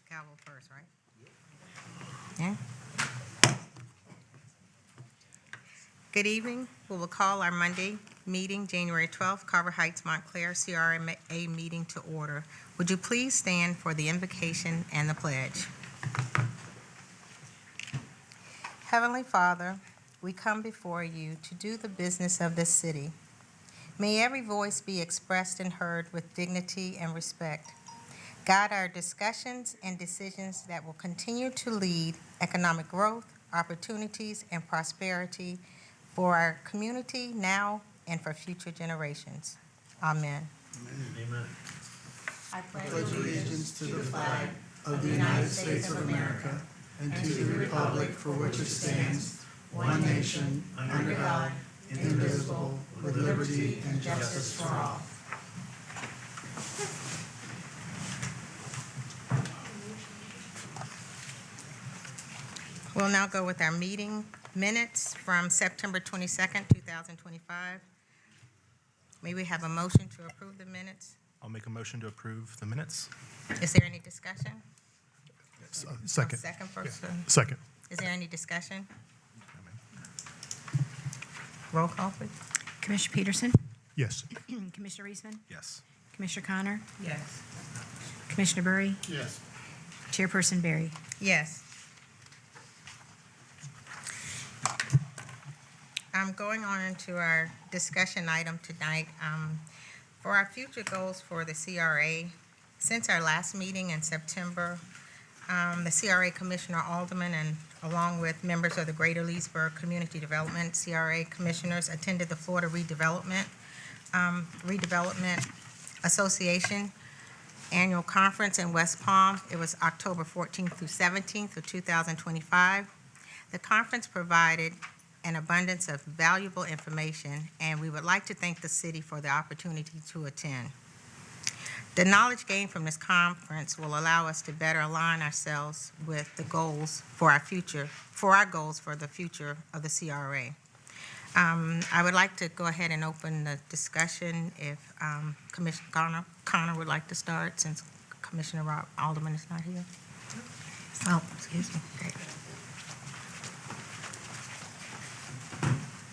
gavel first, right? Yeah. Good evening. We will call our Monday meeting, January 12th, Carver Heights, Montclair, CRA meeting to order. Would you please stand for the invocation and the pledge? Heavenly Father, we come before you to do the business of this city. May every voice be expressed and heard with dignity and respect. Guide our discussions and decisions that will continue to lead economic growth, opportunities, and prosperity for our community now and for future generations. Amen. Amen. I pledge allegiance to the flag of the United States of America and to the republic for which it stands, one nation, under God, indivisible, with liberty and justice for all. We'll now go with our meeting minutes from September 22nd, 2025. May we have a motion to approve the minutes? I'll make a motion to approve the minutes. Is there any discussion? Second. Second first. Second. Is there any discussion? Roll call, please. Commissioner Peterson? Yes. Commissioner Reisman? Yes. Commissioner Connor? Yes. Commissioner Burry? Yes. Chairperson Barry? Yes. Going on into our discussion item tonight, for our future goals for the CRA, since our last meeting in September, the CRA Commissioner Alderman and along with members of the Greater Leesburg Community Development CRA Commissioners attended the Florida Redevelopment Association Annual Conference in West Palm. It was October 14th through 17th of 2025. The conference provided an abundance of valuable information, and we would like to thank the city for the opportunity to attend. The knowledge gained from this conference will allow us to better align ourselves with the goals for our goals for the future of the CRA. I would like to go ahead and open the discussion if Commissioner Connor would like to start, since Commissioner Alderman is not here. Oh, excuse me. Great.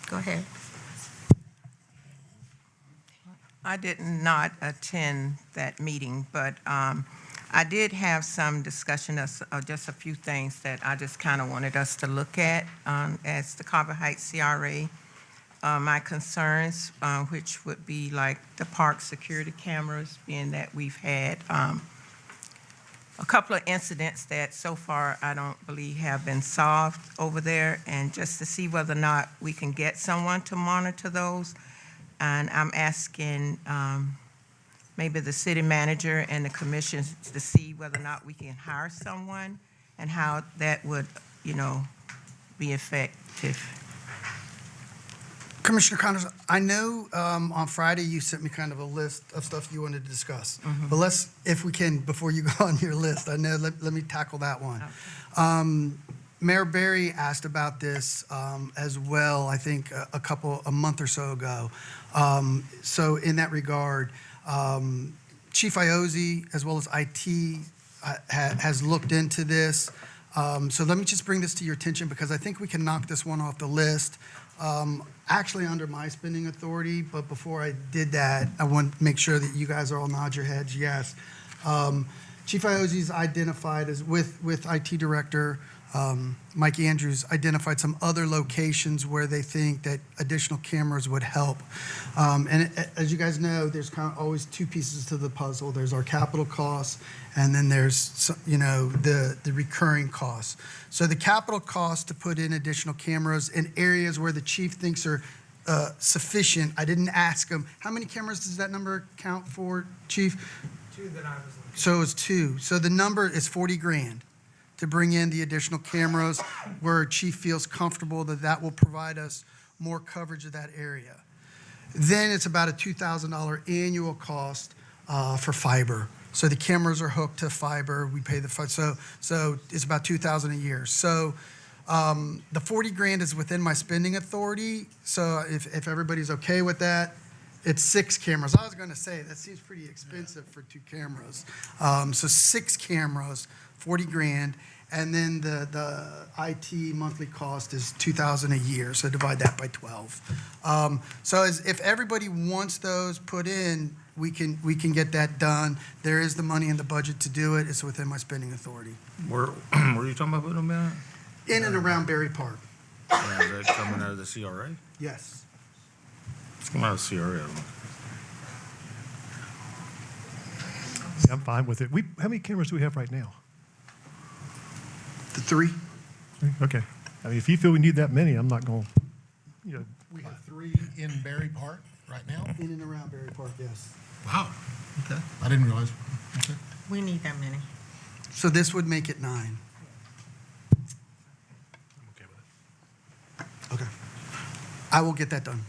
Go ahead. I did not attend that meeting, but I did have some discussion of just a few things that I just kind of wanted us to look at as the Carver Heights CRA. My concerns, which would be like the park security cameras, being that we've had a couple of incidents that so far I don't believe have been solved over there, and just to see whether or not we can get someone to monitor those. And I'm asking maybe the city manager and the commission to see whether or not we can hire someone and how that would, be effective. Commissioner Connors, I know on Friday you sent me kind of a list of stuff you wanted to discuss. Mm-hmm. But let's, if we can, before you go on your list, let me tackle that one. Okay. Mayor Barry asked about this as well, I think a month or so ago. So in that regard, Chief Iozzi, as well as IT, has looked into this. So let me just bring this to your attention, because I think we can knock this one off the list. Actually under my spending authority, but before I did that, I want to make sure that you guys all nod your heads yes. Chief Iozzi's identified as with IT Director Mike Andrews identified some other locations where they think that additional cameras would help. And as you guys know, there's kind of always two pieces to the puzzle. There's our capital costs, and then there's the recurring costs. So the capital cost to put in additional cameras in areas where the chief thinks are sufficient. I didn't ask him, how many cameras does that number count for, Chief? Two that I was looking at. So it's two. So the number is 40 grand to bring in the additional cameras, where Chief feels comfortable that that will provide us more coverage of that area. Then it's about a $2,000 annual cost for fiber. So the cameras are hooked to fiber. We pay the so it's about $2,000 a year. So the 40 grand is within my spending authority. So if everybody's okay with that, It's 6 cameras. I was going to say, that seems pretty expensive for 2 cameras. So 6 cameras, 40 grand. And then the IT monthly cost is $2,000 a year, so divide that by 12. So if everybody wants those put in, we can get that done. There is the money in the budget to do it. It's within my spending authority. Where are you talking about putting them at? In and around Berry Park. Yeah, is that coming out of the CRA? Yes. It's coming out of the CRA. Yeah, I'm fine with it. How many cameras do we have right now? The 3? Okay. I mean, if you feel we need that many, I'm not going, to, We have 3 in Berry Park right now? In and around Berry Park, yes. Wow, okay. I didn't realize. Okay. We need that many. So this would make it 9. I'm okay with it. Okay. I will get that done.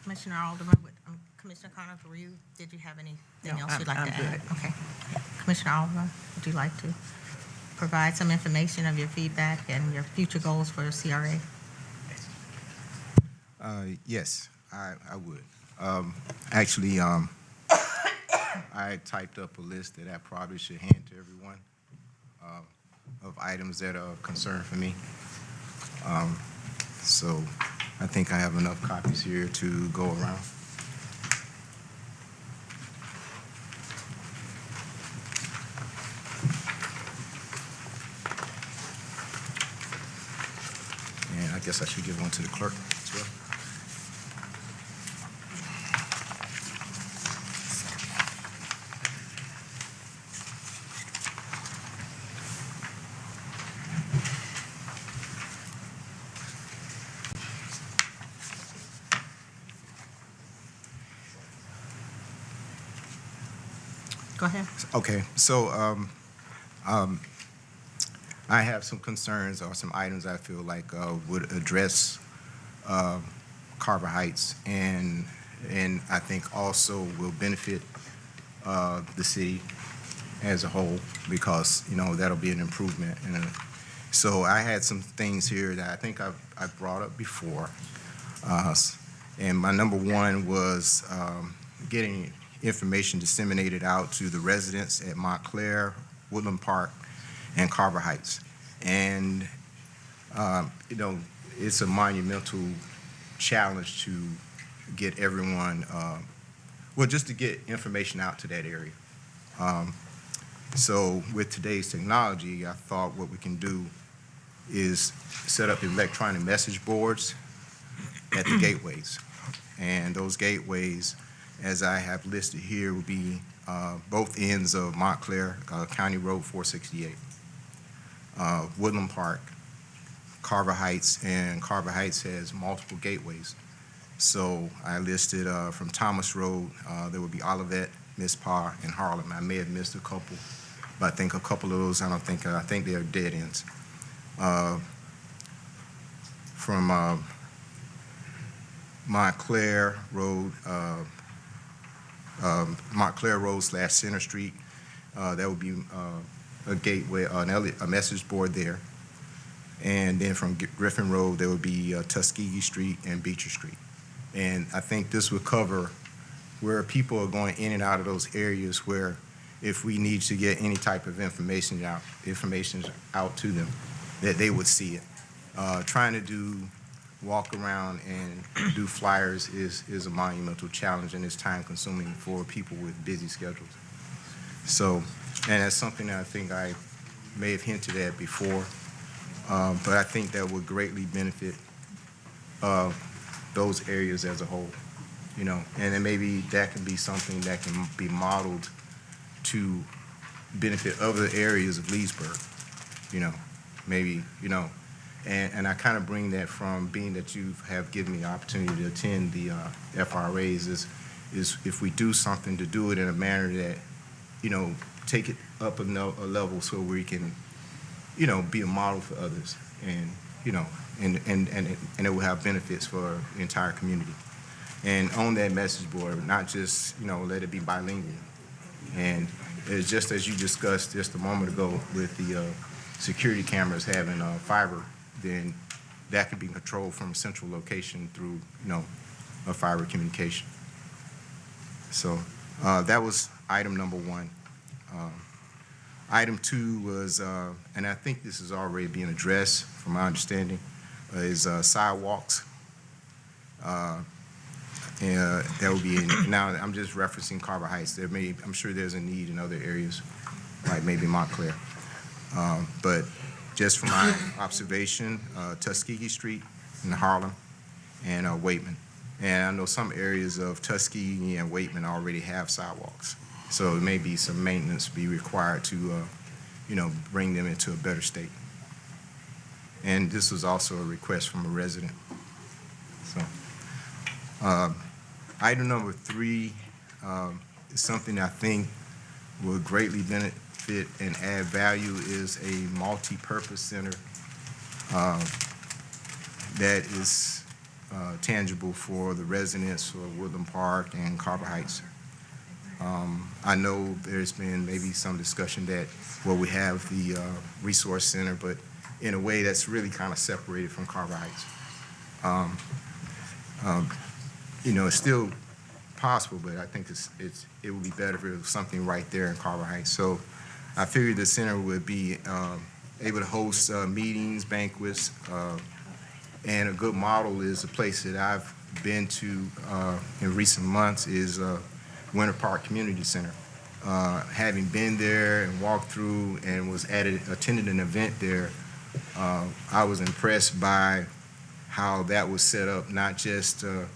Commissioner Alderman, Commissioner Connor, did you have anything No, else you'd like I'm to add? good. Okay. Commissioner Alderman, would you like to provide some information of your feedback and your future goals for the CRA? Yes, I would. Actually, I typed up a list that I probably should hand to everyone of items that are of concern for me. So I think I have enough copies here to go around. And I guess I should give one to the clerk as well. Go ahead. Okay, so I have some concerns or some items I feel like would address Carver Heights and I think also will benefit the city as a whole because, you know, that'll be an improvement. So I had some things here that I think I've brought up before. And my number one was getting information disseminated out to the residents at Montclair, Woodland Park, and Carver Heights. And, you know, it's a monumental challenge to get everyone, well, just to get information out to that area. So with today's technology, I thought what we can do is set up electronic message boards at the gateways. And those gateways, as I have listed here, will be both ends of Montclair, County Road 468, Woodland Park, Carver Heights, and Carver Heights has multiple gateways. So I listed from Thomas Road, there would be Olivet, Miss Parr, and Harlem. I may have missed a couple, but I think a couple of those, I think they're dead ends. From Montclair Road, Montclair Road / Center Street, that would be a gateway, a message board there. And then from Griffin Road, there would be Tuskegee Street and Beecher Street. And I think this would cover where people are going in and out of those areas where if we need to get any type of information out to them, that they would see it. Trying to walk around and do flyers is a monumental challenge and it's time consuming for people with busy schedules. So, and that's something that I think I may have hinted at before, but I think that would greatly benefit those areas as a whole, you know, and then maybe that can be something that can be modeled to benefit other areas of Leesburg, you know, maybe, you know, and I kind of bring that from being that you have given me the opportunity to attend the FRAs is if we do something to do it in a manner that, you know, take it up a level so we can, you know, be a model for others and, you know, and it will have benefits for the entire community. And on that message board, not just, you know, let it be bilingual. And it's just as you discussed just a moment ago with the security cameras having fiber, then that could be controlled from a central location through, a fiber communication. So that was item number one. Item two was, and I think this is already being addressed from my understanding, is sidewalks. And that would be, now I'm just referencing Carver Heights. I'm sure there's a need in other areas, like maybe Montclair. But just from my observation, Tuskegee Street in Harlem and Waitman. And I know some areas of Tuskegee and Waitman already have sidewalks. So it may be some maintenance be required to, bring them into a better state. And this was also a request from a resident. So, item number three is something I think will greatly benefit and add value, is a multi-purpose center that is tangible for the residents of Woodland Park and Carver Heights. I know there's been maybe some discussion that, we have the resource center, but in a way that's really kind of separated from Carver Heights. It's still possible, but I think it would be better if it was something right there in Carver Heights. So I figured the center would be able to host meetings, banquets, and a good model is a place that I've been to in recent months is Winter Park Community Center. Having been there and walked through and attended an event there, I was impressed by how that was set up, not just, and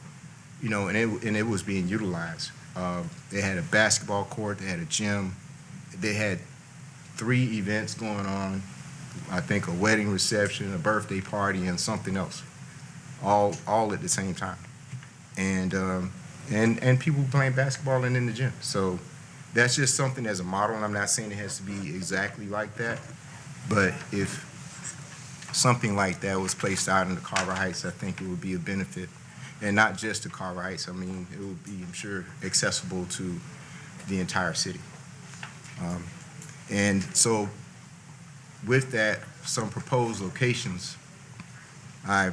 it was being utilized. They had a basketball court, they had a gym, they had 3 events going on, I think a wedding reception, a birthday party, and something else, all at the same time. And people playing basketball and in the gym. So that's just something as a model, and I'm not saying it has to be exactly like that, but if something like that was placed out in the Carver Heights, I think it would be a benefit. And not just to Carver Heights, I mean, it would be, I'm sure, accessible to the entire city. And so with that, some proposed locations I,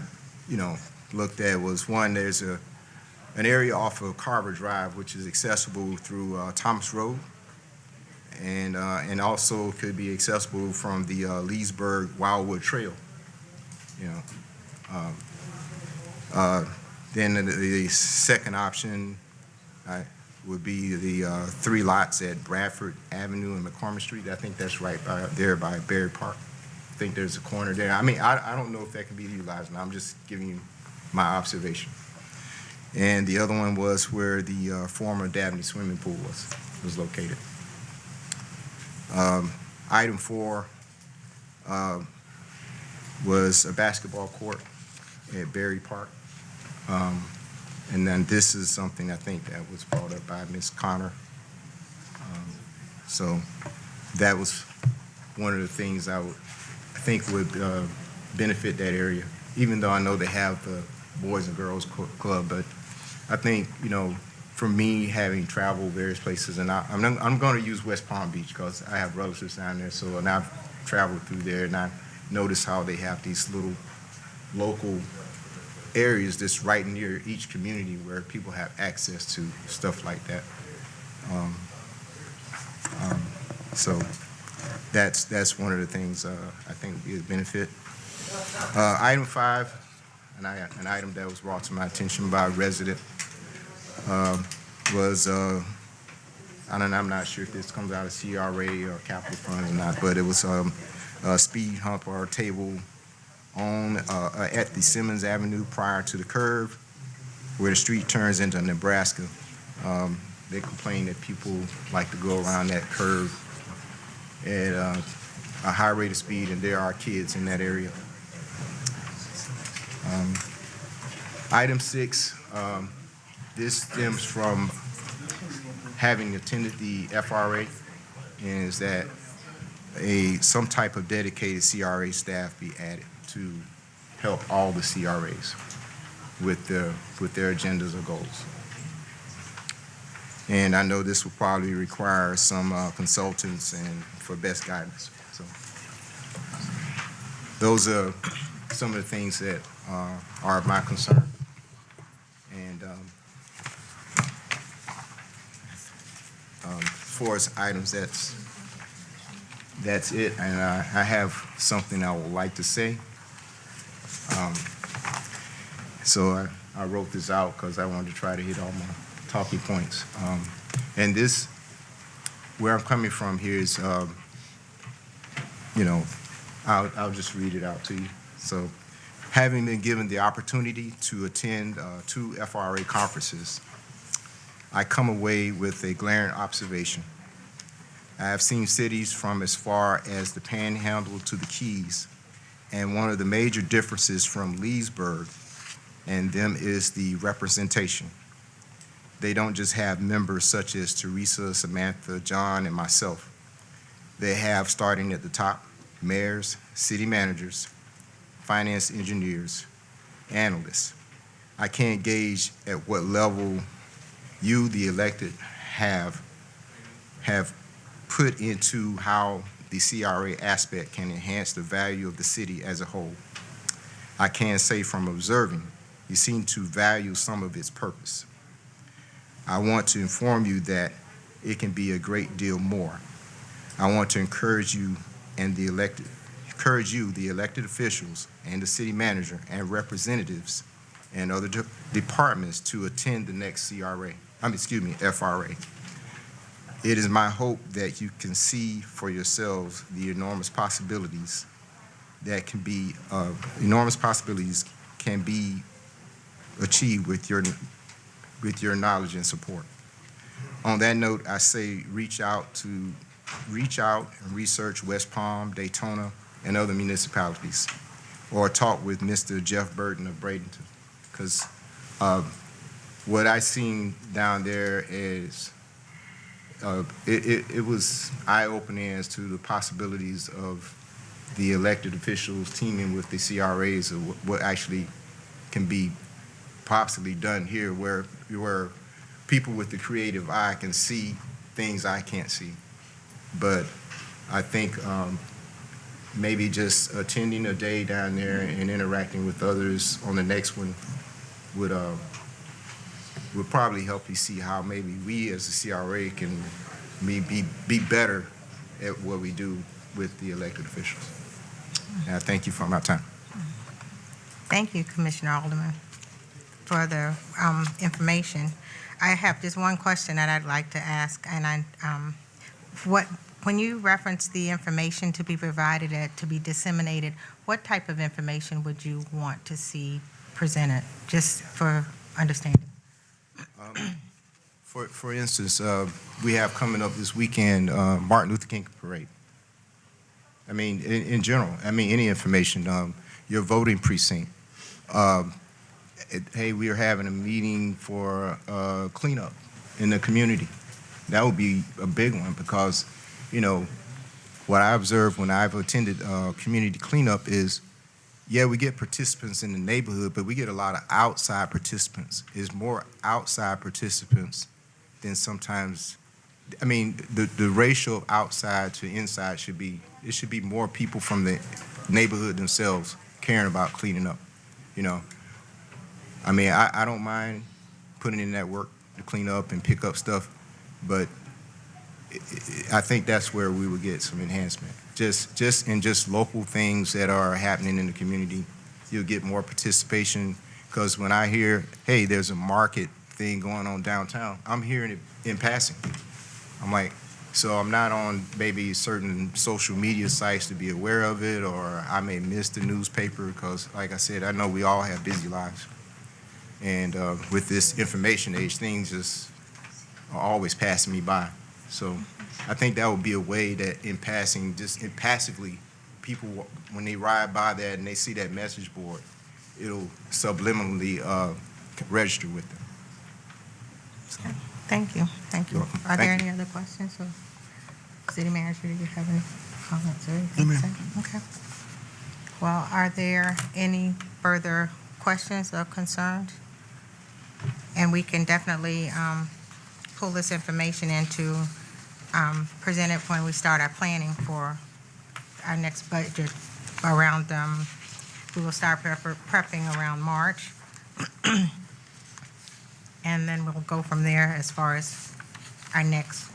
looked at was one, there's an area off of Carver Drive, which is accessible through Thomas Road, and also could be accessible from the Leesburg Wildwood Trail. Then the second option would be the 3 lots at Bradford Avenue and McCormick Street. I think that's right there by Berry Park. I think there's a corner there. I mean, I don't know if that can be utilized, and I'm just giving you my observation. And the other one was where the former Dabney swimming pool was located. Item 4 was a basketball court at Berry Park. And then this is something I think that was brought up by Ms. Connor. So that was one of the things I think would benefit that area, even though I know they have the Boys and Girls Club. But I think, for me, having traveled various places, and I'm going to use West Palm Beach because I have relatives down there, and I've traveled through there, and I noticed how they have these little local areas that's right near each community where people have access to stuff like that. So that's one of the things I think would be a benefit. Item 5, an item that was brought to my attention by a resident, was, I'm not sure if this comes out of CRA or capital fund or not, but it was a speed hump or a table at the Simmons Avenue prior to the curve where the street turns into Nebraska. They complain that people like to go around that curve at a high rate of speed, and there are kids in that area. Item 6, this stems from having attended the FRA, and is that some type of dedicated CRA staff be added to help all the CRAs with their agendas or goals. And I know this will probably require some consultants and for best guidance. So those are some of the things that are of my concern. And as far as items, that's it. And I have something I would like to say. So I wrote this out because I wanted to try to hit all my talking points. And this, where I'm coming from here is, you know, I'll just read it out to you. So, having been given the opportunity to attend 2 FRA conferences, I come away with a glaring observation. I have seen cities from as far as the Panhandle to the Keys, and one of the major differences from Leesburg and them is the representation. They don't just have members such as Teresa, Samantha, John, and myself. They have, starting at the top, mayors, city managers, finance engineers, analysts. I can't gauge at what level you, the elected, have put into how the CRA aspect can enhance the value of the city as a whole. I can say from observing, you seem to value some of its purpose. I want to inform you that it can be a great deal more. I want to encourage you, the elected officials, and the city manager and representatives and other departments to attend the next FRA. It is my hope that you can see for yourselves the enormous possibilities that can be achieved with your knowledge and support. On that note, I say reach out and research West Palm, Daytona, and other municipalities, or talk with Mr. Jeff Burton of Bradenton, because what I seen down there is it was eye-opening as to the possibilities of the elected officials teaming with the CRAs of what actually can be possibly done here, where people with the creative eye can see things I can't see. But I think maybe just attending a day down there and interacting with others on the next one would probably help you see how maybe we as the CRA can be better at what we do with the elected officials. And I thank you for my time. Thank you, Commissioner Alderman, for the information. I have just one question that I'd like to ask, and when you reference the information to be provided, to be disseminated, what type of information would you want to see presented, just for understanding? For instance, we have coming up this weekend Martin Luther King Parade. I mean, in general, any information, your voting precinct. Hey, we are having a meeting for cleanup in the community. That would be a big one because, what I observed when I've attended community cleanup is, yeah, we get participants in the neighborhood, but we get a lot of outside participants. There's more outside participants than sometimes, the ratio of outside to inside should be more people from the neighborhood themselves caring about cleaning up, I don't mind putting in that work to clean up and pick up stuff, but I think that's where we would get some enhancement. Just local things that are happening in the community, you'll get more participation. Because when I hear, hey, there's a market thing going on downtown, I'm hearing it in passing. I'm like, so I'm not on maybe certain social media sites to be aware of it, or I may miss the newspaper because, like I said, I know we all have busy lives. And with this information age, things just are always passing me by. So I think that would be a way that in passing, passively, people, when they ride by that and they see that message board, it'll subliminally register with them. So. Thank you. You're welcome. Are there Thank any you. other questions? Or City Manager, do you have any comments or No, anything to ma'am. say? Okay. Well, are there any further questions or concerns? And we can definitely pull this information into, present it when we start our planning for our next budget around We will start prepping around March. And then we'll go from there as far as our next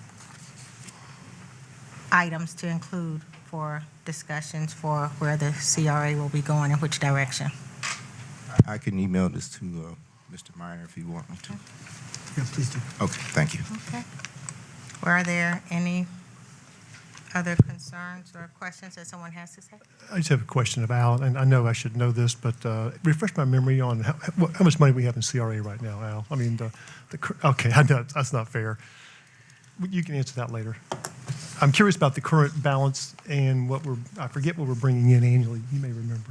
items to include for discussions for where the CRA will be going in which direction. I can email this to Mr. Meyer if you want me to. Yeah, please do. Okay, thank you. Okay. Were there any other concerns or questions that someone has to say? I just have a question about, and I know I should know this, but refresh my memory on how much money we have in CRA right now, Al. I mean, okay, I know that's not fair. You can answer that later. I'm curious about the current balance and I forget what we're bringing in annually. You may remember.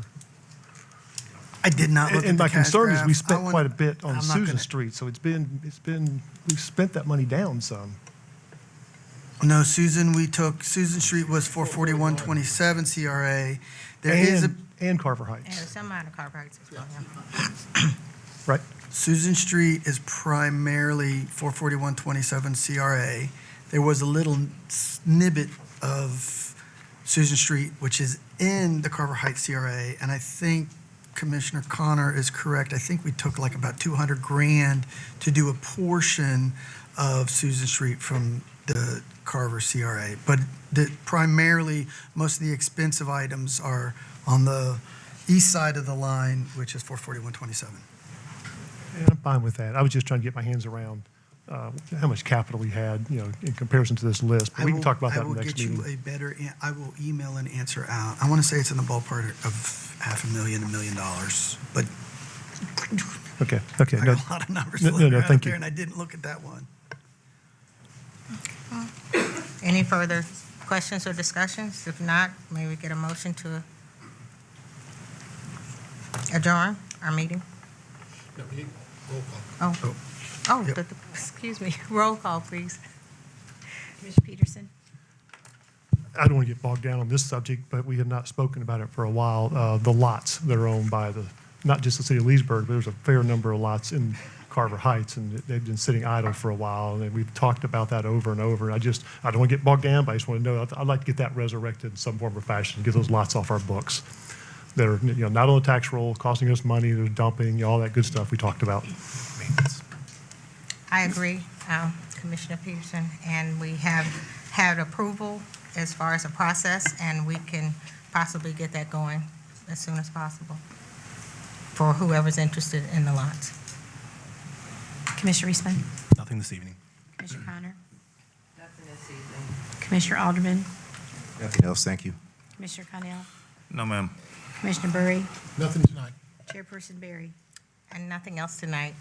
I did not look at And the my cash concern is we graph. spent quite a bit on I'm not Susan gonna- Street, so we've spent that money down some. No, Susan Street was 44127 CRA. There is a, And Carver And Heights, some amount of car parks as well, yeah. right? Susan Street is primarily 44127 CRA. There was a little snippet of Susan Street, which is in the Carver Heights CRA, and I think Commissioner Connor is correct. I think we took like about 200 grand to do a portion of Susan Street from the Carver CRA. But primarily, most of the expensive items are on the east side of the line, which is 44127. And I'm fine with that. I was just trying to get my hands around how much capital we had, in comparison to this list. But we can talk about that in the next meeting. I will email an answer out. I want to say it's in the ballpark of $500,000, $1 million, but Okay. I No, got a lot of numbers no, floating no, around thank there, you. and I didn't look at that one. Any further questions or discussions? If not, may we get a motion to adjourn our meeting? Roll call. Oh, excuse me, roll call, please. Commissioner Peterson? I don't want to get bogged down on this subject, but we have not spoken about it for a while. The lots that are owned by not just the city of Leesburg, but there's a fair number of lots in Carver Heights, and they've been sitting idle for a while, and we've talked about that over and over. I don't want to get bogged down, but I just want to know, I'd like to get that resurrected in some form or fashion, get those lots off our books. That are, not on the tax roll, costing us money, they're dumping, all that good stuff we talked about. I agree, Commissioner Peterson, and we have had approval as far as the process, and we can possibly get that going as soon as possible for whoever's interested in the lots. Commissioner Reisman? Nothing this evening. Commissioner Connor? Nothing this evening. Commissioner Alderman? Nothing else, thank you. Commissioner Connell? No, ma'am. Commissioner Burry? Nothing tonight. Chairperson Barry? And nothing else tonight.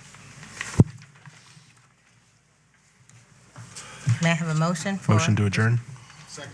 May I have a motion for? Motion to adjourn? Second.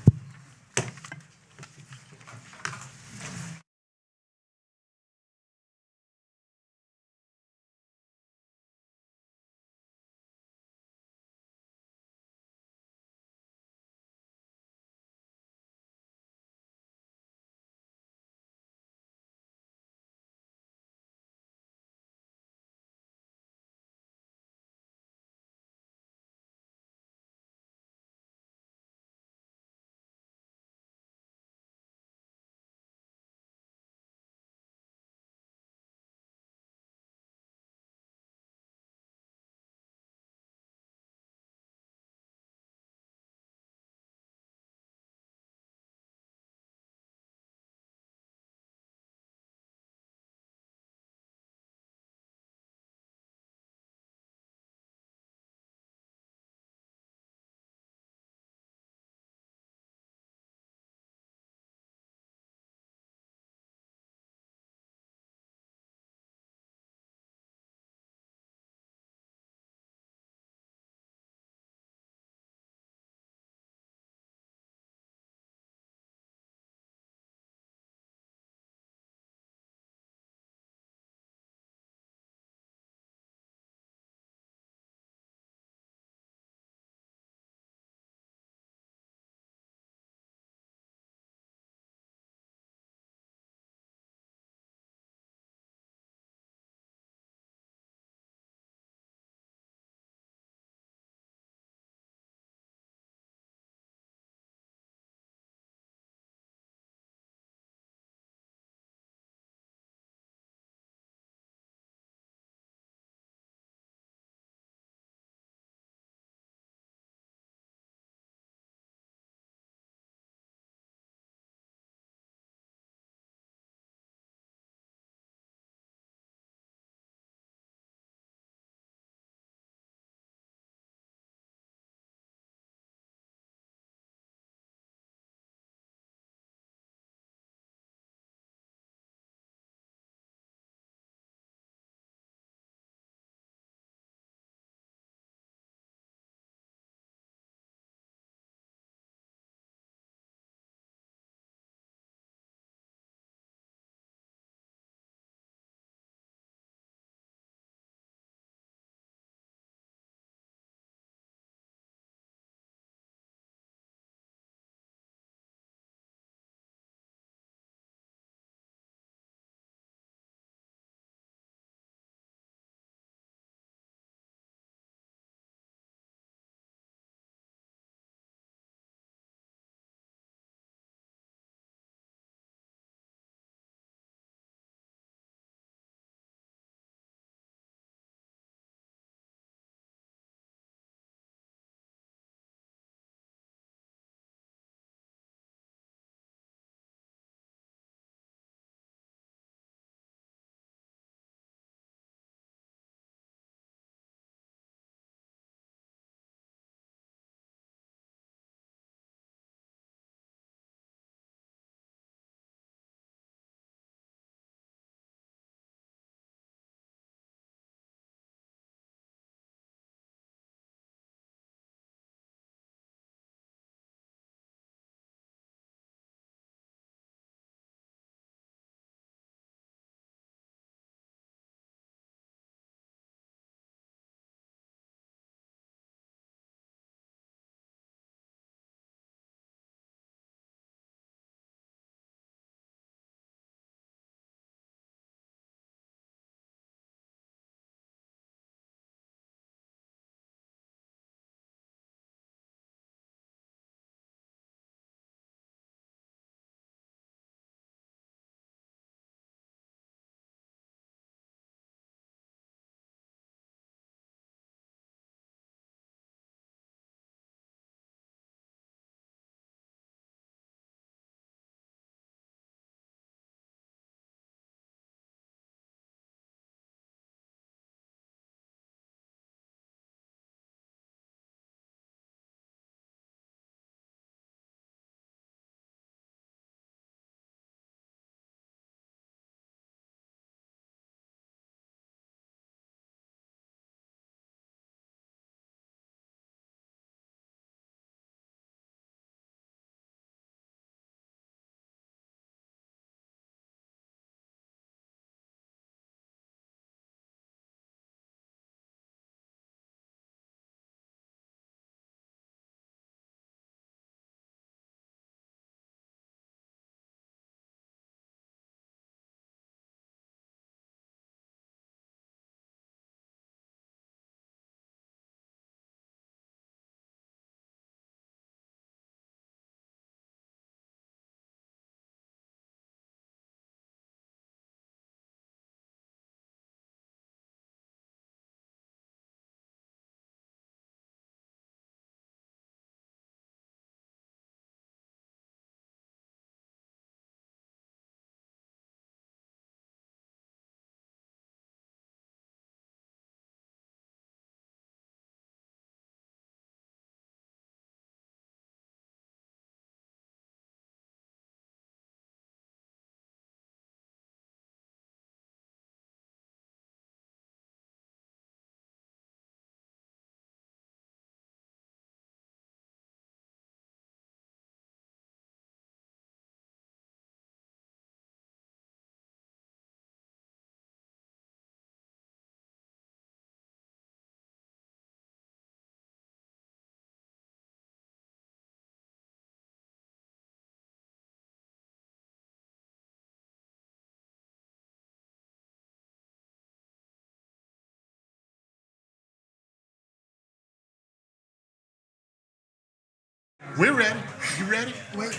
We're ready. You ready? Wait,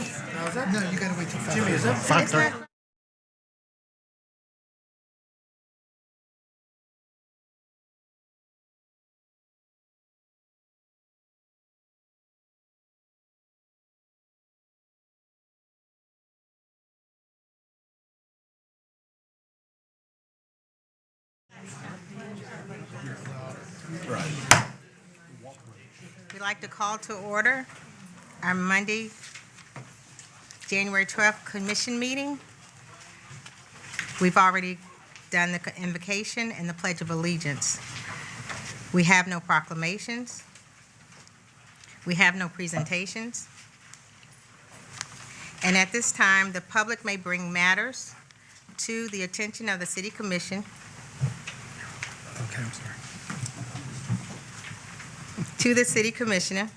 no, you gotta wait till 5. Jimmy, is that It's 5:30? not- We'd like to call to order our Monday, January 12th commission meeting. We've already done the invocation and the Pledge of Allegiance. We have no proclamations. We have no presentations. And at this time, the public may bring matters to the attention of the City Commission. Okay, I'm sorry. To the City Commissioner.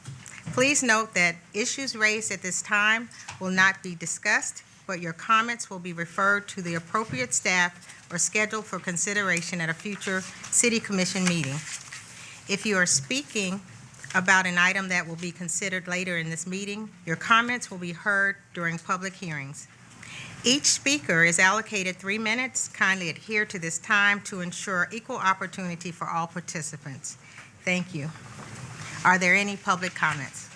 Please note that issues raised at this time will not be discussed, but your comments will be referred to the appropriate staff or scheduled for consideration at a future City Commission meeting. If you are speaking about an item that will be considered later in this meeting, your comments will be heard during public hearings. Each speaker is allocated 3 minutes. Kindly adhere to this time to ensure equal opportunity for all participants. Thank you. Are there any public comments?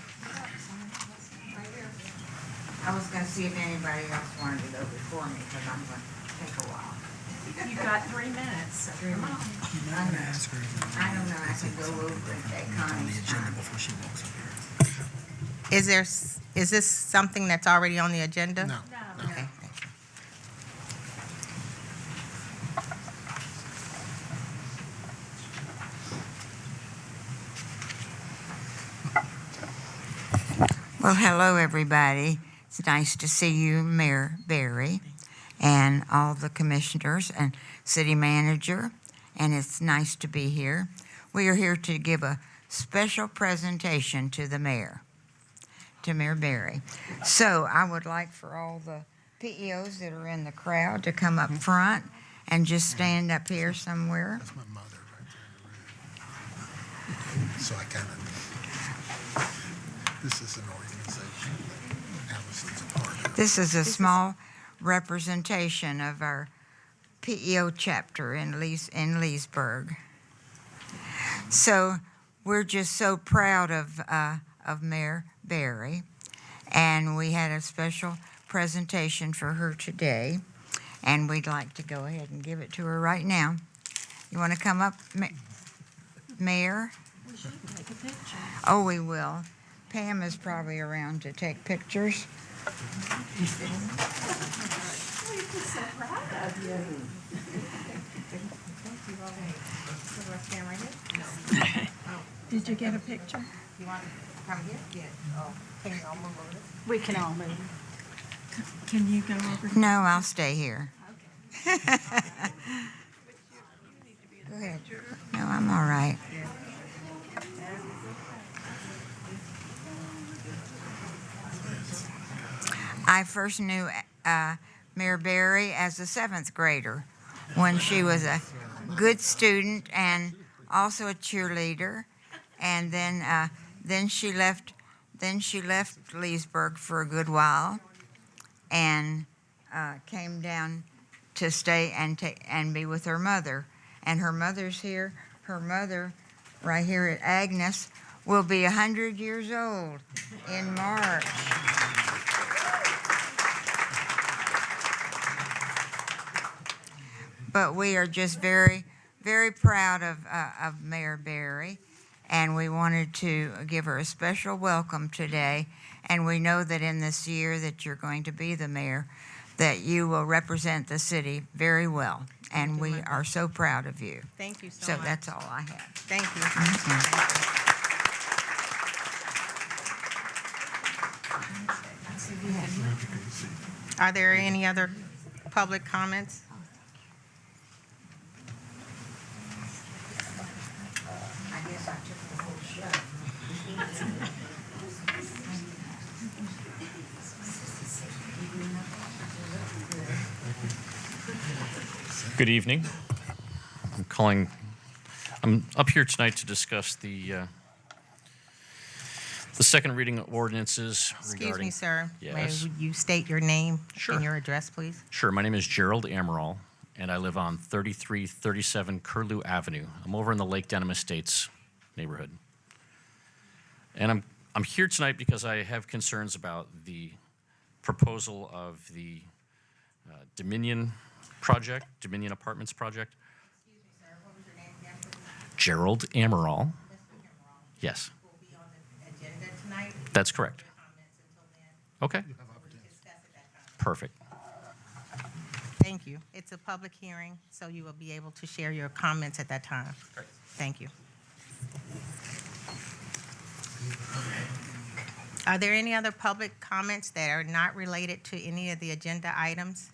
I was gonna see if anybody else wanted to go before me, because I'm gonna take a while. You've got 3 minutes. Come on. I don't know, I can go over and take Connie's time. Is this something that's already on the agenda? No. Okay, thank you. Well, hello, everybody. It's nice to see you, Mayor Barry, and all the commissioners and city manager, and it's nice to be here. We are here to give a special presentation to the mayor, to Mayor Barry. So I would like for all the PEOs that are in the crowd to come up front and just stand up here somewhere. That's my mother right there in the room. So I kind of, this is an organization that Allison's a part of. This is a small representation of our PEO chapter in Leesburg. So we're just so proud of Mayor Barry, and we had a special presentation for her today, and we'd like to go ahead and give it to her right now. You want to come up, Mayor? We should take a picture. Oh, we will. Pam is probably around to take pictures. We're so proud of you. Did you get a picture? You want to come here? Yeah. Oh, can you all move over? We can all move. Can you go over? No, I'll stay here. Go ahead. No, I'm all right. I first knew Mayor Barry as a 7th grader when she was a good student and also a cheerleader. And then she left Leesburg for a good while and came down to stay and be with her mother. And her mother's here. Her mother, right here at Agnes, will be 100 years old in March. But we are just very, very proud of Mayor Barry, and we wanted to give her a special welcome today. And we know that in this year that you're going to be the mayor, that you will represent the city very well. And we are so proud of you. Thank you so So much. that's all I have. Thank you. Are there any other public comments? I guess I took the whole show. Good evening. I'm up here tonight to discuss the The second reading of ordinances Excuse regarding... me, sir. Yes. May you state your name Sure. and your address, please? Sure, my name is Gerald Amaral, and I live on 3337 Curlew Avenue. I'm over in the Lake Denham Estates neighborhood. And I'm here tonight because I have concerns about the proposal of the Dominion project, Dominion Apartments project. Excuse me, sir. What was your name again, please? Gerald Amaral. Mr. Kimbrell Yes, will be on the agenda tonight. that's correct. Your comments until then. Okay, We'll discuss at that time. perfect. Thank you. It's a public hearing, so you will be able to share your comments at that time. Great. Thank you. Are there any other public comments that are not related to any of the agenda items?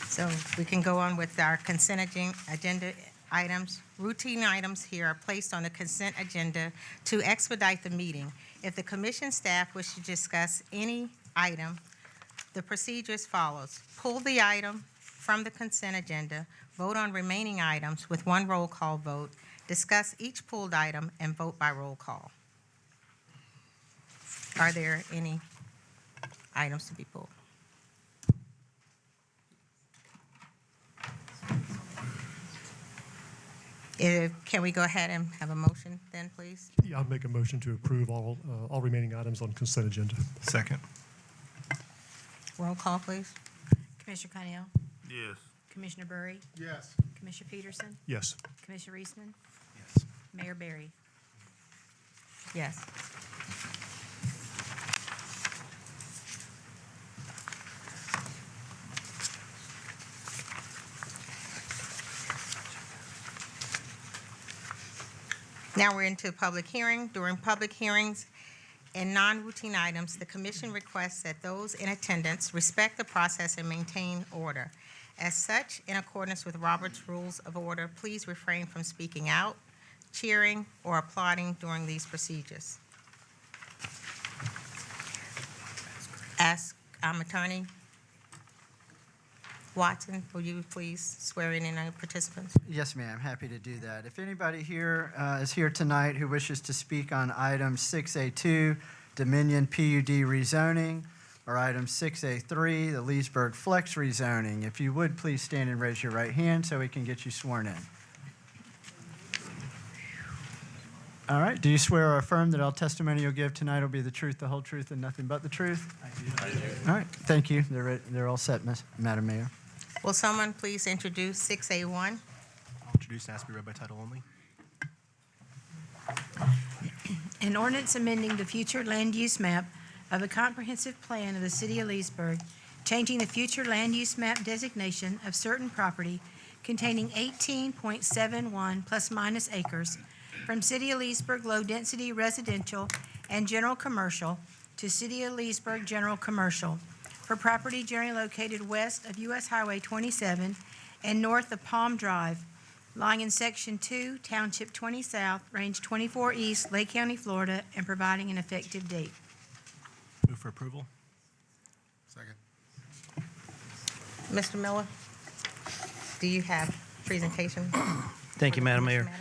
So we can go on with our consent agenda items. Routine items here are placed on the consent agenda to expedite the meeting. If the commission staff wish to discuss any item, the procedure is follows. Pull the item from the consent agenda, vote on remaining items with one roll call vote, discuss each pulled item, and vote by roll call. Are there any items to be pulled? Can we go ahead and have a motion then, please? Yeah, I'll make a motion to approve all remaining items on consent agenda. Second. Roll call, please. Commissioner Connell, Yes. Commissioner Bury, Yes. Commissioner Peterson, Yes. Commissioner Reisman, Yes. Mayor Barry. Yes. Now we're into public hearing. During public hearings and non-routine items, the commission requests that those in attendance respect the process and maintain order. As such, in accordance with Robert's Rules of Order, please refrain from speaking out, cheering, or applauding during these procedures. Ask Attorney Watson, will you please swear in any participants? Yes, ma'am. Happy to do that. If anybody here is here tonight who wishes to speak on item 6A2, Dominion PUD rezoning, or item 6A3, the Leesburg Flex rezoning, if you would please stand and raise your right hand so we can get you sworn in. All right. Do you swear or affirm that all testimony you'll give tonight will be the truth, the whole truth, and nothing but the truth? I do. All right. Thank you. They're all set, Madam Mayor. Will someone please introduce 6A1? I'll introduce and ask to be read by title only. An ordinance amending the future land use map of the comprehensive plan of the city of Leesburg, changing the future land use map designation of certain property containing 18.71 plus minus acres from City of Leesburg low-density residential and general commercial to City of Leesburg general commercial for property generally located west of U.S. Highway 27 and north of Palm Drive, lying in Section 2, Township 20 South, Range 24 East, Lake County, Florida, and providing an effective date. Move for approval. Second. Mr. Miller, do you have presentation? Thank you, Madam Commission Mayor.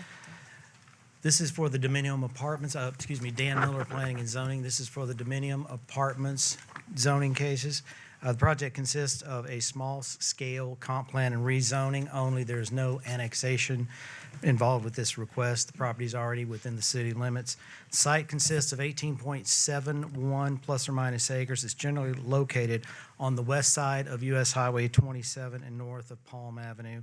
This is for the Dominion Apartments, Dan Miller, Planning and Zoning. This is for the Dominion Apartments zoning cases. The project consists of a small-scale comp plan and rezoning only. There's no annexation involved with this request. The property is already within the city limits. The site consists of 18.71 plus or minus acres. It's generally located on the west side of U.S. Highway 27 and north of Palm Avenue.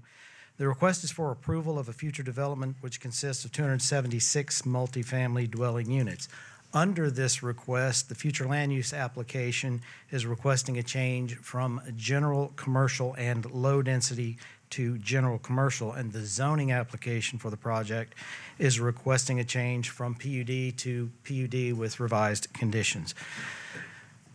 The request is for approval of a future development which consists of 276 multifamily dwelling units. Under this request, the future land use application is requesting a change from general commercial and low density to general commercial, and the zoning application for the project is requesting a change from PUD to PUD with revised conditions.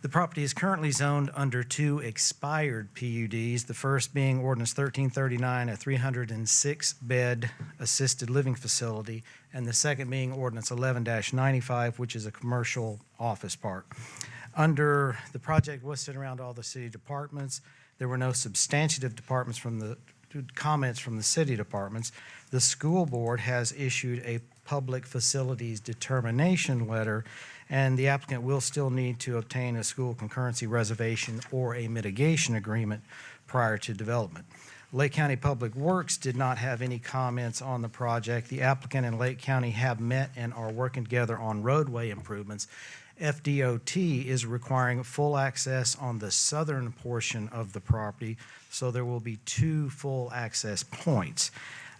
The property is currently zoned under two expired PUDs, the first being Ordinance 1339, a 306-bed assisted living facility, and the second being Ordinance 11-95, which is a commercial office park. Under the project listed around all the city departments, there were no substantive departments from the comments from the city departments. The school board has issued a public facilities determination letter, and the applicant will still need to obtain a school concurrency reservation or a mitigation agreement prior to development. Lake County Public Works did not have any comments on the project. The applicant and Lake County have met and are working together on roadway improvements. FDOT is requiring full access on the southern portion of the property, so there will be 2 full access points.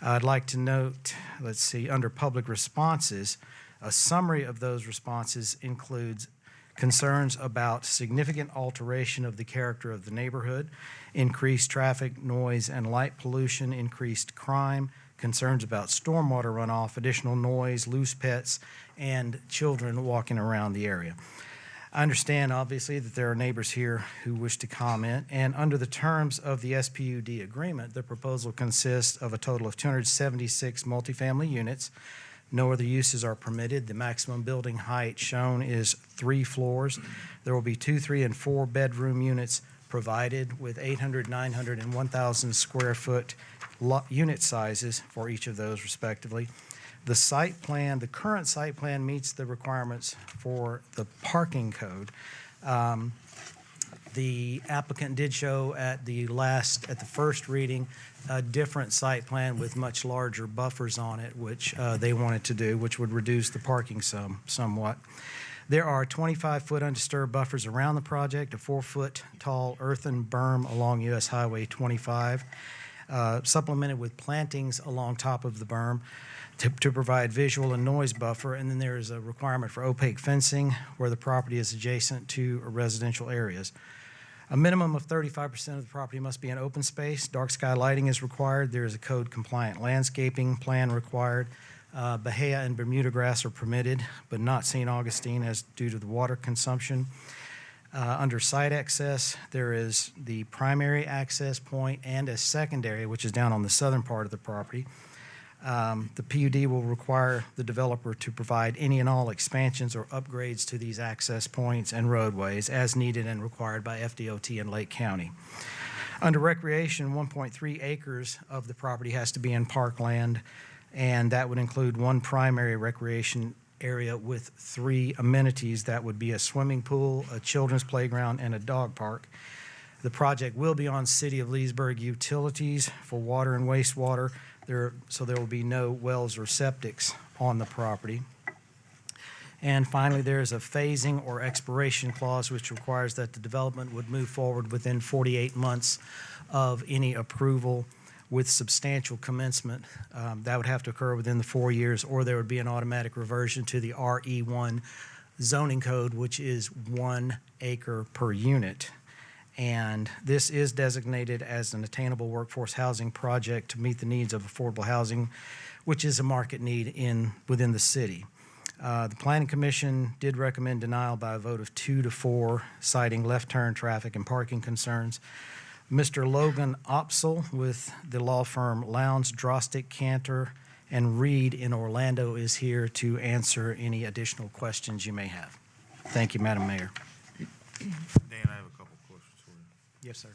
I'd like to note, let's see, under public responses, a summary of those responses includes concerns about significant alteration of the character of the neighborhood, increased traffic, noise, and light pollution, increased crime, concerns about stormwater runoff, additional noise, loose pets, and children walking around the area. I understand, obviously, that there are neighbors here who wish to comment, and under the terms of the SPUD agreement, the proposal consists of a total of 276 multifamily units. No other uses are permitted. The maximum building height shown is 3 floors. There will be 2, 3, and 4 bedroom units provided with 800, 900, and 1,000 square foot unit sizes for each of those respectively. The site plan, the current site plan meets the requirements for the parking code. The applicant did show at the first reading a different site plan with much larger buffers on it, which they wanted to do, which would reduce the parking somewhat. There are 25-foot undisturbed buffers around the project, a 4-foot tall earthen berm along US Highway 25, supplemented with plantings along top of the berm to provide visual and noise buffer. And then there is a requirement for opaque fencing where the property is adjacent to residential areas. A minimum of 35% of the property must be in open space. Dark sky lighting is required. There is a code-compliant landscaping plan required. Bahia and Bermuda grass are permitted, but not St. Augustine as due to the water consumption. Under site access, there is the primary access point and a secondary, which is down on the southern part of the property. The PUD will require the developer to provide any and all expansions or upgrades to these access points and roadways as needed and required by FDOT and Lake County. Under recreation, 1.3 acres of the property has to be in parkland, and that would include 1 primary recreation area with 3 amenities. That would be a swimming pool, a children's playground, and a dog park. The project will be on City of Leesburg utilities for water and wastewater, so there will be no wells or septics on the property. And finally, there is a phasing or expiration clause which requires that the development would move forward within 48 months of any approval with substantial commencement. That would have to occur within the 4 years, or there would be an automatic reversion to the RE1 zoning code, which is 1 acre per unit. And this is designated as an attainable workforce housing project to meet the needs of affordable housing, which is a market need within the city. The Planning Commission did recommend denial by a vote of 2 to 4, citing left turn traffic and parking concerns. Mr. Logan Opsel with the law firm Lowndes, Drostick, Cantor, and Reed in Orlando is here to answer any additional questions you may have. Thank you, Madam Mayor. Dan, I have a couple questions for you. Yes, sir.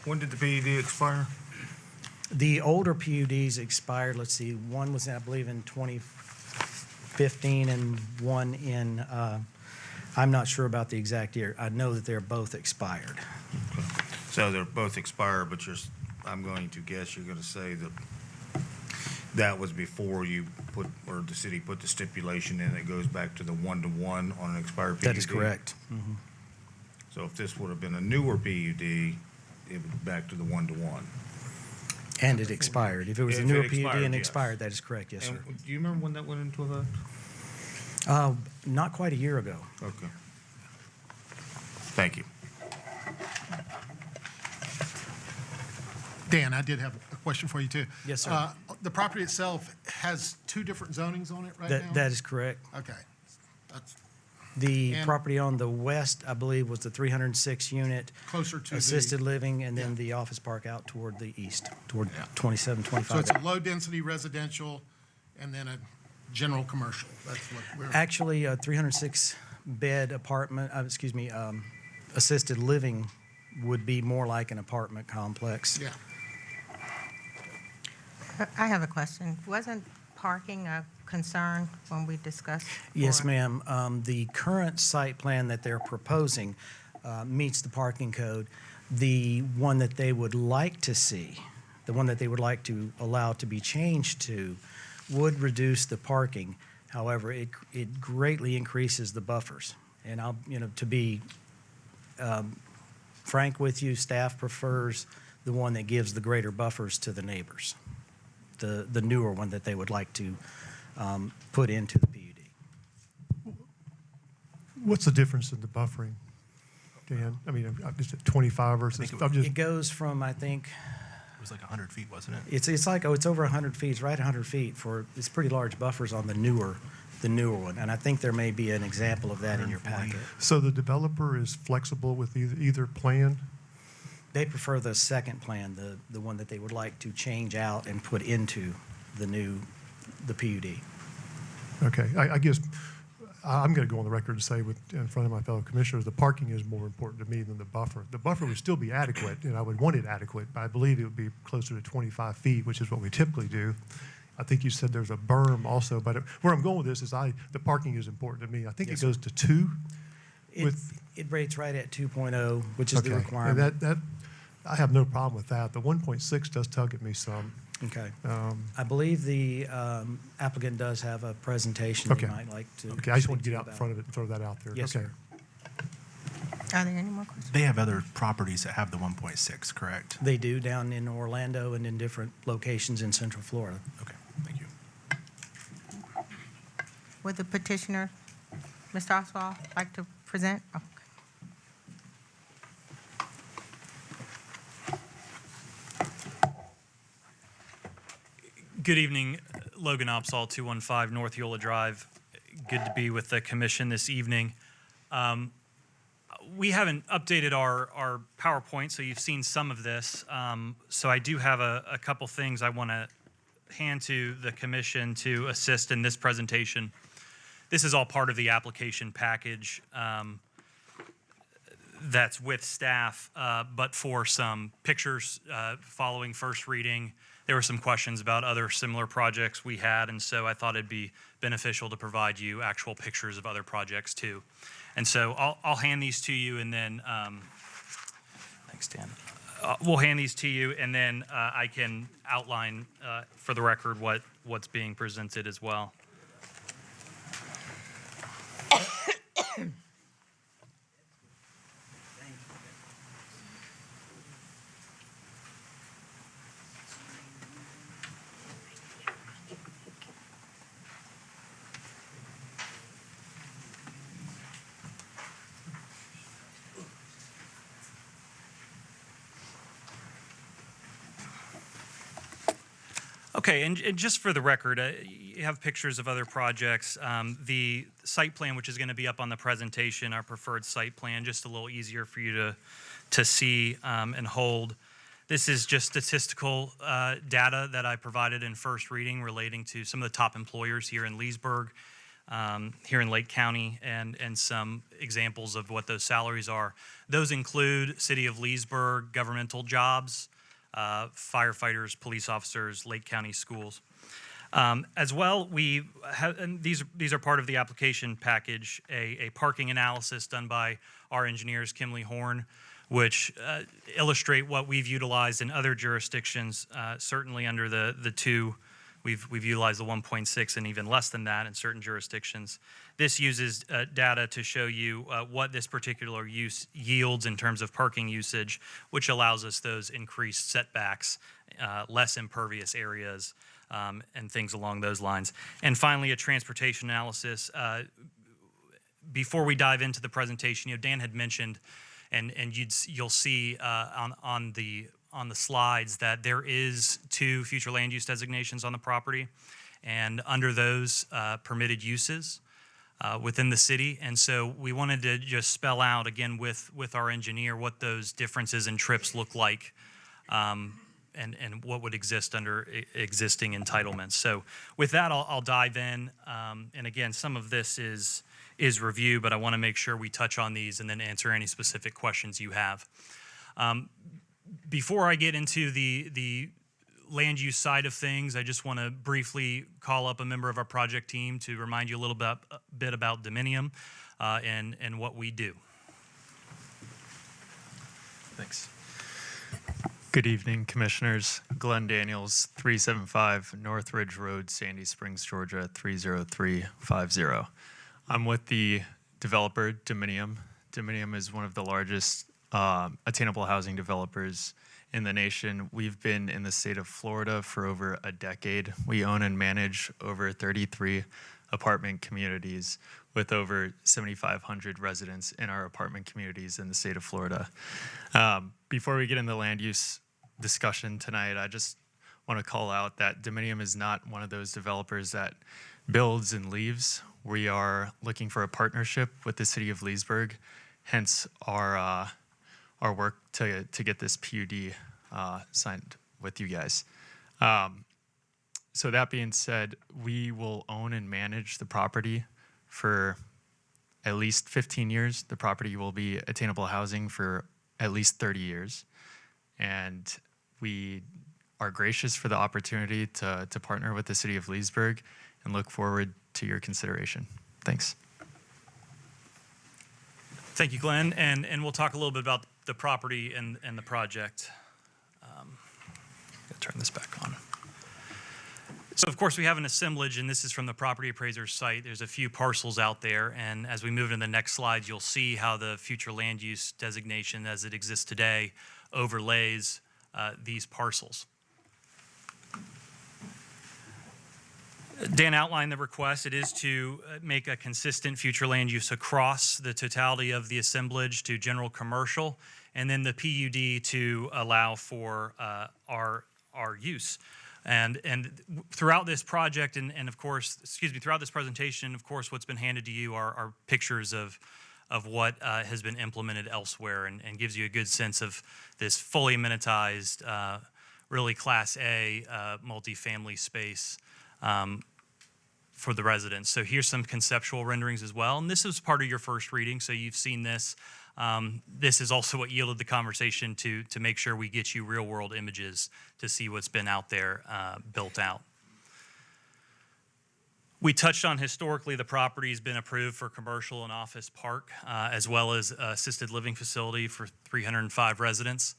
When did the PUD expire? The older PUDs expired, let's see, one was, I believe, in 2015 and one in, I'm not sure about the exact year. I know that they're both expired. Okay. So they're both expired, but I'm going to guess you're going to say that that was before you put, or the city put the stipulation in that goes back to the 1-to-1 on an expired PUD? That is correct. Mm-hmm. So if this would have been a newer PUD, it would be back to the 1-to-1. And it expired. If it was a If newer it PUD expired, and yes. expired, that is correct, yes, sir. And do you remember when that went into effect? Not quite a year ago. Okay. Thank you. Dan, I did have a question for you, too. Yes, sir. The property itself has 2 different zonings on it right now? That is correct. Okay. That's The And- property on the west, I believe, was the 306 unit closer to assisted the... living, and then the office park out toward the east, toward 27, So 25. it's a low-density residential and then a general commercial. That's what we're... Actually, a 306-bed apartment, assisted living would be more like an apartment complex. Yeah. I have a question. Wasn't parking a concern when we discussed? Yes, for- ma'am. The current site plan that they're proposing meets the parking code. The one that they would like to see, the one that they would like to allow to be changed to, would reduce the parking. However, it greatly increases the buffers. And I'll, to be frank with you, staff prefers the one that gives the greater buffers to the neighbors, the newer one that they would like to put into the PUD. What's the difference in the buffering, Dan? I mean, is it 25 versus, I'm just, It goes from, I think, It was like 100 feet, wasn't it? it's like, it's over 100 feet, it's right 100 feet it's pretty large buffers on the newer one. And I think there may be an example of that in your packet. so the developer is flexible with either plan? They prefer the second plan, the one that they would like to change out and put into the PUD. Okay, I guess I'm going to go on the record and say in front of my fellow commissioners, the parking is more important to me than the buffer. The buffer would still be adequate, and I would want it adequate, but I believe it would be closer to 25 feet, which is what we typically do. I think you said there's a berm also, but where I'm going with this is the parking is important to me. I think Yes, it goes to 2. It rates right at 2.0, which is the Okay, requirement. and that I have no problem with that. The 1.6 does tug at me some. Okay. Um, I believe the applicant does have a presentation Okay. you might like to. Okay, I just want to speak get out in about. front of it and throw that out there. Yes, Okay. sir. Are there any more questions? They have other properties that have the 1.6, correct? They do down in Orlando and in different locations in Central Florida. Okay, thank you. Would the petitioner, Mr. Oswald, like to present? Oh, okay. Good evening, Logan Opsahl, 215 North Eula Drive. Good to be with the commission this evening. We haven't updated our PowerPoint, so you've seen some of this. So I do have a couple things I want to hand to the commission to assist in this presentation. This is all part of the application package that's with staff, but for some pictures following first reading. There were some questions about other similar projects we had, and so I thought it'd be beneficial to provide you actual pictures of other projects too. And so I'll hand these to you, and then thanks, Dan. We'll hand these to you, and then I can outline for the record what's being presented as well. Okay, and just for the record, you have pictures of other projects. The site plan, which is going to be up on the presentation, our preferred site plan, just a little easier for you to see and hold. This is just statistical data that I provided in first reading relating to some of the top employers here in Leesburg, here in Lake County, and some examples of what those salaries are. Those include City of Leesburg governmental jobs, firefighters, police officers, Lake County schools. As well, we have, and these are part of the application package, a parking analysis done by our engineers, Kimley Horn, which illustrate what we've utilized in other jurisdictions, certainly under the 2. We've utilized the 1.6 and even less than that in certain jurisdictions. This uses data to show you what this particular use yields in terms of parking usage, which allows us those increased setbacks, less impervious areas, and things along those lines. And finally, a transportation analysis. Before we dive into the presentation, Dan had mentioned, and you'll see on the slides that there is 2 future land use designations on the property, and under those permitted uses within the city. And so we wanted to just spell out again with our engineer what those differences in trips look like, and what would exist under existing entitlements. So with that, I'll dive in. And again, some of this is review, but I want to make sure we touch on these and then answer any specific questions you have. Before I get into the land use side of things, I just want to briefly call up a member of our project team to remind you a bit about Dominium and what we do. Thanks. Good evening, Commissioners. Glenn Daniels, 375 Northridge Road, Sandy Springs, Georgia, 30350. I'm with the developer, Dominium. Dominium is one of the largest attainable housing developers in the nation. We've been in the state of Florida for over a decade. We own and manage over 33 apartment communities with over 7,500 residents in our apartment communities in the state of Florida. Before we get into the land use discussion tonight, I just want to call out that Dominium is not one of those developers that builds and leaves. We are looking for a partnership with the city of Leesburg, hence our work to get this PUD signed with you guys. So that being said, we will own and manage the property for at least 15 years. The property will be attainable housing for at least 30 years. And we are gracious for the opportunity to partner with the city of Leesburg and look forward to your consideration. Thanks. Thank you, Glenn. And we'll talk a little bit about the property and the project. I'll turn this back on. So, of course, we have an assemblage, and this is from the property appraiser's site. There's a few parcels out there, and as we move into the next slide, you'll see how the future land use designation as it exists today overlays these parcels. Dan outlined the request. It is to make a consistent future land use across the totality of the assemblage to general commercial, and then the PUD to allow for our use. And throughout this project, and of course, throughout this presentation, of course, what's been handed to you are pictures of what has been implemented elsewhere, and gives you a good sense of this fully amenitized, really Class A multifamily space for the residents. So here's some conceptual renderings as well, and this is part of your first reading, so you've seen this. This is also what yielded the conversation to make sure we get you real-world images to see what's been out there built out. We touched on historically the property's been approved for commercial and office park, as well as assisted living facility for 305 residents.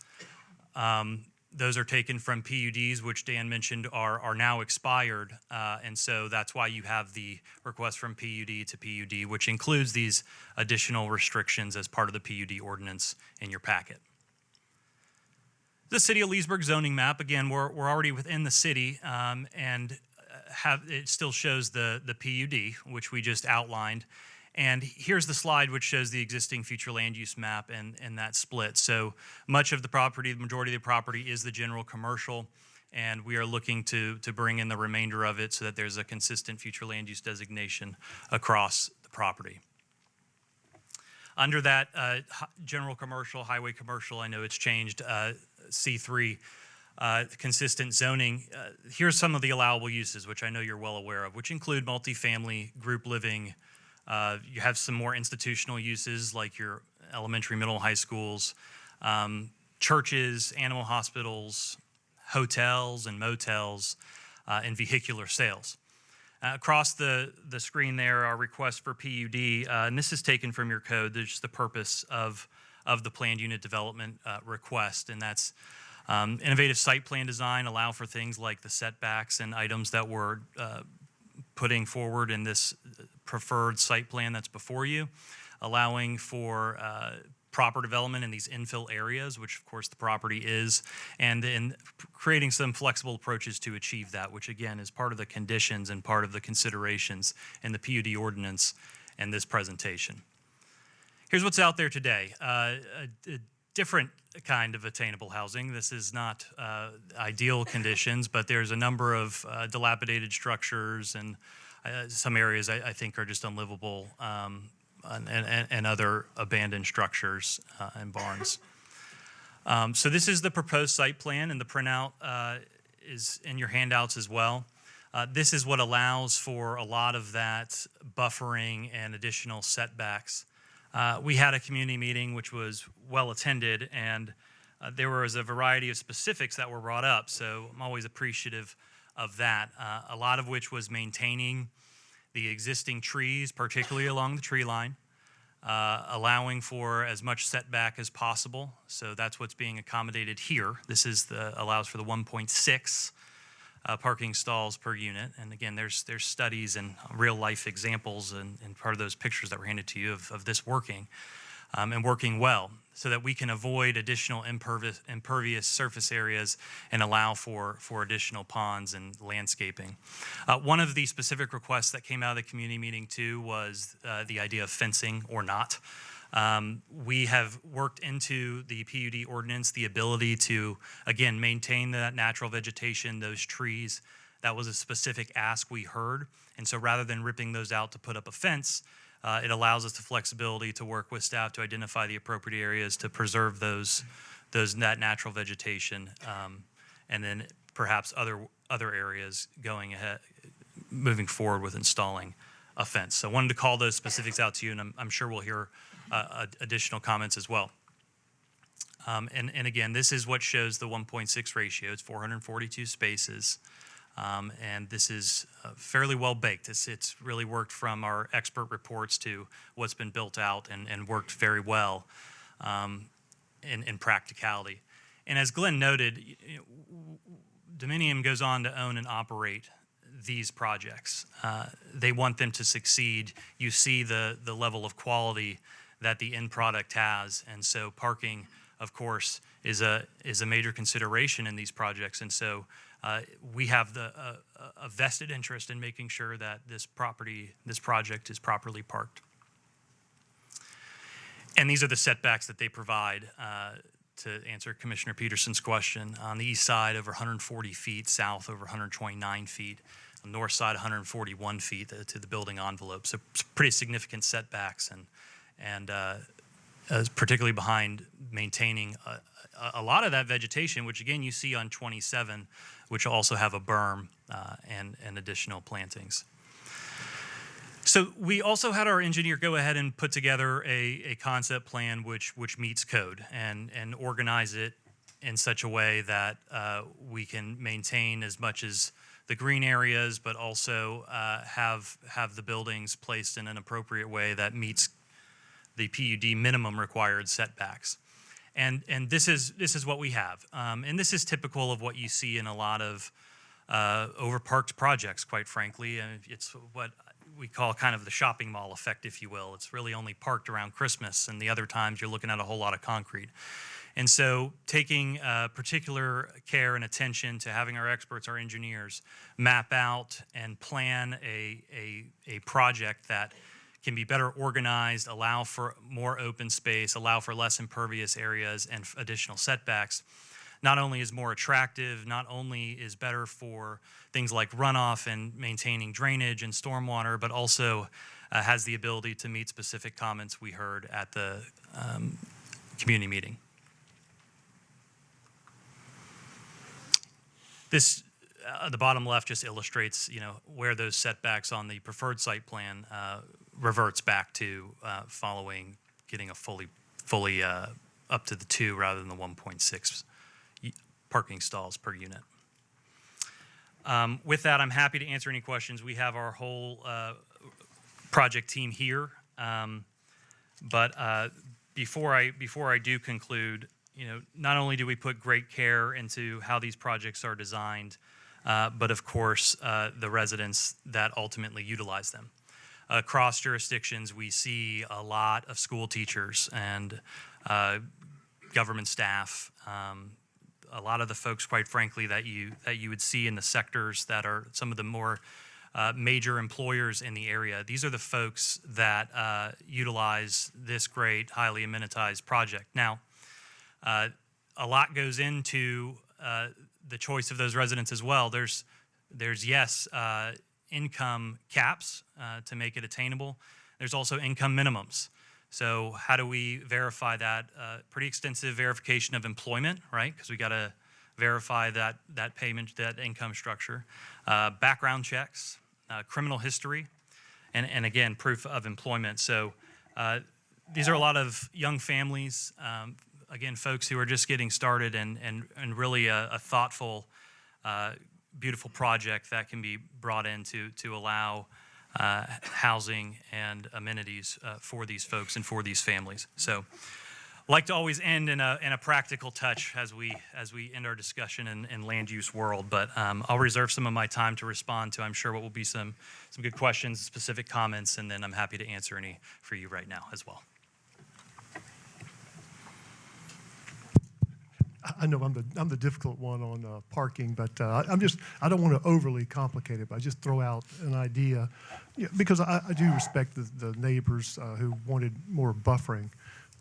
Those are taken from PUDs, which Dan mentioned are now expired, and so that's why you have the request from PUD to PUD, which includes these additional restrictions as part of the PUD ordinance in your packet. The City of Leesburg zoning map, again, we're already within the city, and it still shows the PUD, which we just outlined. And here's the slide which shows the existing future land use map and that split. So much of the property, the majority of the property is the general commercial, and we are looking to bring in the remainder of it so that there's a consistent future land use designation across the property. Under that general commercial, highway commercial, I know it's changed, C3, consistent zoning. Here's some of the allowable uses, which I know you're well aware of, which include multifamily, group living. You have some more institutional uses like your elementary, middle, high schools, churches, animal hospitals, hotels and motels, and vehicular sales. Across the screen there are requests for PUD, and this is taken from your code. There's the purpose of the planned unit development request, and that's innovative site plan design, allow for things like the setbacks and items that we're putting forward in this preferred site plan that's before you, allowing for proper development in these infill areas, which of course the property is, and then creating some flexible approaches to achieve that, which again is part of the conditions and part of the considerations in the PUD ordinance and this presentation. Here's what's out there today. A different kind of attainable housing. This is not ideal conditions, but there's a number of dilapidated structures, and some areas I think are just unlivable, and other abandoned structures and barns. So this is the proposed site plan, and the printout is in your handouts as well. This is what allows for a lot of that buffering and additional setbacks. We had a community meeting which was well attended, and there was a variety of specifics that were brought up, so I'm always appreciative of that, a lot of which was maintaining the existing trees, particularly along the tree line, allowing for as much setback as possible. So that's what's being accommodated here. This is allows for the 1.6 parking stalls per unit. And again, there's studies and real life examples and part of those pictures that were handed to you of this working and working well, so that we can avoid additional impervious surface areas and allow for additional ponds and landscaping. One of the specific requests that came out of the community meeting too was the idea of fencing or not. We have worked into the PUD ordinance the ability to, again, maintain that natural vegetation, those trees. That was a specific ask we heard. And so rather than ripping those out to put up a fence, it allows us the flexibility to work with staff to identify the appropriate areas to preserve that natural vegetation, and then perhaps other areas going ahead, moving forward with installing a fence. So I wanted to call those specifics out to you, and I'm sure we'll hear additional comments as well. And again, this is what shows the 1.6 ratio. It's 442 spaces. And this is fairly well baked. It's really worked from our expert reports to what's been built out and worked very well in practicality. And as Glenn noted, Dominion goes on to own and operate these projects. They want them to succeed. You see the level of quality that the end product has. And so parking, of course, is a major consideration in these projects. And so we have a vested interest in making sure that this project is properly parked. And these are the setbacks that they provide to answer Commissioner Peterson's question. On the east side, over 140 feet, south over 129 feet, on the north side, 141 feet to the building envelope. So pretty significant setbacks, and particularly behind maintaining a lot of that vegetation, which again you see on 27, which also have a berm and additional plantings. So we also had our engineer go ahead and put together a concept plan which meets code and organize it in such a way that we can maintain as much as the green areas, but also have the buildings placed in an appropriate way that meets the PUD minimum required setbacks. And this is what we have. And this is typical of what you see in a lot of overparked projects, quite frankly. And it's what we call kind of the shopping mall effect, if you will. It's really only parked around Christmas, and the other times you're looking at a whole lot of concrete. And so taking particular care and attention to having our experts, our engineers, map out and plan a project that can be better organized, allow for more open space, allow for less impervious areas and additional setbacks, not only is more attractive, not only is better for things like runoff and maintaining drainage and stormwater, but also has the ability to meet specific comments we heard at the community meeting. This, the bottom left just illustrates, where those setbacks on the preferred site plan reverts back to following getting a fully up to the 2 rather than the 1.6 parking stalls per unit. With that, I'm happy to answer any questions. We have our whole project team here. But before I do conclude, not only do we put great care into how these projects are designed, but of course the residents that ultimately utilize them. Across jurisdictions, we see a lot of school teachers and government staff, a lot of the folks, quite frankly, that you would see in the sectors that are some of the more major employers in the area. These are the folks that utilize this great, highly amenitized project. Now, a lot goes into the choice of those residents as well. There's yes, income caps to make it attainable. There's also income minimums. So how do we verify that? Pretty extensive verification of employment, right? Because we got to verify that payment, that income structure. Background checks, criminal history, and again, proof of employment. So these are a lot of young families, again, folks who are just getting started and really a thoughtful, beautiful project that can be brought in to allow housing and amenities for these folks and for these families. So like to always end in a practical touch as we end our discussion in land use world, but I'll reserve some of my time to respond to, I'm sure, what will be some good questions, specific comments, and then I'm happy to answer any for you right now as well. I know I'm the difficult one on parking, but I don't want to overly complicate it, but I just throw out an idea, because I do respect the neighbors who wanted more buffering.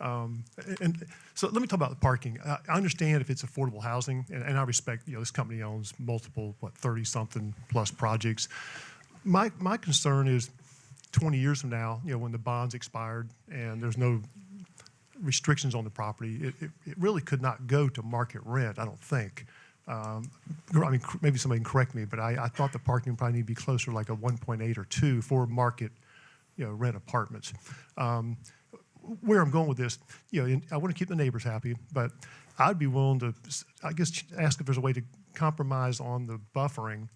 And so let me talk about the parking. I understand if it's affordable housing, and I respect, this company owns multiple, 30-something plus projects. My concern is 20 years from now, when the bond's expired and there's no restrictions on the property, it really could not go to market rent, I don't think. Maybe somebody can correct me, but I thought the parking probably need to be closer to like a 1.8 or 2 for market, rent apartments. Where I'm going with this, I want to keep the neighbors happy, but I'd be willing to, I guess, ask if there's a way to compromise on the buffering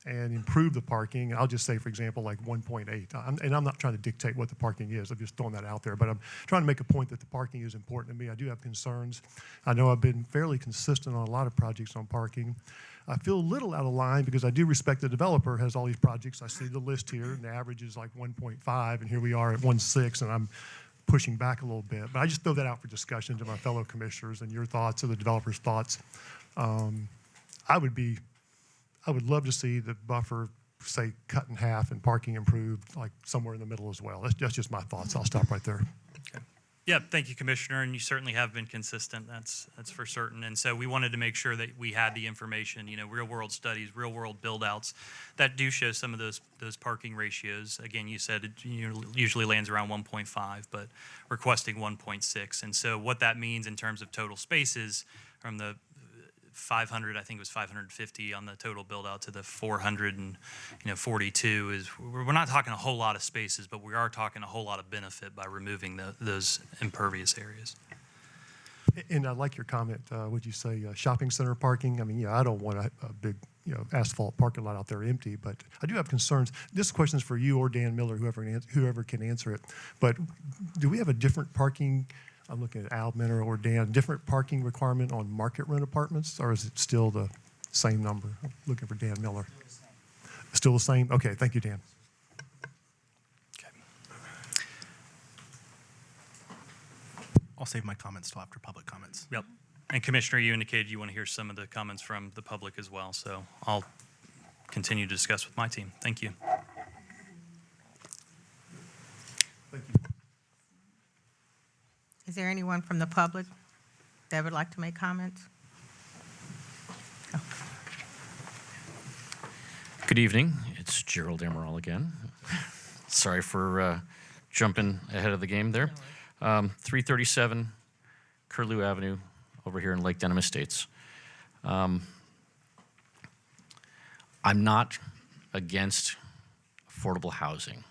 and improve the parking. I'll just say, for example, like 1.8. And I'm not trying to dictate what the parking is. I'm just throwing that out there. But I'm trying to make a point that the parking is important to me. I do have concerns. I know I've been fairly consistent on a lot of projects on parking. I feel a little out of line because I do respect the developer has all these projects. I see the list here, and the average is like 1.5, and here we are at 1.6, and I'm pushing back a little bit. But I just throw that out for discussion to my fellow commissioners and your thoughts or the developer's thoughts. I would love to see the buffer, say, cut in half and parking improved, like somewhere in the middle as well. That's just my thoughts. I'll stop right there. Okay. Yeah, thank you, Commissioner, and you certainly have been consistent. That's for certain. And so we wanted to make sure that we had the information, real-world studies, real-world build-outs that do show some of those parking ratios. Again, you said it usually lands around 1.5, but requesting 1.6. And so what that means in terms of total spaces from the 500, I think it was 550 on the total build out to the 442 is we're not talking a whole lot of spaces, but we are talking a whole lot of benefit by removing those impervious areas. And I like your comment. Would you say shopping center parking? I mean, I don't want a big, asphalt parking lot out there empty, but I do have concerns. This question is for you or Dan Miller, whoever can answer it. But do we have a different parking? I'm looking at Al Minner or Dan, different parking requirement on market rent apartments, or is it still the same number? I'm looking for Dan Miller. Still the same? Okay, thank you, Dan. Okay. I'll save my comments till after public comments. Yep. And Commissioner, you indicated you want to hear some of the comments from the public as well, so I'll continue to discuss with my team. Thank you. Thank you. Is there anyone from the public that would like to make comments? Oh. Good evening. It's Gerald Emerald again. Sorry for jumping ahead of the game there. 337 Curlew Avenue over here in Lake Denham Estates. I'm not against affordable housing.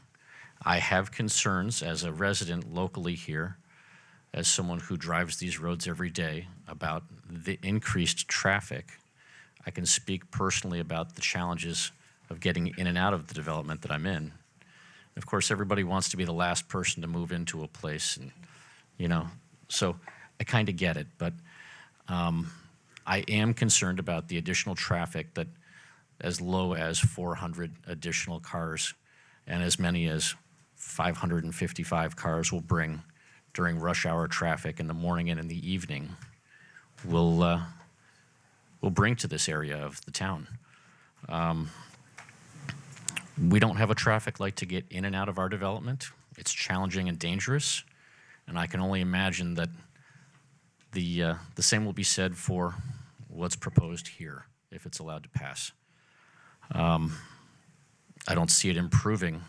I have concerns as a resident locally here, as someone who drives these roads every day, about the increased traffic. I can speak personally about the challenges of getting in and out of the development that I'm in. Of course, everybody wants to be the last person to move into a place, and so I kind of get it, but I am concerned about the additional traffic that as low as 400 additional cars and as many as 555 cars will bring during rush hour traffic in the morning and in the evening will bring to this area of the town. We don't have a traffic light to get in and out of our development. It's challenging and dangerous, and I can only imagine that the same will be said for what's proposed here if it's allowed to pass. I don't see it improving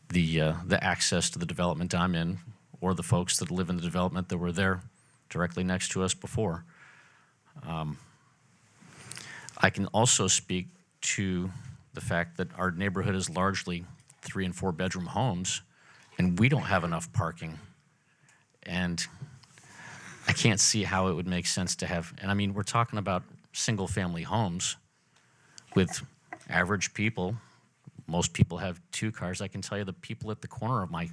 the access to the development I'm in, or the folks that live in the development that were there directly next to us before. I can also speak to the fact that our neighborhood is largely 3- and 4-bedroom homes, and we don't have enough parking. And I can't see how it would make sense to have, and I mean, we're talking about single-family homes with average people. Most people have 2 cars. I can tell you the people at the corner of my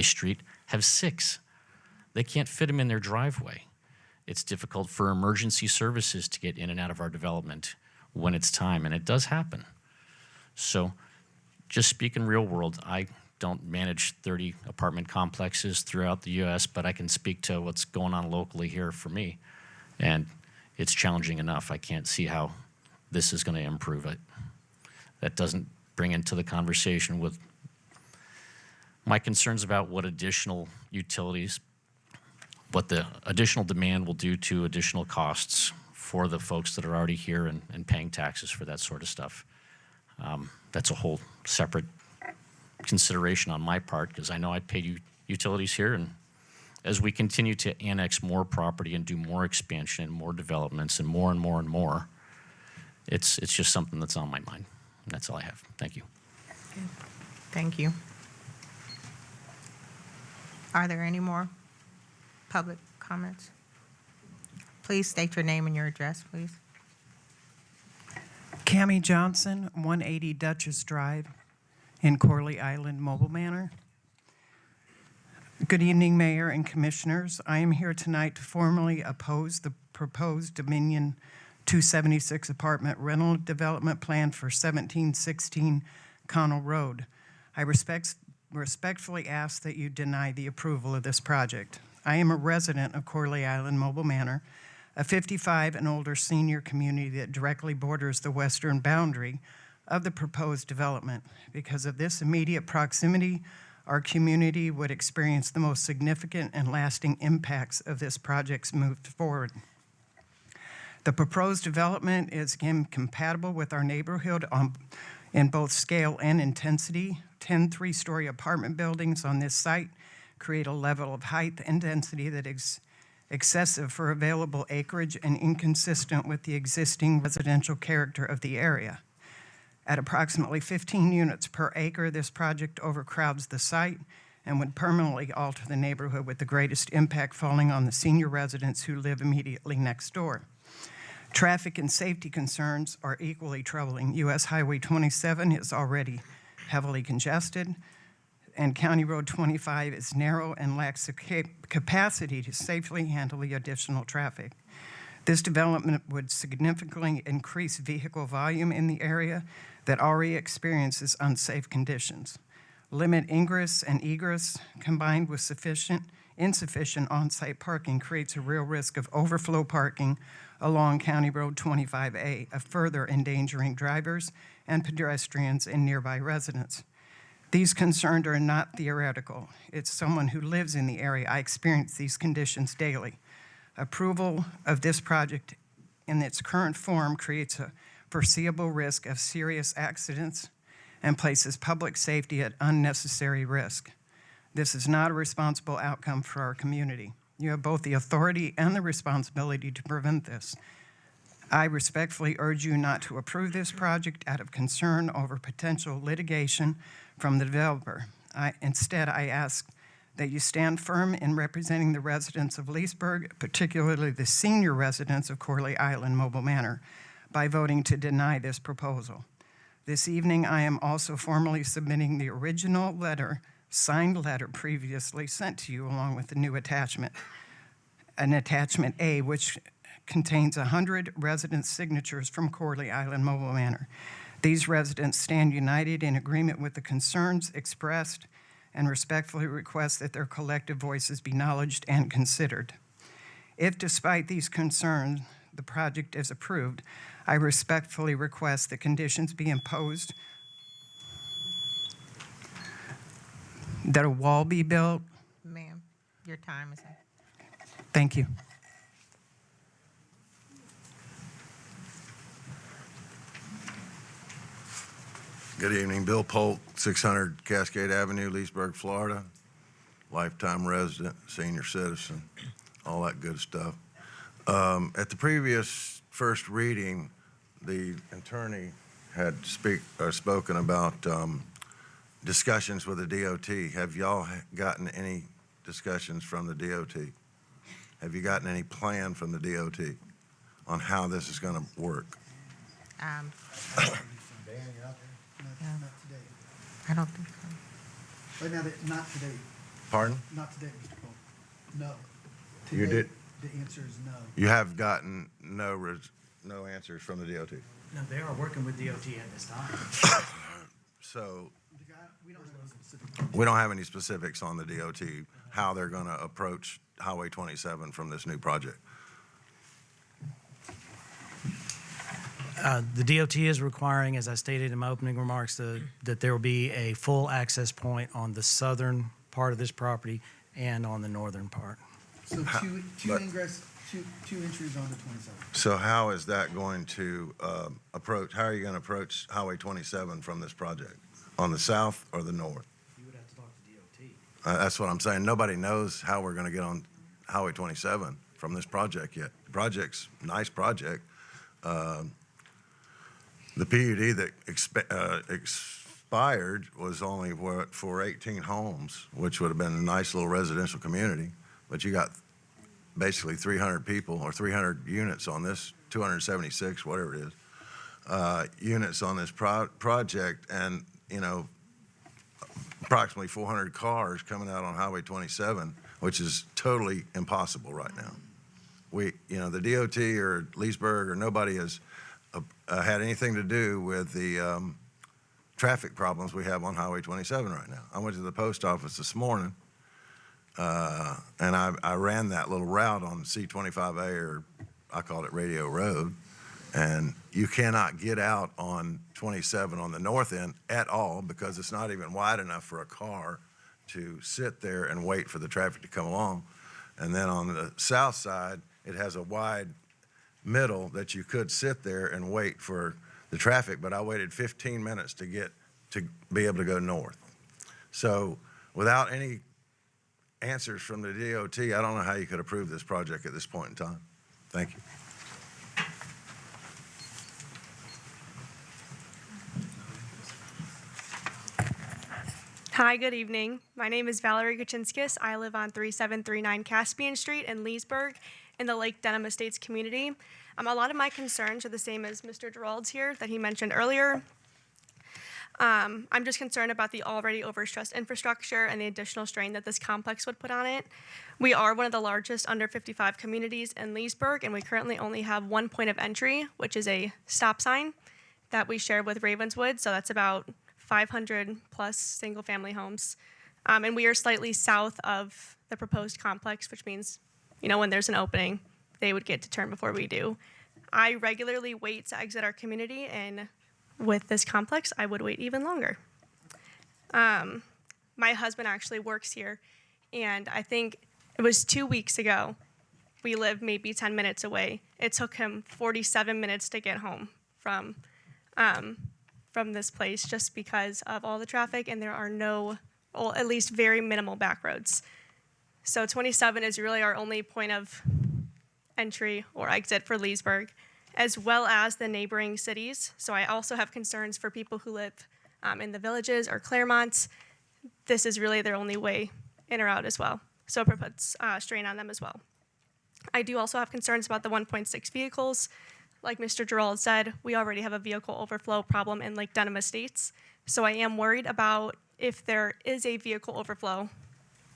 street have 6. They can't fit them in their driveway. It's difficult for emergency services to get in and out of our development when it's time, and it does happen. So just speaking real world, I don't manage 30 apartment complexes throughout the U.S., but I can speak to what's going on locally here for me, and it's challenging enough. I can't see how this is going to improve it. That doesn't bring into the conversation with my concerns about what additional utilities, what the additional demand will do to additional costs for the folks that are already here and paying taxes for that sort of stuff. That's a whole separate consideration on my part, because I know I pay utilities here, and as we continue to annex more property and do more expansion and more developments and more and more and more, it's just something that's on my mind. And that's all I have. Thank you. Thank you. Are there any more public comments? Please state your name and your address, please. Cammie Johnson, 180 Duchess Drive in Corley Island, Mobile Manor. Good evening, Mayor and Commissioners. I am here tonight to formally oppose the proposed Dominion 276 apartment rental development plan for 1716 Connell Road. I respectfully ask that you deny the approval of this project. I am a resident of Corley Island, Mobile Manor, a 55 and older senior community that directly borders the western boundary of the proposed development. Because of this immediate proximity, our community would experience the most significant and lasting impacts of this project's move forward. The proposed development is again compatible with our neighborhood in both scale and intensity. 10 3-story apartment buildings on this site create a level of height and density that is excessive for available acreage and inconsistent with the existing residential character of the area. At approximately 15 units per acre, this project overcrowds the site and would permanently alter the neighborhood, with the greatest impact falling on the senior residents who live immediately next door. Traffic and safety concerns are equally troubling. US Highway 27 is already heavily congested, and County Road 25 is narrow and lacks the capacity to safely handle the additional traffic. This development would significantly increase vehicle volume in the area that already experiences unsafe conditions. Limit ingress and egress combined with insufficient on-site parking creates a real risk of overflow parking along County Road 25A, further endangering drivers and pedestrians and nearby residents. These concerns are not theoretical. It's someone who lives in the area. I experience these conditions daily. Approval of this project in its current form creates a foreseeable risk of serious accidents and places public safety at unnecessary risk. This is not a responsible outcome for our community. You have both the authority and the responsibility to prevent this. I respectfully urge you not to approve this project out of concern over potential litigation from the developer. Instead, I ask that you stand firm in representing the residents of Leesburg, particularly the senior residents of Corley Island Mobile Manor, by voting to deny this proposal. This evening, I am also formally submitting the original letter, signed letter previously sent to you, along with the new attachment, an attachment A, which contains 100 resident signatures from Corley Island Mobile Manor. These residents stand united in agreement with the concerns expressed and respectfully request that their collective voices be acknowledged and considered. If, despite these concerns, the project is approved, I respectfully request that conditions be imposed, that a wall be built. Ma'am, your time is up. Thank you. Good evening, Bill Polk, 600 Cascade Avenue, Leesburg, Florida. Lifetime resident, senior citizen, all that good stuff. At the previous first reading, the attorney had spoken about discussions with the DOT. Have y'all gotten any discussions from the DOT? Have you gotten any plan from the DOT on how this is going to work? Um, Dan, you're out there? Not today. I don't think so. Right now, not today. Pardon? Not today, Mr. Polk. No. You Today, did? the answer is no. You have gotten no answers from the DOT? No, they are working with DOT at this time. So We don't have any specific. we don't have any specifics on the DOT, how they're going to approach Highway 27 from this new project. The DOT is requiring, as I stated in my opening remarks, that there will be a full access point on the southern part of this property and on the northern part. So two but- ingress, two entries onto 27. So how is that going to approach, how are you going to approach Highway 27 from this project? On the south or the north? You would have to talk to DOT. That's what I'm saying. Nobody knows how we're going to get on Highway 27 from this project yet. The project's a nice project. The PUD that expired was only for 18 homes, which would have been a nice little residential community. But you got basically 300 people or 300 units on this, 276, whatever it is, units on this project, and, you know, approximately 400 cars coming out on Highway 27, which is totally impossible right now. The DOT or Leesburg or nobody has had anything to do with the traffic problems we have on Highway 27 right now. I went to the post office this morning, and I ran that little route on C25A, or I call it Radio Road, and you cannot get out on 27 on the north end at all because it's not even wide enough for a car to sit there and wait for the traffic to come along. And then on the south side, it has a wide middle that you could sit there and wait for the traffic, but I waited 15 minutes to be able to go north. So without any answers from the DOT, I don't know how you could approve this project at this point in time. Thank you. Hi, good evening. My name is Valerie Kaczynskis. I live on 3739 Caspian Street in Leesburg in the Lake Denham Estates community. A lot of my concerns are the same as Mr. Gerald's here that he mentioned earlier. I'm just concerned about the already overstressed infrastructure and the additional strain that this complex would put on it. We are one of the largest under 55 communities in Leesburg, and we currently only have one point of entry, which is a stop sign that we share with Ravenswood. So that's about 500 plus single family homes. And we are slightly south of the proposed complex, which means, when there's an opening, they would get to turn before we do. I regularly wait to exit our community, and with this complex, I would wait even longer. My husband actually works here, and I think it was 2 weeks ago. We live maybe 10 minutes away. It took him 47 minutes to get home from this place just because of all the traffic, and there are no, well, at least very minimal back roads. So 27 is really our only point of entry or exit for Leesburg, as well as the neighboring cities. So I also have concerns for people who live in the villages or Claremont. This is really their only way in or out as well. So it puts strain on them as well. I do also have concerns about the 1.6 vehicles. Like Mr. Gerald said, we already have a vehicle overflow problem in Lake Denham Estates. So I am worried about if there is a vehicle overflow,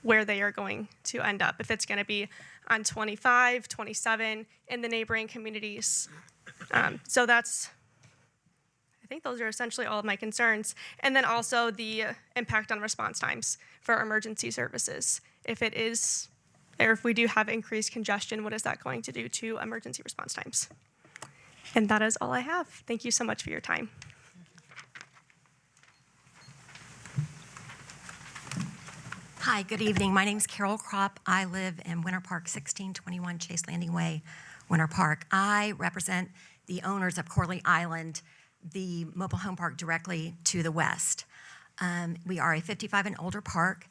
where they are going to end up. If it's going to be on 25, 27, in the neighboring communities. So I think those are essentially all of my concerns. And then also the impact on response times for emergency services. If it is, or if we do have increased congestion, what is that going to do to emergency response times? And that is all I have. Thank you so much for your time. Hi, good evening. My name's Carol Kropp. I live in Winter Park, 1621 Chase Landing Way, Winter Park. I represent the owners of Corley Island, the mobile home park directly to the west. We are a 55 and older park,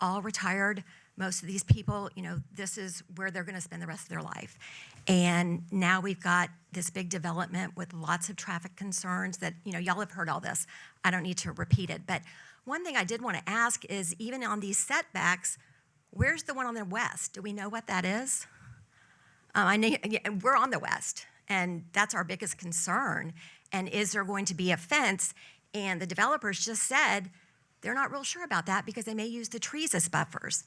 all retired. Most of these people, this is where they're going to spend the rest of their life. And now we've got this big development with lots of traffic concerns that, y'all have heard all this. I don't need to repeat it. But one thing I did want to ask is, even on these setbacks, where's the one on the west? Do we know what that is? We're on the west, and that's our biggest concern. And is there going to be a fence? And the developers just said they're not real sure about that because they may use the trees as buffers.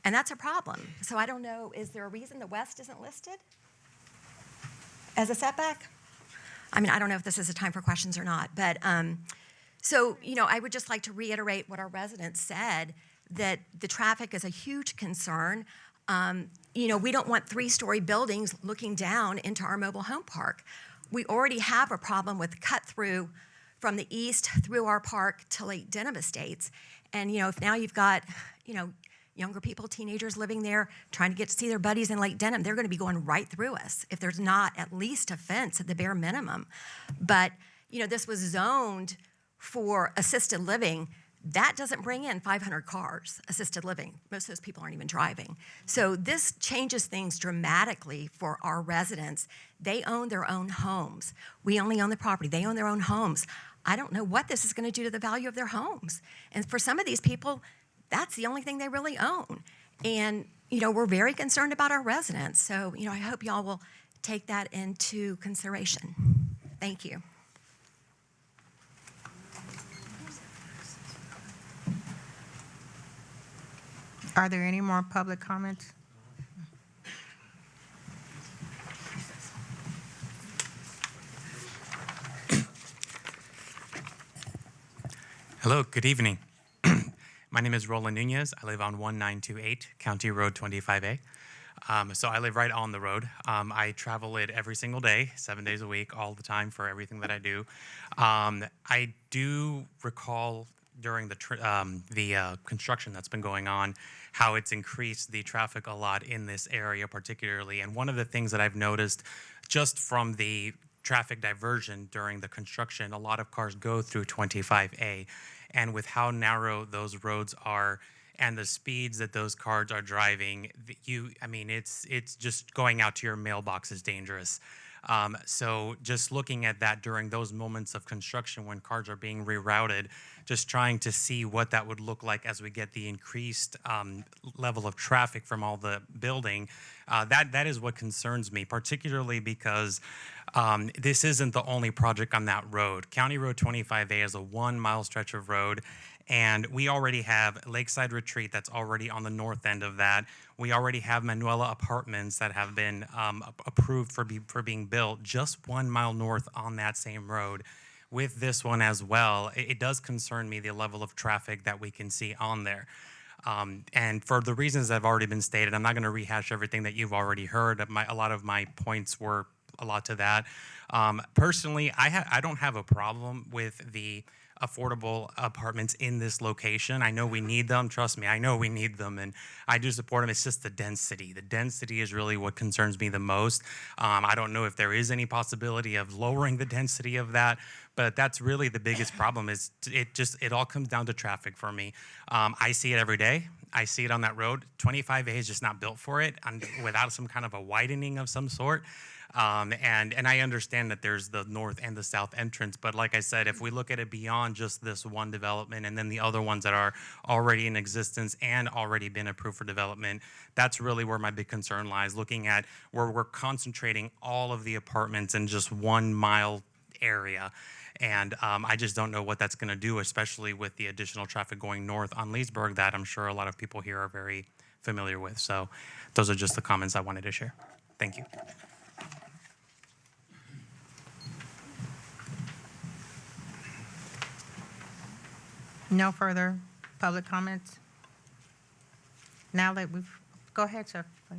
And that's a problem. So I don't know, is there a reason the west isn't listed as a setback? I mean, I don't know if this is a time for questions or not, but so, I would just like to reiterate what our residents said, that the traffic is a huge concern. We don't want 3-story buildings looking down into our mobile home park. We already have a problem with cut through from the east through our park to Lake Denham Estates. And, if now you've got, younger people, teenagers living there, trying to get to see their buddies in Lake Denham, they're going to be going right through us if there's not at least a fence at the bare minimum. But, this was zoned for assisted living. That doesn't bring in 500 cars, assisted living. Most of those people aren't even driving. So this changes things dramatically for our residents. They own their own homes. We only own the property. They own their own homes. I don't know what this is going to do to the value of their homes. And for some of these people, that's the only thing they really own. And, we're very concerned about our residents. So, I hope y'all will take that into consideration. Thank you. Are there any more public comments? Hello, good evening. My name is Roland Nunez. I live on 1928 County Road 25A. So I live right on the road. I travel it every single day, 7 days a week, all the time for everything that I do. I do recall during the construction that's been going on, how it's increased the traffic a lot in this area particularly. And one of the things that I've noticed just from the traffic diversion during the construction, a lot of cars go through 25A. And with how narrow those roads are and the speeds that those cars are driving, it's just going out to your mailbox is dangerous. So just looking at that during those moments of construction when cars are being rerouted, just trying to see what that would look like as we get the increased level of traffic from all the building, that is what concerns me, particularly because this isn't the only project on that road. County Road 25A is a 1-mile stretch of road. And we already have Lakeside Retreat that's already on the north end of that. We already have Manuela Apartments that have been approved for being built just 1 mile north on that same road. With this one as well, it does concern me the level of traffic that we can see on there. And for the reasons that have already been stated, I'm not going to rehash everything that you've already heard. A lot of my points were a lot to that. Personally, I don't have a problem with the affordable apartments in this location. I know we need them. Trust me, I know we need them, and I do support them. It's just the density. The density is really what concerns me the most. I don't know if there is any possibility of lowering the density of that, but that's really the biggest problem. Is it all comes down to traffic for me. I see it every day. I see it on that road. 25A is just not built for it, without some kind of a widening of some sort. And I understand that there's the north and the south entrance, but like I said, if we look at it beyond just this one development and then the other ones that are already in existence and already been approved for development, that's really where my big concern lies, looking at where we're concentrating all of the apartments in just 1 mile area. And I just don't know what that's going to do, especially with the additional traffic going north on Leesburg that I'm sure a lot of people here are very familiar with. So those are just the comments I wanted to share. Thank you. No further public comments? Now that go ahead, sir, please.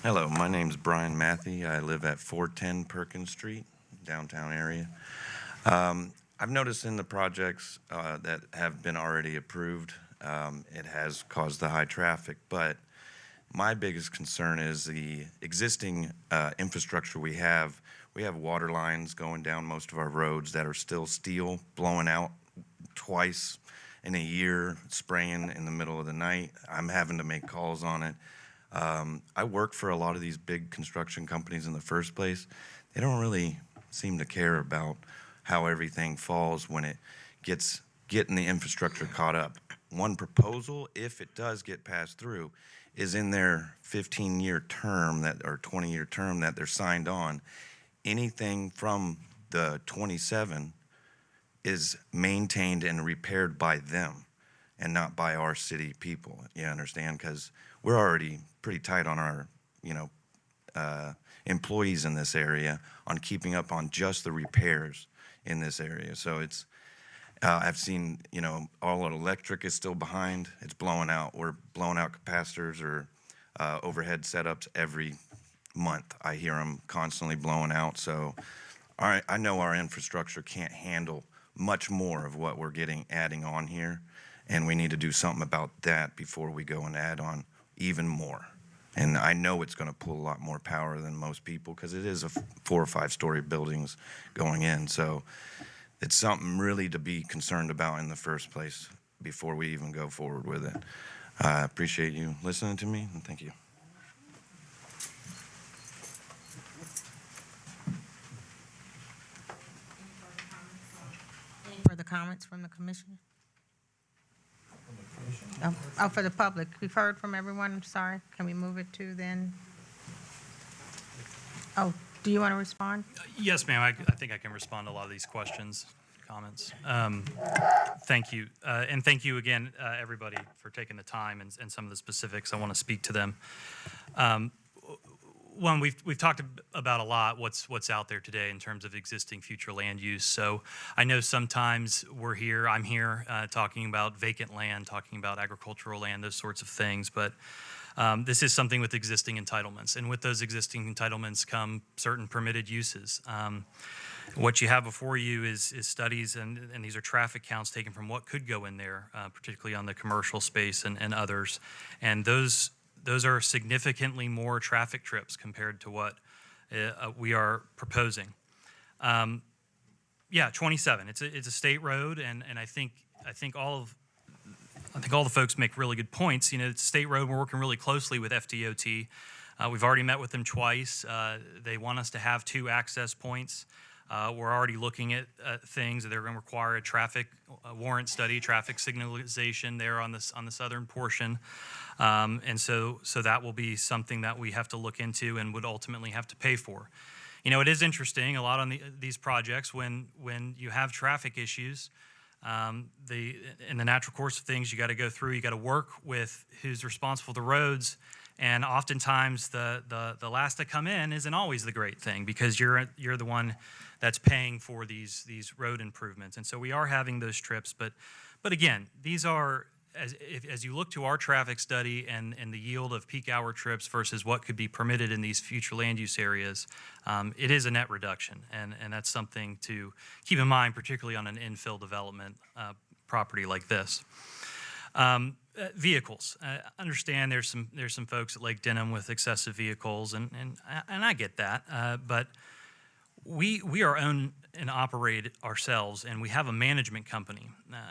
Hello, my name's Brian Matthey. I live at 410 Perkins Street, downtown area. I've noticed in the projects that have been already approved, it has caused the high traffic, but my biggest concern is the existing infrastructure we have. We have water lines going down most of our roads that are still steel, blowing out twice in a year, spraying in the middle of the night. I'm having to make calls on it. I work for a lot of these big construction companies in the first place. They don't really seem to care about how everything falls when it gets getting the infrastructure caught up. one proposal, if it does get passed through, is in their 15-year term that, or 20-year term that they're signed on. Anything from the 27 is maintained and repaired by them and not by our city people. You understand? Because we're already pretty tight on our, employees in this area on keeping up on just the repairs in this area. So it's, I've seen, all our electric is still behind. It's blowing out. We're blowing out capacitors or overhead setups every month. I hear them constantly blowing out. So I know our infrastructure can't handle much more of what we're adding on here, and we need to do something about that before we go and add on even more. And I know it's going to pull a lot more power than most people because it is a 4 or 5 story buildings going in. So it's something really to be concerned about in the first place before we even go forward with it. I appreciate you listening to me, and thank you. Any further comments from the commissioner? Oh, for the public. We've heard from everyone. I'm sorry. Can we move it to then? Oh, do you want to respond? Yes, ma'am. I think I can respond to a lot of these questions, comments. Thank you. And thank you again, everybody, for taking the time and some of the specifics. I want to speak to them. One, we've talked about a lot what's out there today in terms of existing future land use. So I know sometimes I'm here talking about vacant land, talking about agricultural land, those sorts of things. But this is something with existing entitlements. And with those existing entitlements come certain permitted uses. What you have before you is studies, and these are traffic counts taken from what could go in there, particularly on the commercial space and others. And those are significantly more traffic trips compared to what we are proposing. 27. It's a state road, and I think all the folks make really good points. It's a state road. We're working really closely with FDOT. We've already met with them twice. They want us to have 2 access points. We're already looking at things. They're going to require a traffic warrant study, traffic signalization there on the southern portion. And so that will be something that we have to look into and would ultimately have to pay for. It is interesting, a lot on these projects, when you have traffic issues, in the natural course of things, you got to go through, you got to work with who's responsible for the roads. And oftentimes the last to come in isn't always the great thing because you're the one that's paying for these road improvements. And so we are having those trips. But again, these are, as you look to our traffic study and the yield of peak hour trips versus what could be permitted in these future land use areas, it is a net reduction. And that's something to keep in mind, particularly on an infill development property like this. Vehicles. I understand there's some folks at Lake Denham with excessive vehicles, and I get that. But we are owned and operate ourselves, and we have a management company.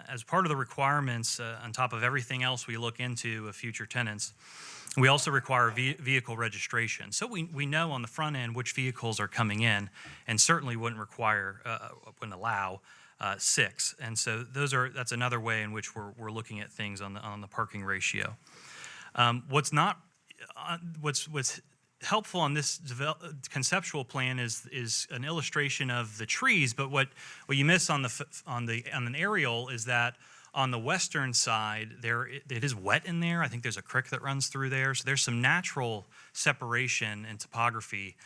As part of the requirements, on top of everything else we look into of future tenants, we also require vehicle registration. So we know on the front end which vehicles are coming in, and certainly wouldn't allow 6. And so that's another way in which we're looking at things on the parking ratio. What's helpful on this conceptual plan is an illustration of the trees, but what you miss on an aerial is that on the western side it is wet in there. I think there's a creek that runs through there, so there's some natural separation and topography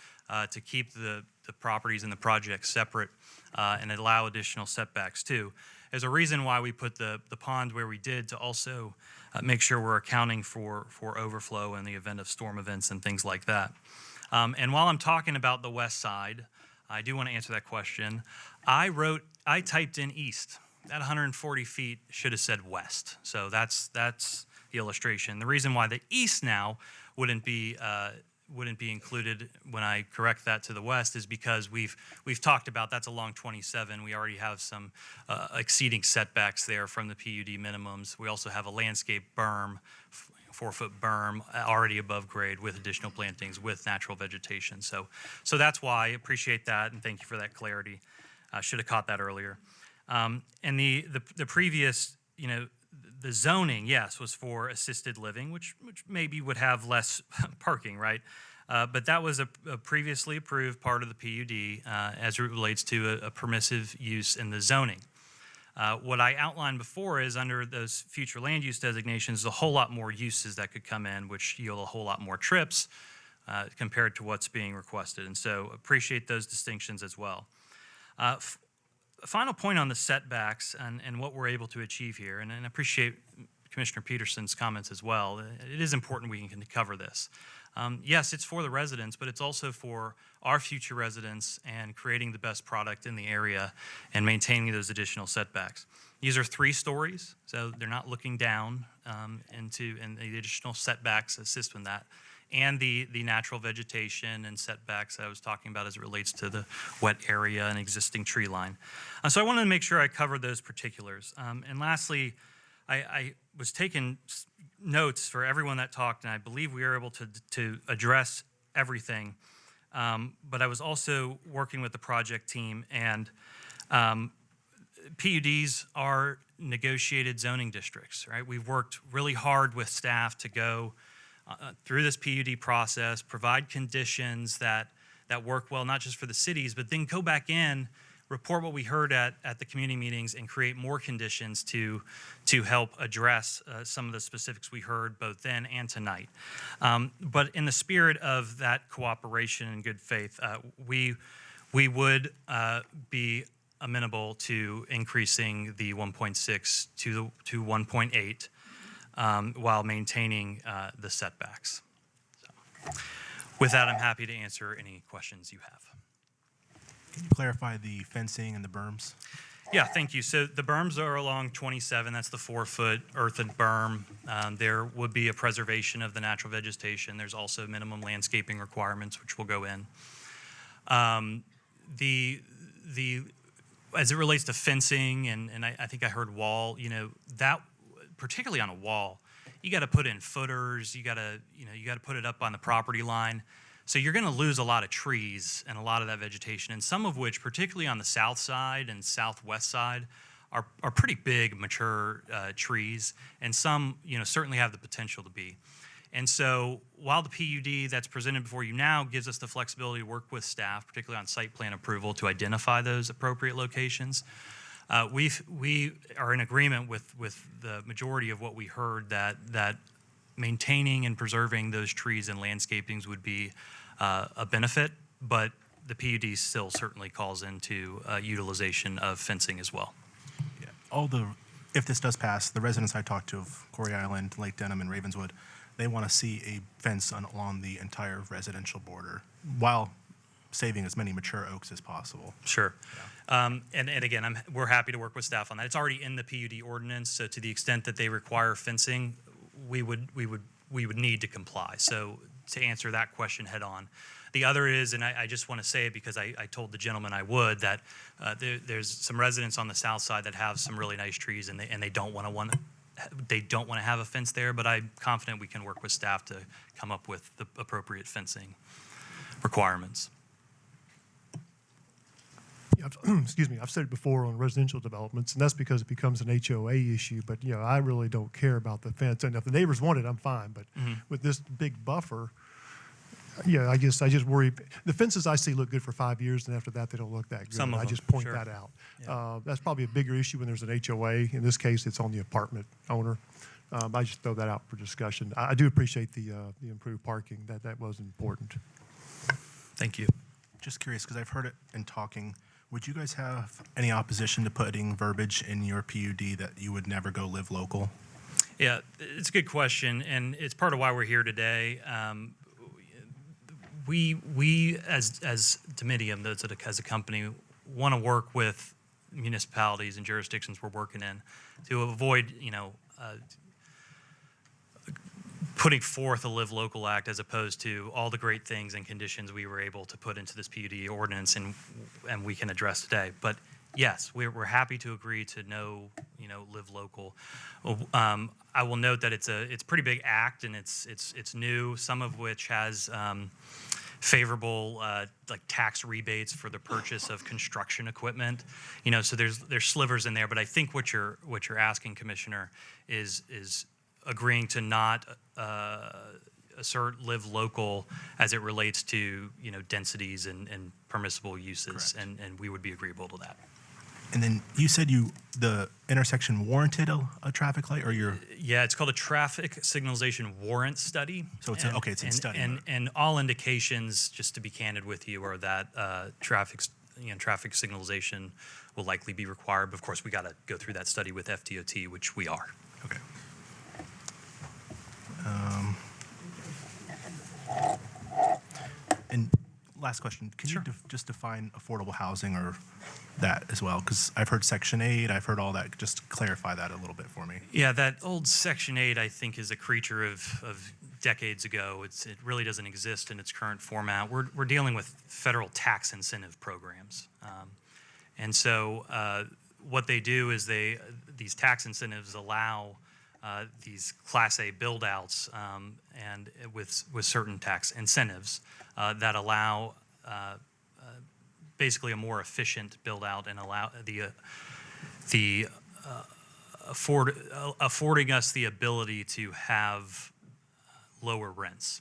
to keep the properties and the projects separate and allow additional setbacks too. There's a reason why we put the pond where we did to also make sure we're accounting for overflow in the event of storm events and things like that. And while I'm talking about the west side, I do want to answer that question. I typed in east. That 140 feet should have said west. So that's the illustration. The reason why the east now wouldn't be included when I correct that to the west is because we've talked about that's along 27. We already have some exceeding setbacks there from the PUD minimums. We also have a landscape berm, 4-foot berm already above grade with additional plantings with natural vegetation. So that's why I appreciate that and thank you for that clarity. I should have caught that earlier. And the previous, The zoning, yes, was for assisted living, which maybe would have less parking, right? But that was a previously approved part of the PUD as it relates to a permissive use in the zoning. What I outlined before is under those future land use designations, a whole lot more uses that could come in, which yield a whole lot more trips compared to what's being requested. And so appreciate those distinctions as well. A final point on the setbacks and what we're able to achieve here, and I appreciate Commissioner Peterson's comments as well. It is important we can cover this. Yes, it's for the residents, but it's also for our future residents and creating the best product in the area and maintaining those additional setbacks. These are 3 stories, so they're not looking down and the additional setbacks assist with that. And the natural vegetation and setbacks that I was talking about as it relates to the wet area and existing tree line. So I wanted to make sure I covered those particulars. And lastly, I was taking notes for everyone that talked, and I believe we were able to address everything. But I was also working with the project team, and PUDs are negotiated zoning districts, right? We've worked really hard with staff to go through this PUD process, provide conditions that work well, not just for the cities, but then go back in, report what we heard at the community meetings, and create more conditions to help address some of the specifics we heard both then and tonight. But in the spirit of that cooperation and good faith, we would be amenable to increasing the 1.6 to 1.8 while maintaining the setbacks. So, with that, I'm happy to answer any questions you have. Can you clarify the fencing and the berms? Yeah, thank you. So the berms are along 27. That's the 4-foot earthen berm. There would be a preservation of the natural vegetation. There's also minimum landscaping requirements, which will go in. As it relates to fencing, and I think I heard wall, that particularly on a wall, you got to put in footers. You got to put it up on the property line. So you're going to lose a lot of trees and a lot of that vegetation, and some of which, particularly on the south side and southwest side, are pretty big, mature trees, and some certainly have the potential to be. And so while the PUD that's presented before you now gives us the flexibility to work with staff, particularly on site plan approval, to identify those appropriate locations, we are in agreement with the majority of what we heard, that maintaining and preserving those trees and landscapings would be a benefit, but the PUD still certainly calls into utilization of fencing as well. Yeah. If this does pass, the residents I talked to of Corey Island, Lake Denham, and Ravenswood, they want to see a fence along the entire residential border while saving as many mature oaks as possible. Sure. Yeah. And again, we're happy to work with staff on that. It's already in the PUD ordinance, so to the extent that they require fencing, we would need to comply. So to answer that question head on. The other is, and I just want to say it because I told the gentleman I would, that there's some residents on the south side that have some really nice trees, and they don't want to have a fence there, but I'm confident we can work with staff to come up with the appropriate fencing requirements. Yeah, excuse me, I've said it before on residential developments, and that's because it becomes an HOA issue, but I really don't care about the fence. And if the neighbors want it, I'm fine, but with this big buffer, I guess I just worry. The fences I see look good for 5 years, and after that, they don't look that good. Some of I them, just point sure. that out. Yeah. That's probably a bigger issue when there's an HOA. In this case, it's on the apartment owner. I just throw that out for discussion. I do appreciate the improved parking. That was important. Thank you. Just curious, because I've heard it in talking, would you guys have any opposition to putting verbiage in your PUD that you would never go live local? Yeah, it's a good question, and it's part of why we're here today. We as Dominium, as a company, want to work with municipalities and jurisdictions we're working in to avoid, putting forth a Live Local Act as opposed to all the great things and conditions we were able to put into this PUD ordinance and we can address today. But yes, we're happy to agree to Live Local. I will note that it's a pretty big act, and it's new, some of which has favorable like tax rebates for the purchase of construction equipment. You know, so there's slivers in there, but I think what you're asking, Commissioner, is agreeing to not assert live local as it relates to, you know, densities and permissible uses, and we would be agreeable to that. And then you said the intersection warranted a traffic light, or you're? Yeah, it's called a traffic signalization warrant study. So it's And- it's in and- study. And all indications, just to be candid with you, are that traffic signalization will likely be required. But of course, we got to go through that study with FDOT, which we are. Okay. And last question, can you just define affordable housing or that as well? Because I've heard Section 8, I've heard all that. Just clarify that a little bit for me. Yeah, that old Section 8, I think, is a creature of decades ago. It really doesn't exist in its current format. We're dealing with federal tax incentive programs. And so what they do is these tax incentives allow these Class A build-outs and with certain tax incentives that allow basically a more efficient build-out and allow affording us the ability to have lower rents.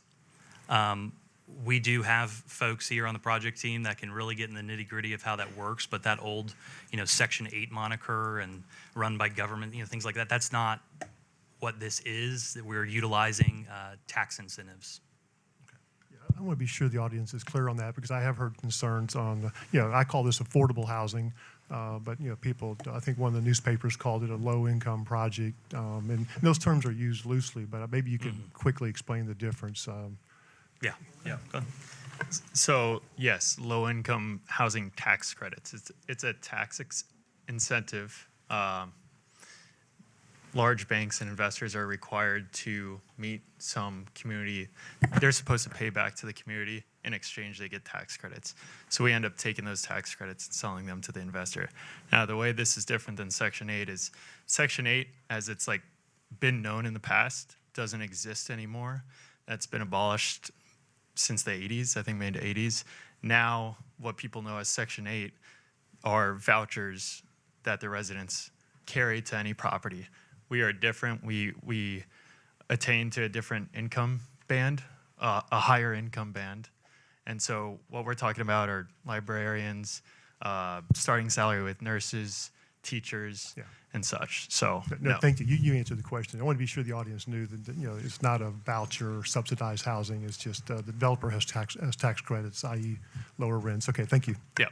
We do have folks here on the project team that can really get in the nitty-gritty of how that works, but that old, you know, Section 8 moniker and run by government, you know, things like that, that's not what this is. That we're utilizing tax incentives. I want to be sure the audience is clear on that, because I have heard concerns on, I call this affordable housing, but, people, I think one of the newspapers called it a low-income project, and those terms are used loosely, but maybe you can quickly explain the difference. Yeah, go ahead. So yes, low-income housing tax credits. It's a tax incentive. Large banks and investors are required to meet some community. They're supposed to pay back to the community. In exchange, they get tax credits. So we end up taking those tax credits and selling them to the investor. Now, the way this is different than Section 8 is Section 8, as it's like been known in the past, doesn't exist anymore. That's been abolished since the 80s, I think made the 80s. Now, what people know as Section 8 are vouchers that the residents carry to any property. We are different. We attain to a different income band, a higher income band. And so what we're talking about are librarians, starting salary with nurses, teachers, and such. So No, thank you. You answered the question. I want to be sure the audience knew that, it's not a voucher or subsidized housing. It's just the developer has tax credits, i.e. lower rents. Okay, thank you. Yeah.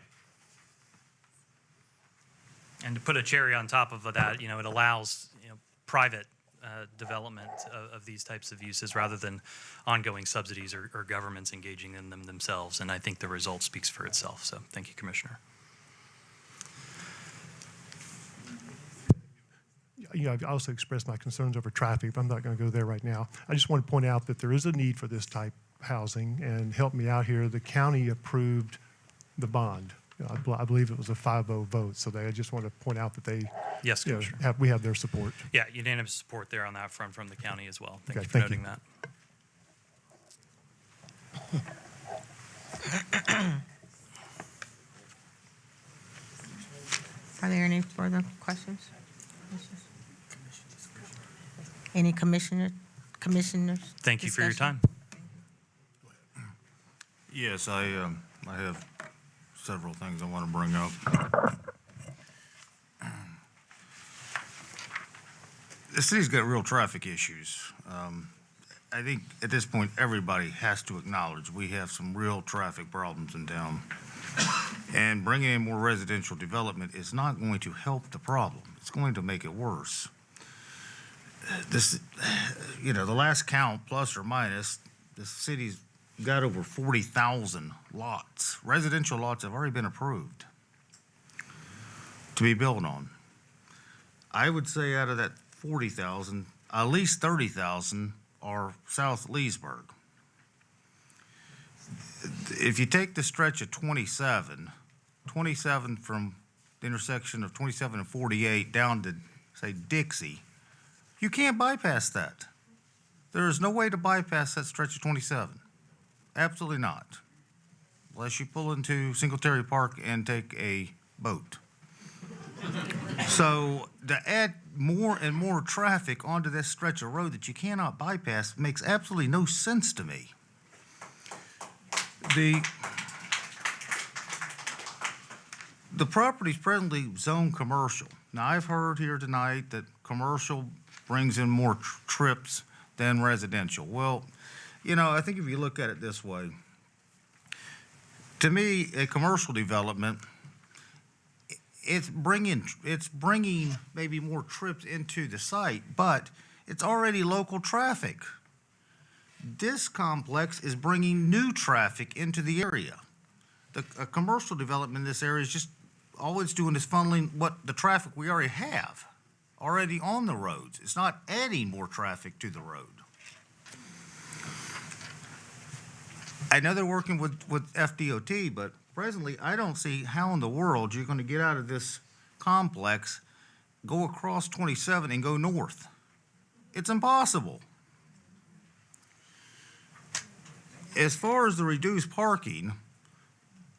And to put a cherry on top of that, it allows private development of these types of uses rather than ongoing subsidies or governments engaging in them themselves. And I think the result speaks for itself. So thank you, Commissioner. I also expressed my concerns over traffic, but I'm not going to go there right now. I just want to point out that there is a need for this type of housing, and help me out here. The county approved the bond. I believe it was a 5-0 vote, so I just want to point out that they Yes, Commissioner. we have their support. Yeah, unanimous support there on that front from the county as well. Thank Okay, you for thank you. noting that. Are there any further questions? Any commissioners? Thank you for your discussion? time. Yes, I have several things I want to bring up. The city's got real traffic issues. I think at this point, everybody has to acknowledge we have some real traffic problems in town. And bringing in more residential development is not going to help the problem. It's going to make it worse. The last count, plus or minus, the city's got over 40,000 lots. Residential lots have already been approved to be built on. I would say out of that 40,000, at least 30,000 are South Leesburg. If you take the stretch of 27 from the intersection of 27 and 48 down to, say, Dixie, you can't bypass that. There is no way to bypass that stretch of 27. Absolutely not. unless you pull into Singletary Park and take a boat. So to add more and more traffic onto this stretch of road that you cannot bypass makes absolutely no sense to me. The property's presently zoned commercial. Now, I've heard here tonight that commercial brings in more trips than residential. Well, you know, I think if you look at it this way, to me, a commercial development, it's bringing maybe more trips into the site, but it's already local traffic. This complex is bringing new traffic into the area. A commercial development in this area is just, all it's doing is funneling what the traffic we already have, already on the roads. It's not adding more traffic to the road. I know they're working with FDOT, but presently, I don't see how in the world you're going to get out of this complex, go across 27 and go north. It's impossible. As far as the reduced parking,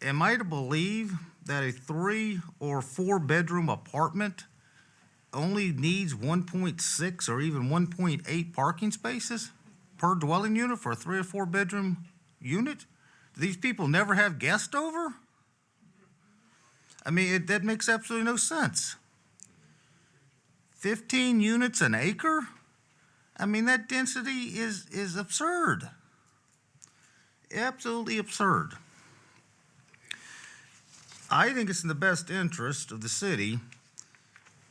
am I to believe that a 3 or 4 bedroom apartment only needs 1.6 or even 1.8 parking spaces per dwelling unit for a 3 or 4 bedroom unit? Do these people never have guests over? I mean, that makes absolutely no sense. 15 units an acre? I mean, that density is absurd. Absolutely absurd. I think it's in the best interest of the city.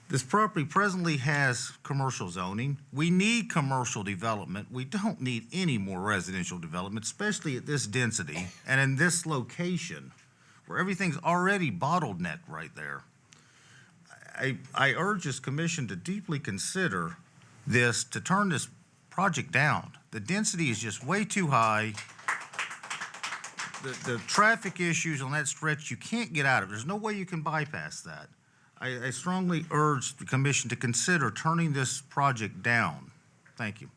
This property presently has commercial zoning. We need commercial development. We don't need any more residential development, especially at this density and in this location where everything's already bottlenecked right there. I urge this commission to deeply consider this, to turn this project down. The density is just way too high. The traffic issues on that stretch, you can't get out of. There's no way you can bypass that. I strongly urge the commission to consider turning this project down. Thank you.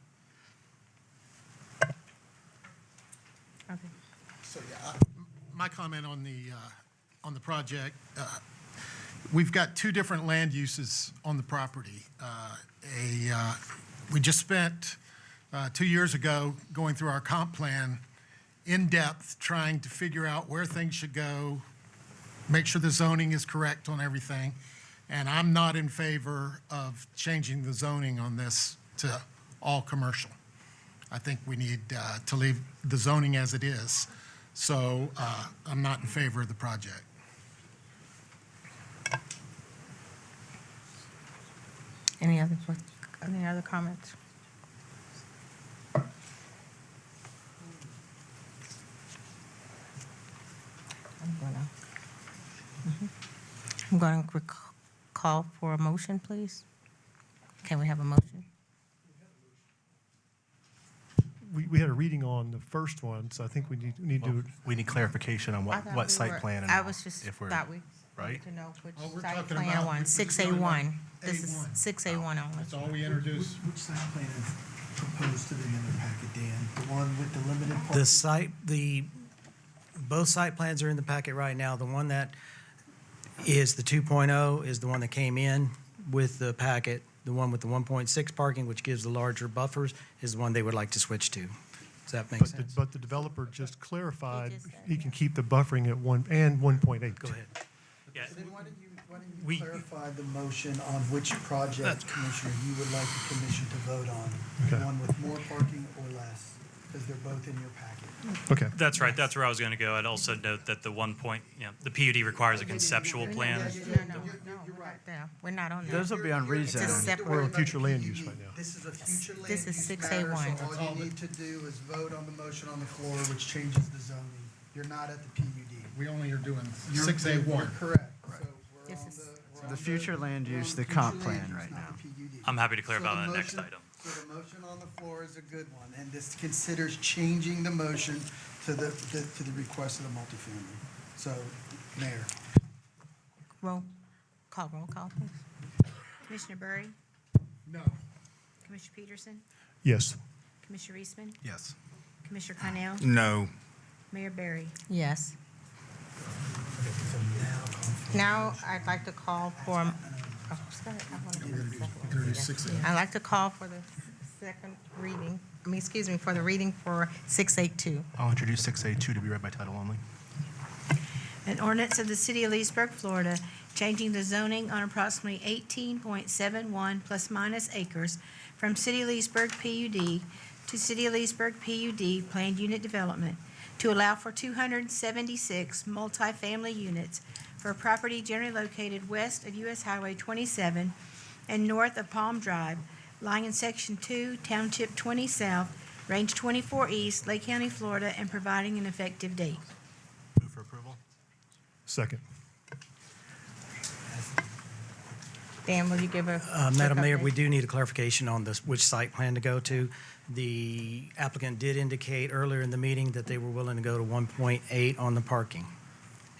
So, yeah, my comment on the project, we've got 2 different land uses on the property. We just spent 2 years ago going through our comp plan in depth, trying to figure out where things should go, make sure the zoning is correct on everything. And I'm not in favor of changing the zoning on this to all commercial. I think we need to leave the zoning as it is. So I'm not in favor of the project. Any other comments? I'm going to call for a motion, please. Can we have a motion? We had a reading on the first one, so I think we need to. We need clarification on what site plan and I was just, if we're, thought we right? wanted to know which we're site talking plan about- one, we're 6A1. talking This is A1. 6A1 only. That's all we introduced. Which site plan is proposed to them in their packet, Dan? The one with the limited parking? Both site plans are in the packet right now. The one that is the 2.0 is the one that came in with the packet. The one with the 1.6 parking, which gives the larger buffers, is the one they would like to switch to. Does that make sense? But the developer just clarified he can keep the buffering at 1 and 1.8. Go ahead. Yeah. Then why don't you clarify the motion on which project, Commissioner, you would like the commission to vote on? Okay. One with more parking or less? Because they're both in your packet. Okay. That's right. That's where I was going to go. I'd also note that the PUD requires a conceptual plan. No, you're right there. We're not on that. Those will be on It's a rezone. separate. We're on future land use right now. This is a future land This is use 6A1. matter, so all you need to do is vote on the motion on the floor, which changes the zoning. You're not at the PUD. We only are doing You're 6A1. Correct. So we're This on is- we're The on future land we're use, on the future comp land plan use, right not now. the PUD. I'm happy to clarify So on the the next motion- item. So the motion on the floor is a good one, and this considers changing the motion to the request of the multifamily. So, Mayor. Roll call, please. Commissioner Burry? No. Commissioner Peterson? Yes. Commissioner Eastman? Yes. Commissioner Carnell? No. Mayor Barry? Yes. Now, I'd like to call for, oh, sorry, I wanna do the second. I'd like to call for the second reading, for the reading for 682. I'll introduce 6A2 to be read by title only. An ordinance of the City of Leesburg, Florida, changing the zoning on approximately 18.71 plus minus acres from City of Leesburg PUD to City of Leesburg PUD Planned Unit Development to allow for 276 multifamily units for a property generally located west of US Highway 27 and north of Palm Drive, lying in Section 2, Township 20 South, Range 24 East, Lake County, Florida, and providing an effective date. Move for approval. Second. Dan, will you give a? Madam quick Mayor, update? we do need a clarification on this, which site plan to go to. The applicant did indicate earlier in the meeting that they were willing to go to 1.8 on the parking,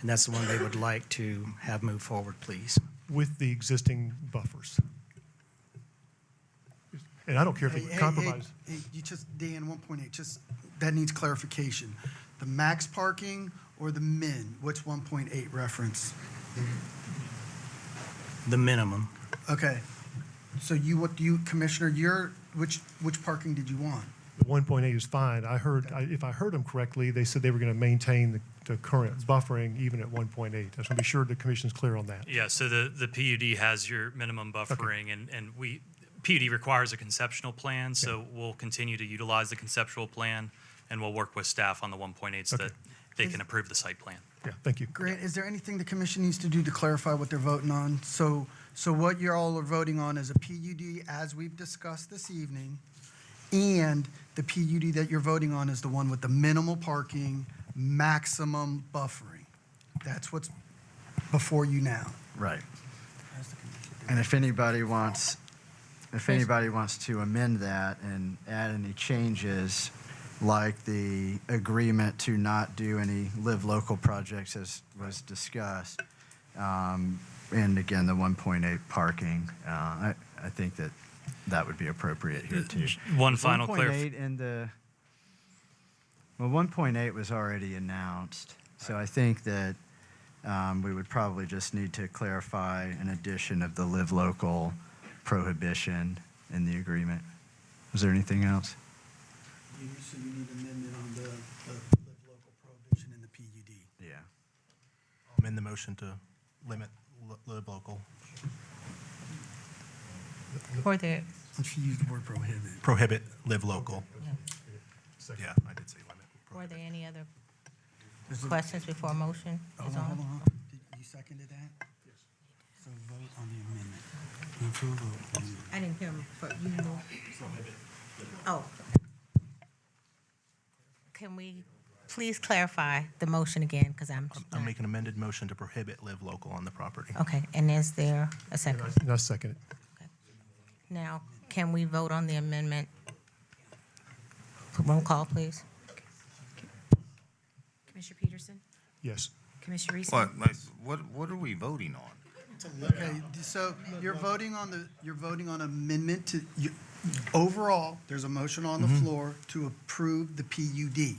and that's the one they would like to have move forward, please. With the existing buffers. And I don't care if Hey, they compromise. you just, Dan, 1.8, just, that needs clarification. The max parking or the min? What's 1.8 reference? The minimum. Okay. So what do you, Commissioner, which parking did you want? The 1.8 is fine. If I heard them correctly, they said they were going to maintain the current buffering even at 1.8. I just want to be sure the commission's clear on that. Yeah, so the PUD has your minimum buffering, and PUD requires a conceptual plan, so we'll continue to utilize the conceptual plan, and we'll work with staff on the 1.8 so that they can approve the site plan. Yeah, thank you. Grant, is there anything the commission needs to do to clarify what they're voting on? So what you all are voting on is a PUD as we've discussed this evening, and the PUD that you're voting on is the one with the minimal parking, maximum buffering. That's what's before you now. Right. And if anybody wants to amend that and add any changes, like the agreement to not do any live local projects as was discussed, and again, the 1.8 parking, I think that would be appropriate here too. One final 1.8 in the, well, 1.8 was already announced, so I think that we would probably just need to clarify an addition of the live local prohibition in the agreement. Was there anything else? So you need amendment on the live local prohibition in the PUD. Yeah. I'll amend the motion to limit live local. For the, Let's use the word prohibit. Prohibit live local. Yeah, I did say limit. were there any other questions before a motion is Hold on? on. You seconded that? Yes. So vote on the amendment. Approval. I didn't hear him, but you know. Oh. Can we please clarify the motion again, because I'm. I'll make an amended motion to prohibit live local on the property. Okay, and is there a second? And I second it. Now, can we vote on the amendment? Roll call, please. Commissioner Peterson? Yes. Commissioner Reese? What are we voting on? Okay, so you're voting on amendment to, overall, there's a motion on the floor to approve the PUD.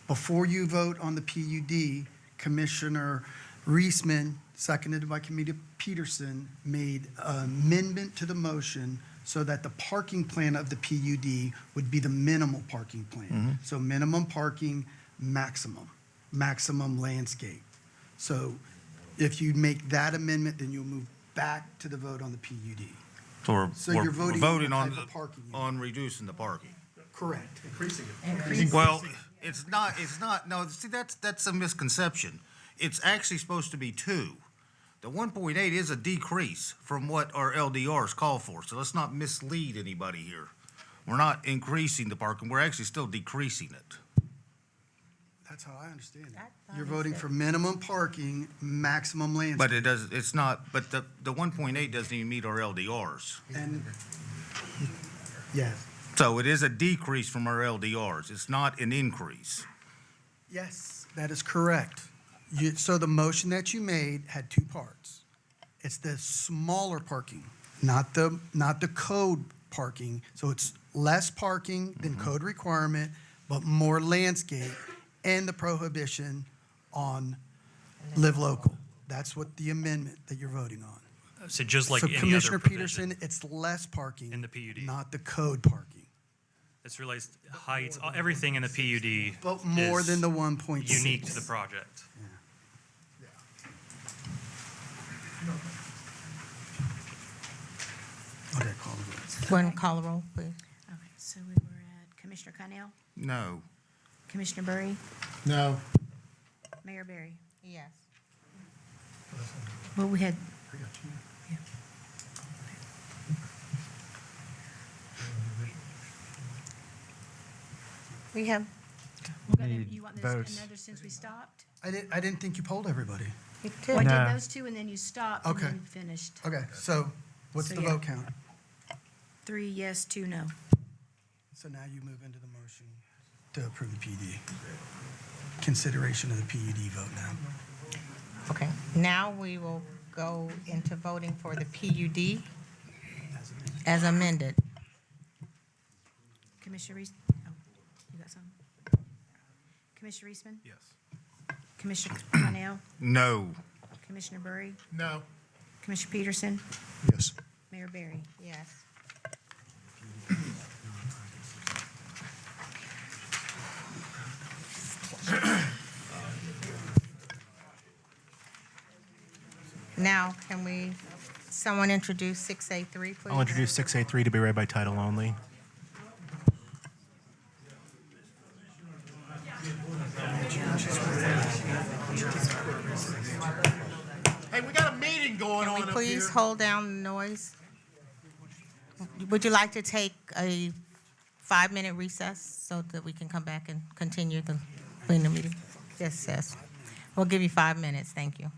Before you vote on the PUD, Commissioner Reisman, seconded by Commissioner Peterson, made an amendment to the motion so that the parking plan of the PUD would be the minimal parking plan. So minimum parking, maximum landscape. So if you make that amendment, then you'll move back to the vote on the PUD. So you're we're voting voting on on, the type of parking you on reducing the parking. Correct. Well, it's not, no, see, that's a misconception. It's actually supposed to be 2. The 1.8 is a decrease from what our LDRs call for, so let's not mislead anybody here. We're not increasing the parking, we're actually still decreasing it. That's how I understand it. You're voting for minimum parking, maximum landscape. But it's not, but the 1.8 doesn't even meet our LDRs. And, yes, So it is a decrease from our LDRs, it's not an increase. yes, that is correct. So the motion that you made had 2 parts. It's the smaller parking, not the code parking. So it's less parking than code requirement, but more landscape, and the prohibition on Live Local. That's what the amendment that you're voting on. So just like So any other Commissioner provision Peterson, it's less parking. in the PUD. Not the code parking. It's relates heights, everything in the PUD. But more is than the 1.6. unique to the project. Okay, call the vote. One call the roll, please. Okay, so we were at Commissioner Connell, No. Commissioner Burry, No. Mayor Barry. Yes. Well, we had, We have, you want this another since we stopped? I didn't think you polled everybody. you Well, I did. did those two and then you stopped and Okay. then finished. Okay, so what's So, the yeah. vote count? 3 yes, 2 no. So now you move into the motion to approve the PUD. Consideration of the PUD vote now. Okay, now we will go into voting for the PUD as amended. Commissioner Reese, oh, you got something? Commissioner Reisman? Yes. Commissioner Connell? No. Commissioner Burry? No. Commissioner Peterson? Yes. Mayor Barry? Yes. Now, can someone introduce 6A3, please? I'll introduce 6A3 to be read by title only. Hey, we got a meeting going Can on we up here. please hold down the noise? Would you like to take a 5-minute recess so that we can come back and continue the meeting? Yes, yes. We'll give you 5 minutes. Thank you.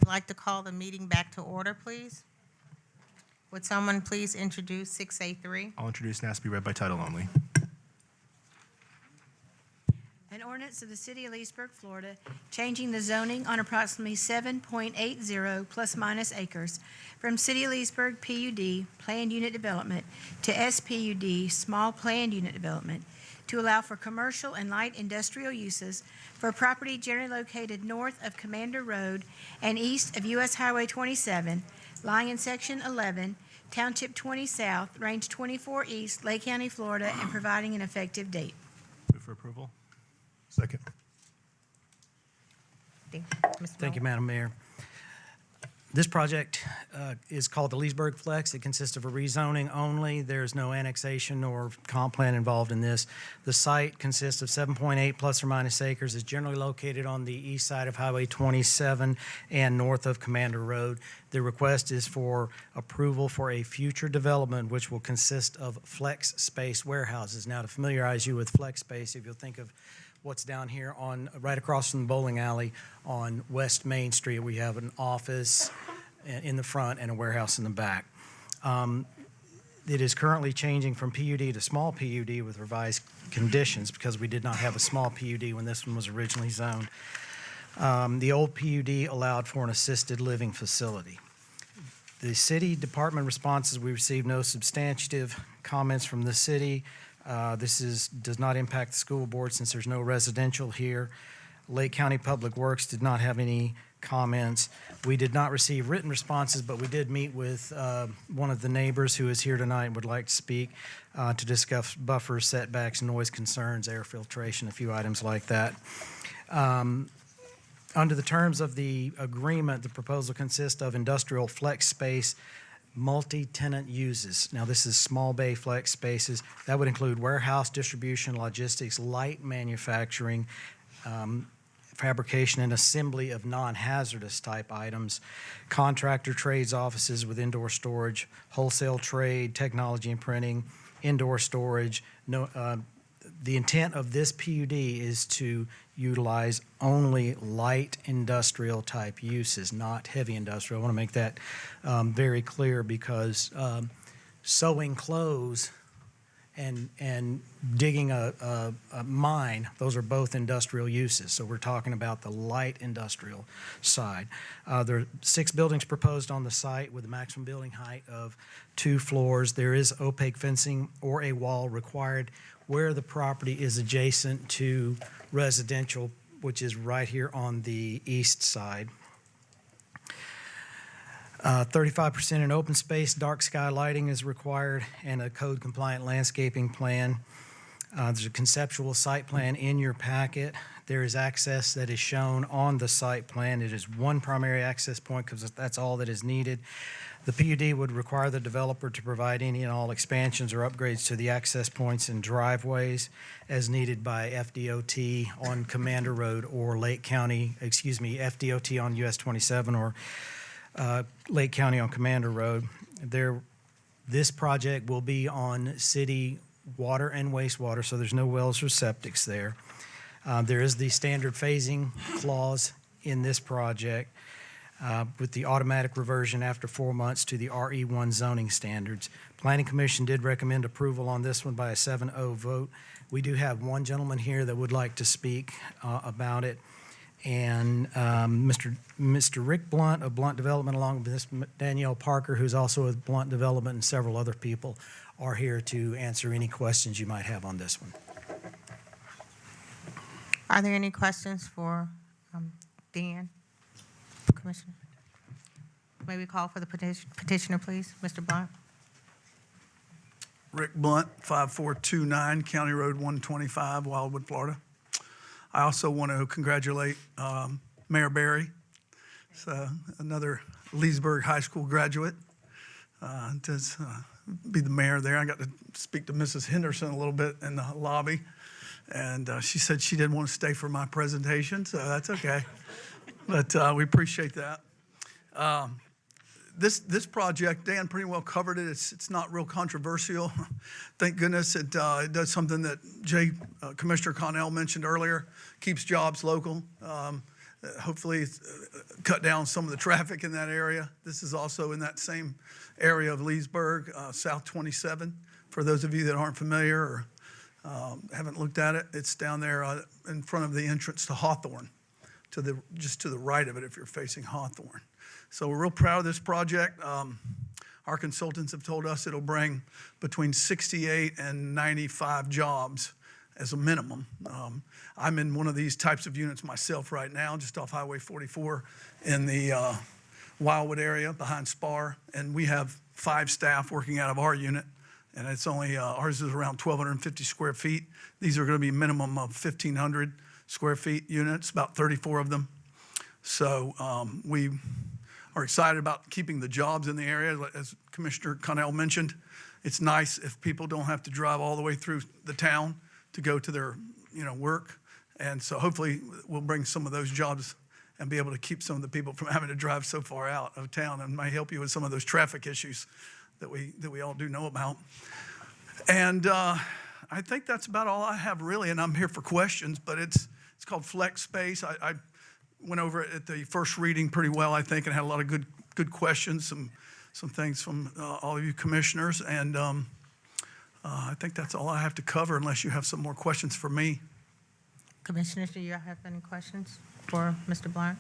I'd like to call the meeting back to order, please. Would someone please introduce 6A3? I'll introduce and ask to be read by title only. An ordinance of the City of Leesburg, Florida, changing the zoning on approximately 7.80 plus minus acres from City of Leesburg PUD, Planned Unit Development, to SPUD, Small Planned Unit Development, to allow for commercial and light industrial uses for property generally located north of Commander Road and east of U.S. Highway 27, lying in Section 11, Township 20 South, Range 24 East, Lake County, Florida, and providing an effective date. Move for approval. Second. Thank you, Madam Mayor. This project is called the Leesburg Flex. It consists of a rezoning only. There's no annexation or comp plan involved in this. The site consists of 7.8 plus or minus acres. Is generally located on the east side of Highway 27 and north of Commander Road. The request is for approval for a future development which will consist of flex space warehouses. Now, to familiarize you with flex space, if you'll think of what's down here on right across from the bowling alley on West Main Street, we have an office in the front and a warehouse in the back. It is currently changing from PUD to small PUD with revised conditions because we did not have a small PUD when this one was originally zoned. The old PUD allowed for an assisted living facility. The city department responses, we received no substantive comments from the city. This does not impact the school board since there's no residential here. Lake County Public Works did not have any comments. We did not receive written responses, but we did meet with one of the neighbors who is here tonight and would like to speak to discuss buffers, setbacks, noise concerns, air filtration, a few items like that. Under the terms of the agreement, the proposal consists of industrial flex space, multi-tenant uses. Now, this is small bay flex spaces. That would include warehouse, distribution, logistics, light manufacturing, fabrication and assembly of non-hazardous type items, contractor trades offices with indoor storage, wholesale trade, technology and printing, indoor storage. The intent of this PUD is to utilize only light industrial type uses, not heavy industrial. I want to make that very clear because sewing clothes and digging a mine, those are both industrial uses. So we're talking about the light industrial side. There are 6 buildings proposed on the site with a maximum building height of 2 floors. There is opaque fencing or a wall required where the property is adjacent to residential, which is right here on the east side. 35% in open space, dark sky lighting is required, and a code-compliant landscaping plan. There's a conceptual site plan in your packet. There is access that is shown on the site plan. It is one primary access point because that's all that is needed. The PUD would require the developer to provide any and all expansions or upgrades to the access points and driveways as needed by FDOT on Commander Road or Lake County, FDOT on US 27 or Lake County on Commander Road. This project will be on city water and wastewater, so there's no wells or septics there. There is the standard phasing clause in this project with the automatic reversion after 4 months to the RE1 zoning standards. Planning Commission did recommend approval on this one by a 7-0 vote. We do have one gentleman here that would like to speak about it. And Mr. Rick Blunt of Blunt Development, along with Ms. Danielle Parker, who's also with Blunt Development, and several other people are here to answer any questions you might have on this one. Are there any questions for Dan, Commissioner? May we call for the petitioner, please? Mr. Blunt? Rick Blunt, 5429 County Road 125, Wildwood, Florida. I also want to congratulate Mayor Berry, another Leesburg High School graduate, to be the mayor there. I got to speak to Mrs. Henderson a little bit in the lobby, and she said she didn't want to stay for my presentation, so that's okay. But we appreciate that. This project, Dan pretty well covered it. It's not real controversial. Thank goodness it does something that Commissioner Connell mentioned earlier, keeps jobs local. hopefully cut down some of the traffic in that area. This is also in that same area of Leesburg, South 27. For those of you that aren't familiar or haven't looked at it, it's down there in front of the entrance to Hawthorne, just to the right of it if you're facing Hawthorne. So we're real proud of this project. Our consultants have told us it'll bring between 68 and 95 jobs as a minimum. I'm in one of these types of units myself right now, just off Highway 44 in the Wildwood area behind Spar, and we have 5 staff working out of our unit, and it's only, ours is around 1,250 square feet. These are gonna be minimum of 1,500 square feet units, about 34 of them. So we are excited about keeping the jobs in the area. As Commissioner Connell mentioned, it's nice if people don't have to drive all the way through the town to go to their, work. And so hopefully we'll bring some of those jobs and be able to keep some of the people from having to drive so far out of town, and might help you with some of those traffic issues that we all do know about. And I think that's about all I have really, and I'm here for questions, but it's called Flex Space. I went over it at the first reading pretty well, I think, and had a lot of good questions, some things from all of you commissioners, and I think that's all I have to cover unless you have some more questions for me. Commissioners, do you have any questions for Mr. Blunt?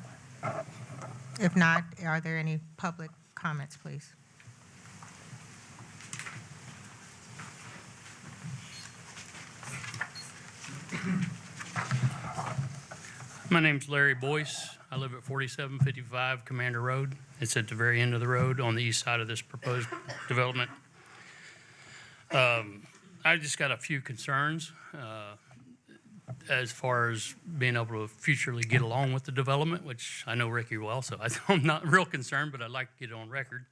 If not, are there any public comments, please? My name's Larry Boyce. I live at 4755 Commander Road. It's at the very end of the road on the east side of this proposed development. I just got a few concerns as far as being able to futurely get along with the development, which I know Ricky well, so I'm not real concerned, but I'd like to get it on record.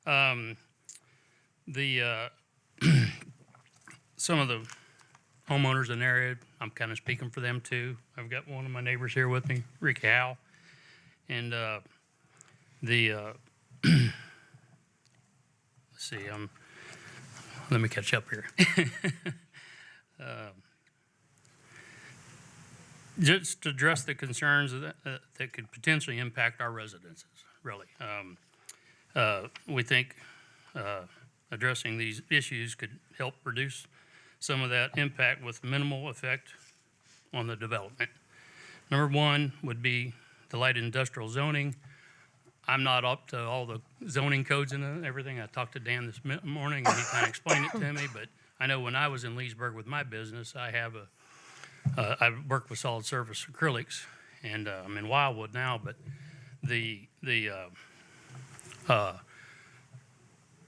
Some of the homeowners in the area, I'm kind of speaking for them too. I've got one of my neighbors here with me, Ricky Howe, and let's see, let me catch up here. Just to address the concerns that could potentially impact our residences, really. We think addressing these issues could help reduce some of that impact with minimal effect on the development. Number one would be the light industrial zoning. I'm not up to all the zoning codes and everything. I talked to Dan this morning and he kind of explained it to me, but I know when I was in Leesburg with my business, I worked with solid surface acrylics, and I'm in Wildwood now, but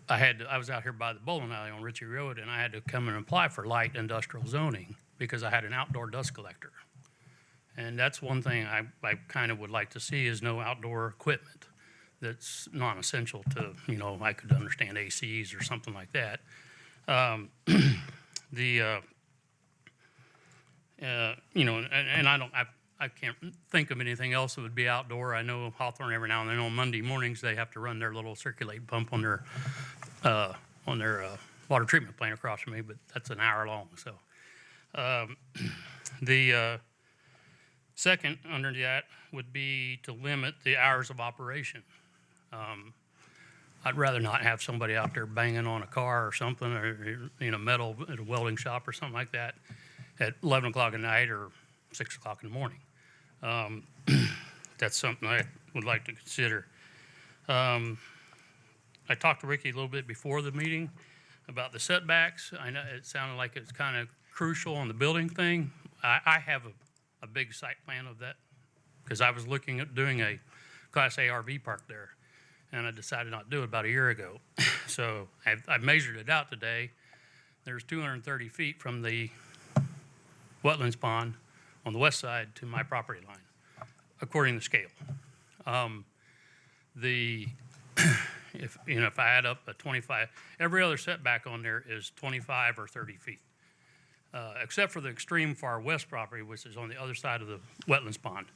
I was out here by the bowling alley on Ritchie Road, and I had to come and apply for light industrial zoning because I had an outdoor dust collector. And that's one thing I kind of would like to see is no outdoor equipment that's non-essential to, I could understand ACs or something like that. I can't think of anything else that would be outdoor. I know Hawthorne every now and then on Monday mornings they have to run their little circulate pump on their water treatment plant across from me, but that's an hour long. So the second under that would be to limit the hours of operation. I'd rather not have somebody out there banging on a car or something, or metal at a welding shop or something like that at 11 o'clock at night or 6 o'clock in the morning. That's something I would like to consider. I talked to Ricky a little bit before the meeting about the setbacks. I know it sounded like it's kind of crucial on the building thing. I have a big site plan of that because I was looking at doing a Class A RV park there, and I decided not to do it about a year ago. So I measured it out today. There's 230 feet from the wetlands pond on the west side to my property line, according to scale. If I add up a 25, every other setback on there is 25 or 30 feet, except for the extreme far west property, which is on the other side of the wetlands pond.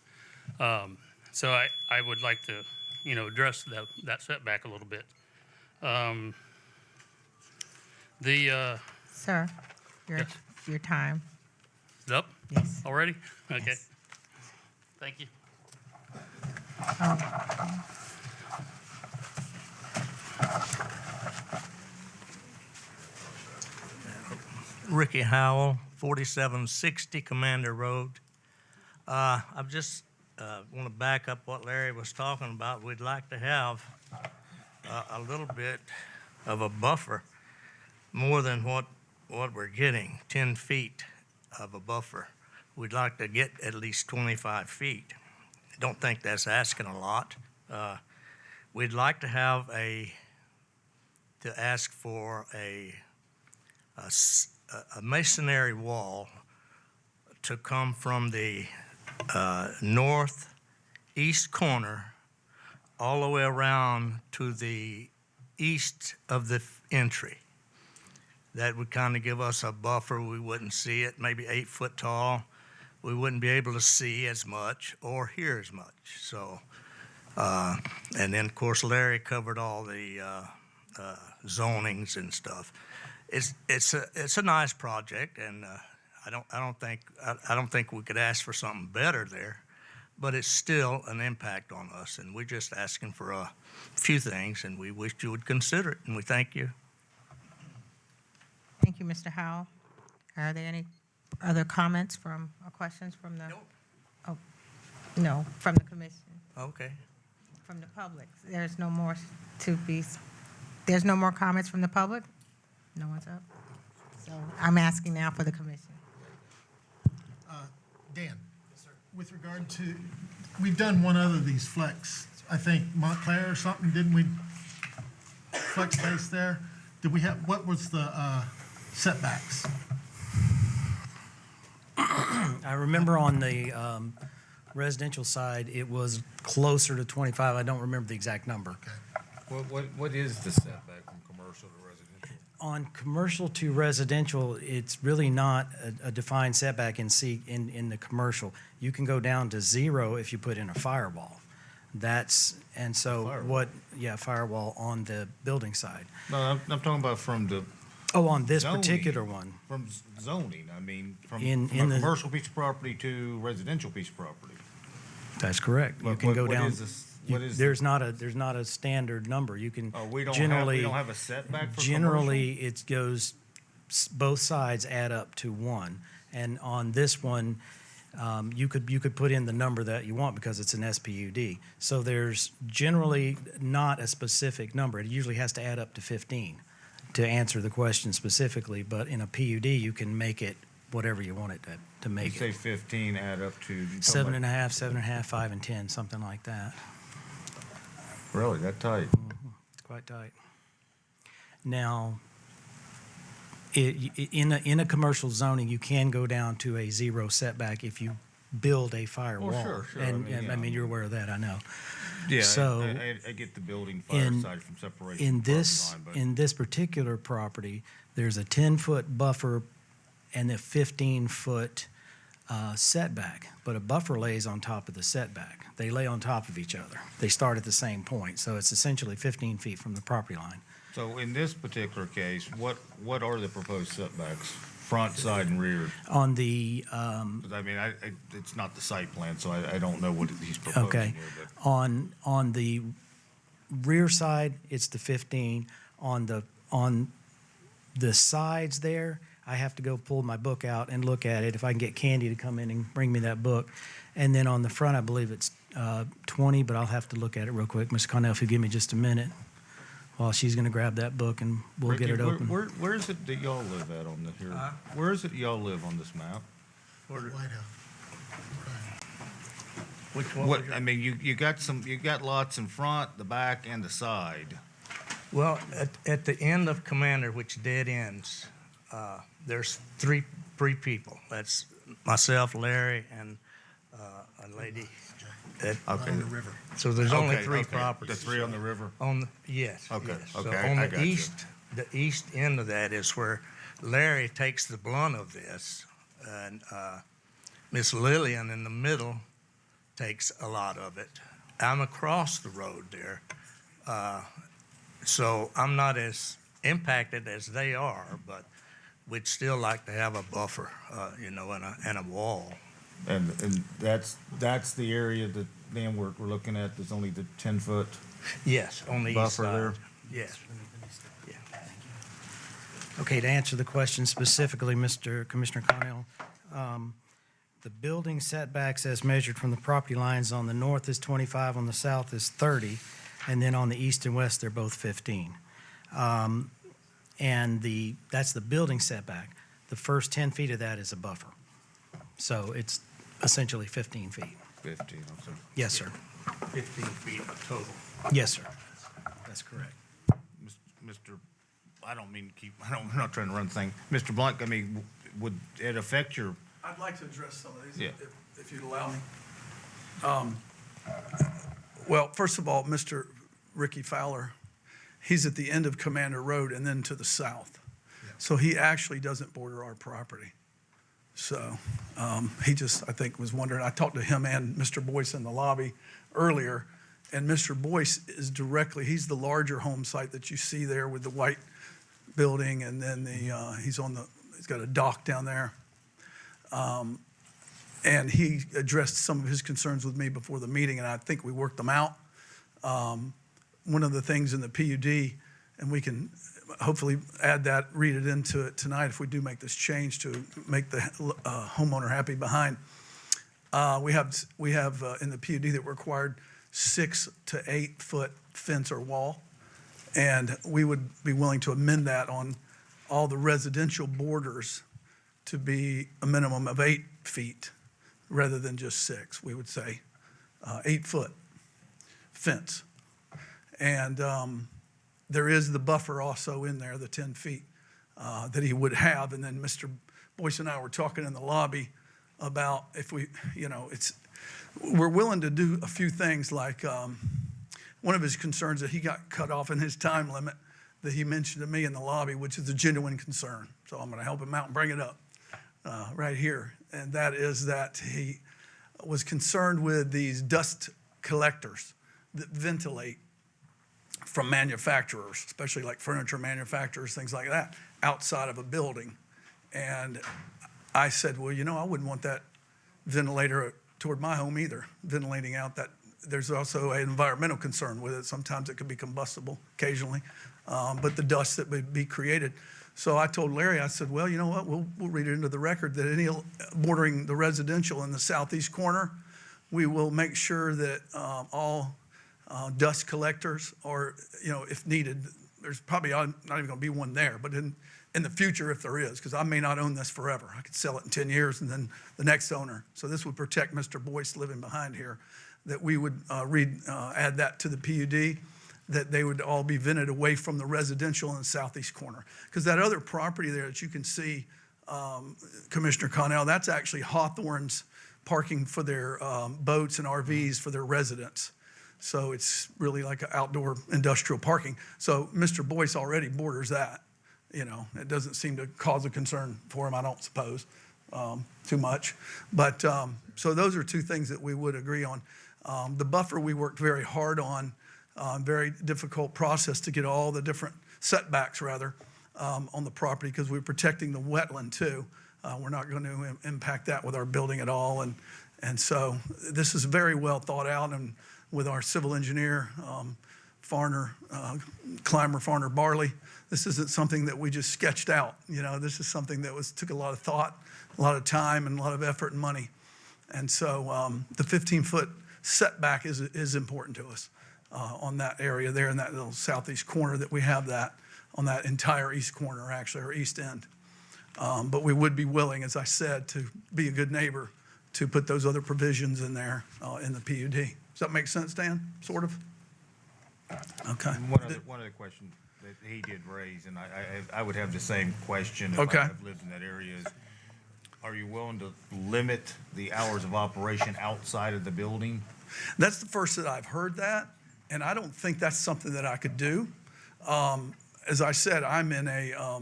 So I would like to, address that setback a little bit. Sir, your time. Is it up? Yes. Already? Okay. Thank you. Ricky Howell, 4760 Commander Road. I just want to back up what Larry was talking about. We'd like to have a little bit of a buffer, more than what we're getting, 10 feet of a buffer. We'd like to get at least 25 feet. I don't think that's asking a lot. We'd like to have ask for a masonry wall to come from the northeast corner all the way around to the east of the entry. That would kind of give us a buffer. We wouldn't see it, maybe 8 foot tall. We wouldn't be able to see as much or hear as much. So, and then of course Larry covered all the zonings and stuff. It's a nice project, and I don't think we could ask for something better there, but it's still an impact on us, and we're just asking for a few things, and we wish you would consider it, and we thank you. Thank you, Mr. Howell. Are there any other comments or questions from the? Oh, no, from the commission, Okay. from the public. There's no more there's no more comments from the public? No one's up? So I'm asking now for the commission. Dan? Yes, sir. With regard to, we've done one other of these flex, I think Montclair or something, didn't we? Flex base there? Did we have, what was the setbacks? I remember on the residential side, it was closer to 25. I don't remember the exact number. What is the setback from commercial to residential? On commercial to residential, it's really not a defined setback in the commercial. You can go down to 0 if you put in a firewall. Firewall on the building side. No, I'm talking about from the. Oh, on this zoning, particular one. From zoning, I mean, from In a the- commercial piece of property to residential piece of property. That's correct. You What- can go what down. is this- what is- There's not a standard number. You can We don't generally. have a setback for Generally, it goes, both sides add up to 1. And on this one, you could put in the number that you want because it's an SPUD. So there's generally not a specific number. It usually has to add up to 15 to answer the question specifically. But in a PUD, you can make it whatever you want it to You make say it. 15 add up to. 7.5, 7.5, 5, and 10, something like that. Really, that tight? It's quite tight. Now, in a commercial zoning, you can go down to a 0 setback if you build a firewall. sure. And I mean, you're aware of that, I know. Yeah, So I get the building fire side from separation. in from property this line, but- in this particular property, there's a 10-foot buffer and a 15-foot setback, but a buffer lays on top of the setback. They lay on top of each other. They start at the same point, so it's essentially 15 feet from the property line. So in this particular case, what are the proposed setbacks, front, side, and rear? On the 'Cause I mean, it's not the site plan, so I don't know what he's proposing okay, here, but. on the rear side, it's the 15. On the sides there, I have to go pull my book out and look at it. If I can get Candy to come in and bring me that book. And then on the front, I believe it's 20, but I'll have to look at it real quick. Ms. Connell, if you give me just a minute while she's going to grab that book and we'll get Ricky, it open. Where is it that y'all live at on the here? Where is it y'all live on this map? White House. Which one? What, I mean, you got lots in front, the back, and the side. Well, at the end of Commander, which dead ends, there's three people. That's myself, Larry, and a lady. Okay. On the river. So there's only Okay, three okay. properties. The three on the river? Yes. Okay, yes. okay, So I on got the you. east end of that is where Larry takes the blunt of this, and Miss Lillian in the middle takes a lot of it. I'm across the road there, so I'm not as impacted as they are, but we'd still like to have a buffer, and a wall. And that's the area that Dan, we're looking at, there's only the 10-foot Yes, on the east buffer side. there? Yes. Okay, to answer the question specifically, Commissioner Connell, the building setbacks as measured from the property lines on the north is 25, on the south is 30, and then on the east and west, they're both 15. And that's the building setback. The first 10 feet of that is a buffer. So it's essentially 15 feet. 15, I'm sorry. Yes, sir. 15 feet of total. Yes, sir. That's correct. Mr., I don't mean to keep, I'm not trying to run the thing. Mr. Blunt, I mean, would it affect your, I'd like to address some of these, Yeah. if you'd allow me. Well, first of all, Mr. Ricky Fowler, he's at the end of Commander Road and then to the south. So he actually doesn't border our property. So he just, I think, was wondering. I talked to him and Mr. Boyce in the lobby earlier, and Mr. Boyce is directly, he's the larger home site that you see there with the white building, and then he's got a dock down there. And he addressed some of his concerns with me before the meeting, and I think we worked them out. One of the things in the PUD, and we can hopefully add that, read it into it tonight if we do make this change to make the homeowner happy behind. We have in the PUD that required 6 to 8 foot fence or wall, and we would be willing to amend that on all the residential borders to be a minimum of 8 feet rather than just 6. We would say 8 foot fence. And there is the buffer also in there, the 10 feet that he would have. And then Mr. Boyce and I were talking in the lobby about if we, we're willing to do a few things like one of his concerns that he got cut off in his time limit that he mentioned to me in the lobby, which is a genuine concern. So I'm going to help him out and bring it up right here. And that is that he was concerned with these dust collectors that ventilate from manufacturers, especially like furniture manufacturers, things like that, outside of a building. And I said, well, I wouldn't want that ventilator toward my home either, ventilating out that. There's also an environmental concern with it. Sometimes it could be combustible occasionally, but the dust that would be created. So I told Larry, I said, well, you know what, we'll read it into the record that any bordering the residential in the southeast corner, we will make sure that all dust collectors, or, if needed, there's probably not even gonna be one there, but in the future, if there is, because I may not own this forever. I could sell it in 10 years and then the next owner. So this would protect Mr. Boyce living behind here, that we would add that to the PUD, that they would all be vented away from the residential in the southeast corner. Because that other property there that you can see, Commissioner Connell, that's actually Hawthorne's parking for their boats and RVs for their residents. So it's really like an outdoor industrial parking. So Mr. Boyce already borders that. It doesn't seem to cause a concern for him, I don't suppose, too much. But so those are two things that we would agree on. The buffer we worked very hard on, very difficult process to get all the different setbacks rather on the property because we're protecting the wetland too. We're not going to impact that with our building at all. And so this is very well thought out, and with our civil engineer, Climber Farner Barley, this isn't something that we just sketched out. This is something that took a lot of thought, a lot of time, and a lot of effort and money. And so the 15-foot setback is important to us on that area there in that little southeast corner that we have that, on that entire east corner actually, or east end. But we would be willing, as I said, to be a good neighbor to put those other provisions in there in the PUD. Does that make sense, Dan? Sort of? Okay. One other question that he did raise, and I would have the same question if Okay. I've lived in that area, is are you willing to limit the hours of operation outside of the building? That's the first that I've heard that, and I don't think that's something that I could do. As I said, I'm in a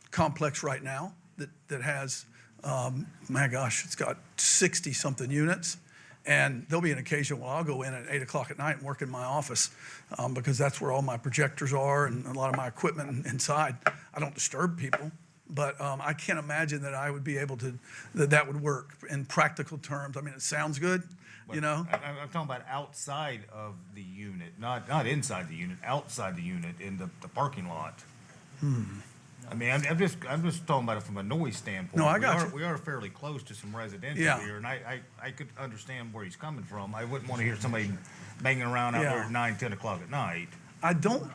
complex right now that has, my gosh, it's got 60-something units. And there'll be an occasion where I'll go in at 8 o'clock at night and work in my office because that's where all my projectors are and a lot of my equipment inside. I don't disturb people, but I can't imagine that I would be able to, that would work in practical terms. I mean, it sounds good. you know? I'm talking about outside of the unit, not inside the unit, outside the unit in the parking lot. I mean, I'm just talking about it from a noise standpoint. No, I got you. We are fairly close to some residential Yeah. here, and I could understand where he's coming from. I wouldn't want to hear somebody banging around out there Yeah. at 9, 10 o'clock at night. I don't,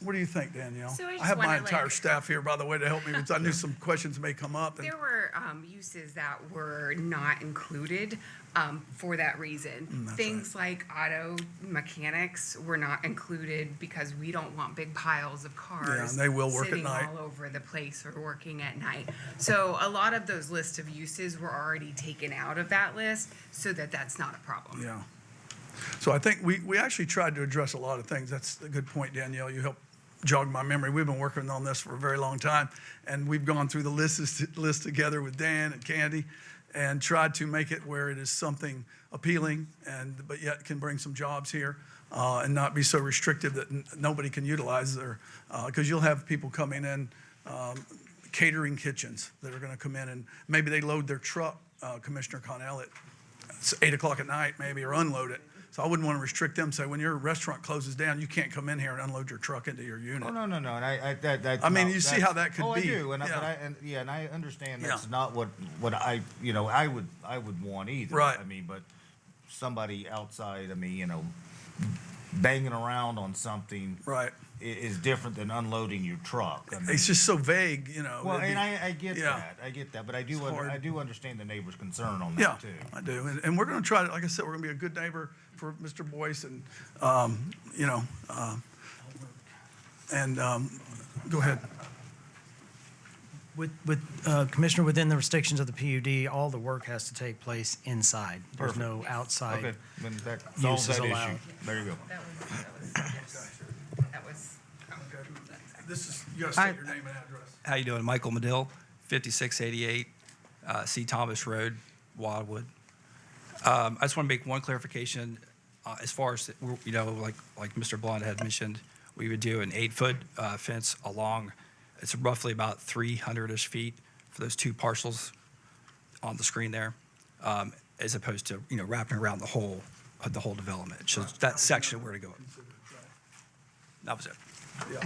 what do you think, Danielle? So I just have my wonder, entire like- staff here, by the way, to help me, because I knew some questions may come up. and- There were uses that were not included for that reason. that's Things like auto mechanics were not included because we don't want big piles of cars. Yeah, and they will work at sitting night. all over the place or working at night. So a lot of those lists of uses were already taken out of that list so that that's not a problem. Yeah. So I think we actually tried to address a lot of things. That's a good point, Danielle. You helped jog my memory. We've been working on this for a very long time, and we've gone through the list together with Dan and Candy and tried to make it where it is something appealing but yet can bring some jobs here and not be so restrictive that nobody can utilize their, because you'll have people coming in, catering kitchens that are going to come in and maybe they load their truck, Commissioner Connell, at 8 o'clock at night maybe, or unload it. So I wouldn't want to restrict them. Say when your restaurant closes down, you can't come in here and unload your truck into your unit. Oh, no, and I mean, you see how that could oh, be. I do, and Yeah. I understand Yeah. that's not what I would want either. Right. I mean, but somebody outside, I mean, banging around on something. Right. Is different than unloading your truck. I mean, It's just so vague, you know. well, It'd be- and I get yeah. that, but I do It's hard. I do understand the neighbor's concern on Yeah, that too. I do. And we're going to try to, like I said, we're going to be a good neighbor for Mr. Boyce and, you know, go ahead. Commissioner, within the restrictions of the PUD, all the work has to take place inside. There's no Perfect. outside Okay, then that solves uses that issue. allowed. There you go. That was. This is, you got to state your name and address. How you doing? Michael Medill, 5688 C. Thomas Road, Wildwood. I just want to make one clarification. As far as, you know, like Mr. Blond had mentioned, we would do an 8-foot fence along, it's roughly about 300-ish feet for those two parcels on the screen there, as opposed to, you know, wrapping around the whole development. So that section where to go. That was it. Yeah.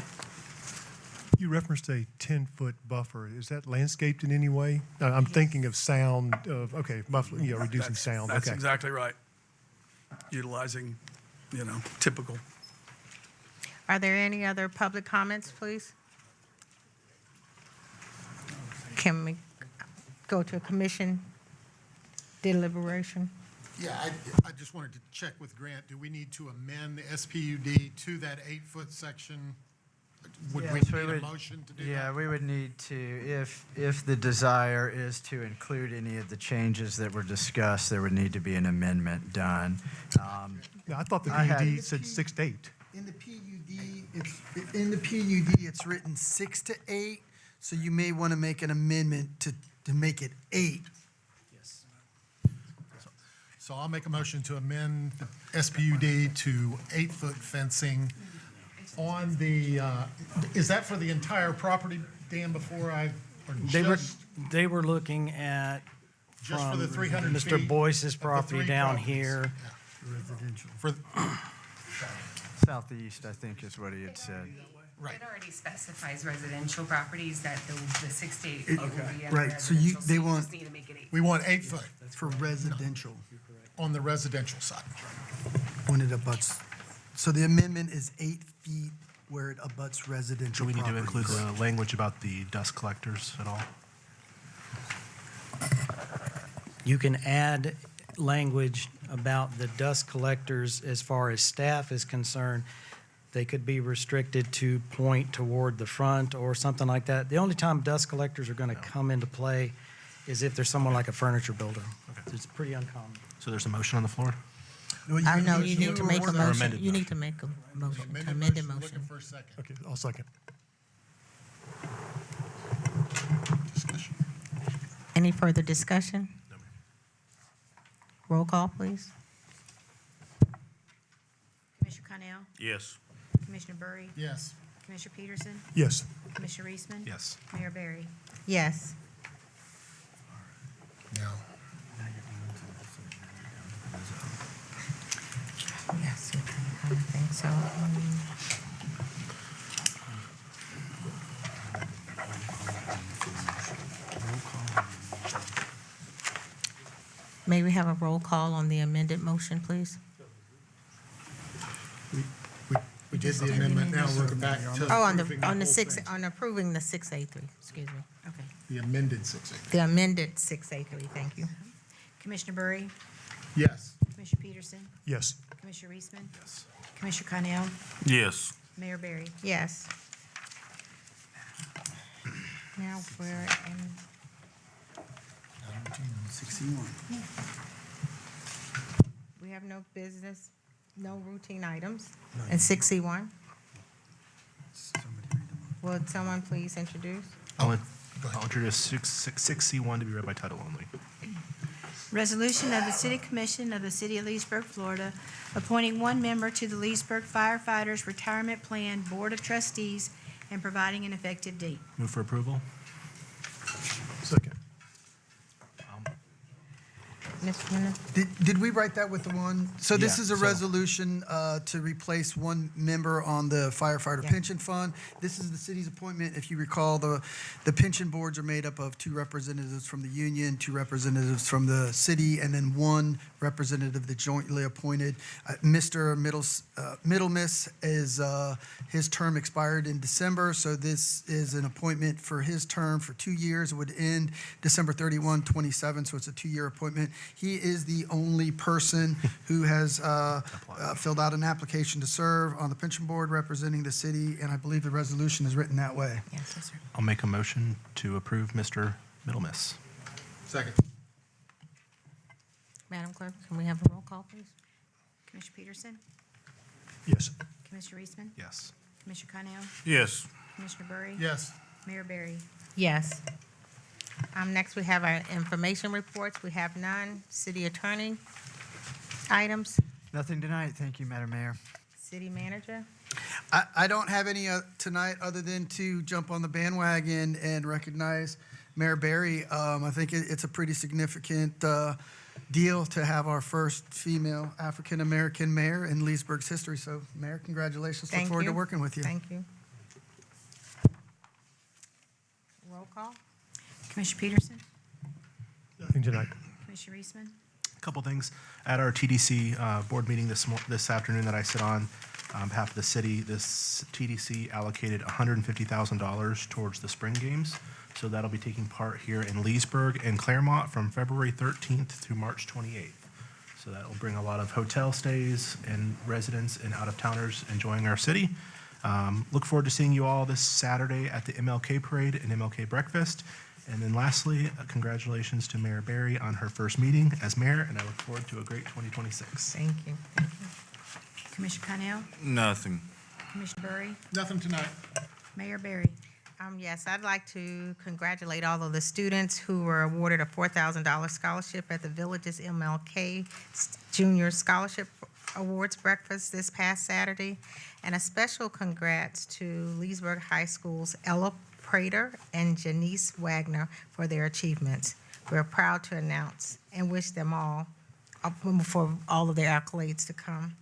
You referenced a 10-foot buffer. Is that landscaped in any way? I'm thinking of sound, buffer, reducing sound. That's Okay. exactly right. Utilizing, you know, typical. Are there any other public comments, please? Can we go to a commission deliberation? Yeah, I just wanted to check with Grant. Do we need to amend the SPUD to that 8-foot section? Would we Yes, need a motion to do that? Yeah, we would need to, if the desire is to include any of the changes that were discussed, there would need to be an amendment done. Yeah, I thought the I had- PUD said 6 to 8. In the PUD, it's written 6 to 8, so you may want to make an amendment to make it 8. So I'll make a motion to amend the SPUD to 8-foot fencing on the, is that for the entire property, Dan, before I, or just? They were looking at Just for from the 300 Mr. feet Boyce's of the property three down properties. here. Residential. For, Southeast, I think is what he had said. right. It already specifies residential properties that the 6 to 8 feet will be under Right, so you, residential, they you want, just need to make it 8. We want 8 foot for residential, on the residential side. when it abuts. So the amendment is 8 feet where it abuts Do residential we need to property. include the language about the dust collectors at all? You can add language about the dust collectors as far as staff is concerned. They could be restricted to point toward the front or something like that. The only time dust collectors are going to come into play is if there's someone like a furniture builder. It's pretty uncommon. So there's a motion on the floor? I know you need to make a Or motion. amended You motion. need to make a motion, Amended amended motion, motion. looking for a second. Okay, I'll second. Discussion. Any further discussion? Roll call, please. Commissioner Connell? Yes. Commissioner Burry? Yes. Commissioner Peterson? Yes. Commissioner Eastman? Yes. Mayor Barry? Yes. Now, Yes, I think so. May we have a roll call on the amended motion, please? We did the amendment, now we're back to Oh, approving the on the whole six, thing. on approving the 6A3, excuse me. Okay. The amended 6A3. The amended 6A3, thank you. Commissioner Burry, Yes. Commissioner Peterson, Yes. Commissioner Reisman. Yes. Commissioner Carnell, Yes. Mayor Barry. Yes. Now we're in, 61. we have no business, no routine items. And 61? Would someone please introduce? I'll introduce 6C1 to be read by title only. Resolution of the City Commission of the City of Leesburg, Florida, appointing one member to the Leesburg Firefighters Retirement Plan Board of Trustees and providing an effective date. Move for approval. Second. Mr. Minna? Did we write that with the one? So this Yeah, is a so- resolution to replace one member on the firefighter Yeah. pension fund. This is the city's appointment. If you recall, the pension boards are made up of 2 representatives from the union, 2 representatives from the city, and then 1 representative that's jointly appointed. Mr. Middlemiss is, his term expired in December, so this is an appointment for his term for 2 years. It would end December 31, 27, so it's a 2-year appointment. He is the only person who has filled out an application to serve on the pension board representing the city, and I believe the resolution is written that way. Yes, yes, sir. I'll make a motion to approve Mr. Middlemiss. Second. Madam Clerk, can we have a roll call, please? Commissioner Peterson, Yes. Commissioner Reisman, Yes. Commissioner Carnell, Yes. Commissioner Burry. Yes. Mayor Barry. Yes. Next, we have our information reports. We have none. City attorney items, Nothing tonight, thank you, Madam Mayor. city manager. I don't have any tonight other than to jump on the bandwagon and recognize Mayor Barry. I think it's a pretty significant deal to have our first female African-American mayor in Leesburg's history. So, Mayor, congratulations. Thank Look forward you. to working with you. Thank you. Roll call? Commissioner Peterson, Nothing tonight. Commissioner Reisman, Couple things. At our TDC board meeting this afternoon that I sit on behalf of the city, this TDC allocated $150,000 towards the spring games. So that'll be taking part here in Leesburg and Claremont from February 13th through March 28th. So that will bring a lot of hotel stays and residents and out-of-towners enjoying our city. Look forward to seeing you all this Saturday at the MLK Parade and MLK Breakfast. And then lastly, congratulations to Mayor Barry on her first meeting as mayor, and I look forward to a great 2026. Thank you. Thank you. Commissioner Carnell, Nothing. Commissioner Burry, Nothing tonight. Mayor Barry. Yes, I'd like to congratulate all of the students who were awarded a $4,000 scholarship at the Village's MLK Junior Scholarship Awards Breakfast this past Saturday. And a special congrats to Leesburg High School's Ella Prater and Janice Wagner for their achievements. We're proud to announce and wish them all for all of their accolades to come.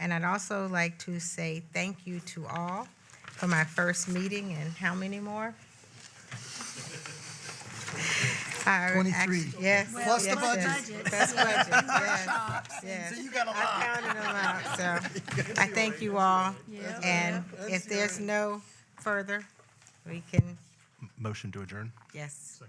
And I'd also like to say thank you to all for my first meeting, and how many more? 23. Yes. Plus the yes, budget. yes. Plus budget, yes, yes. So you got a lot. I counted them out, so I thank you all. And if there's no further, we can, Motion to adjourn. yes.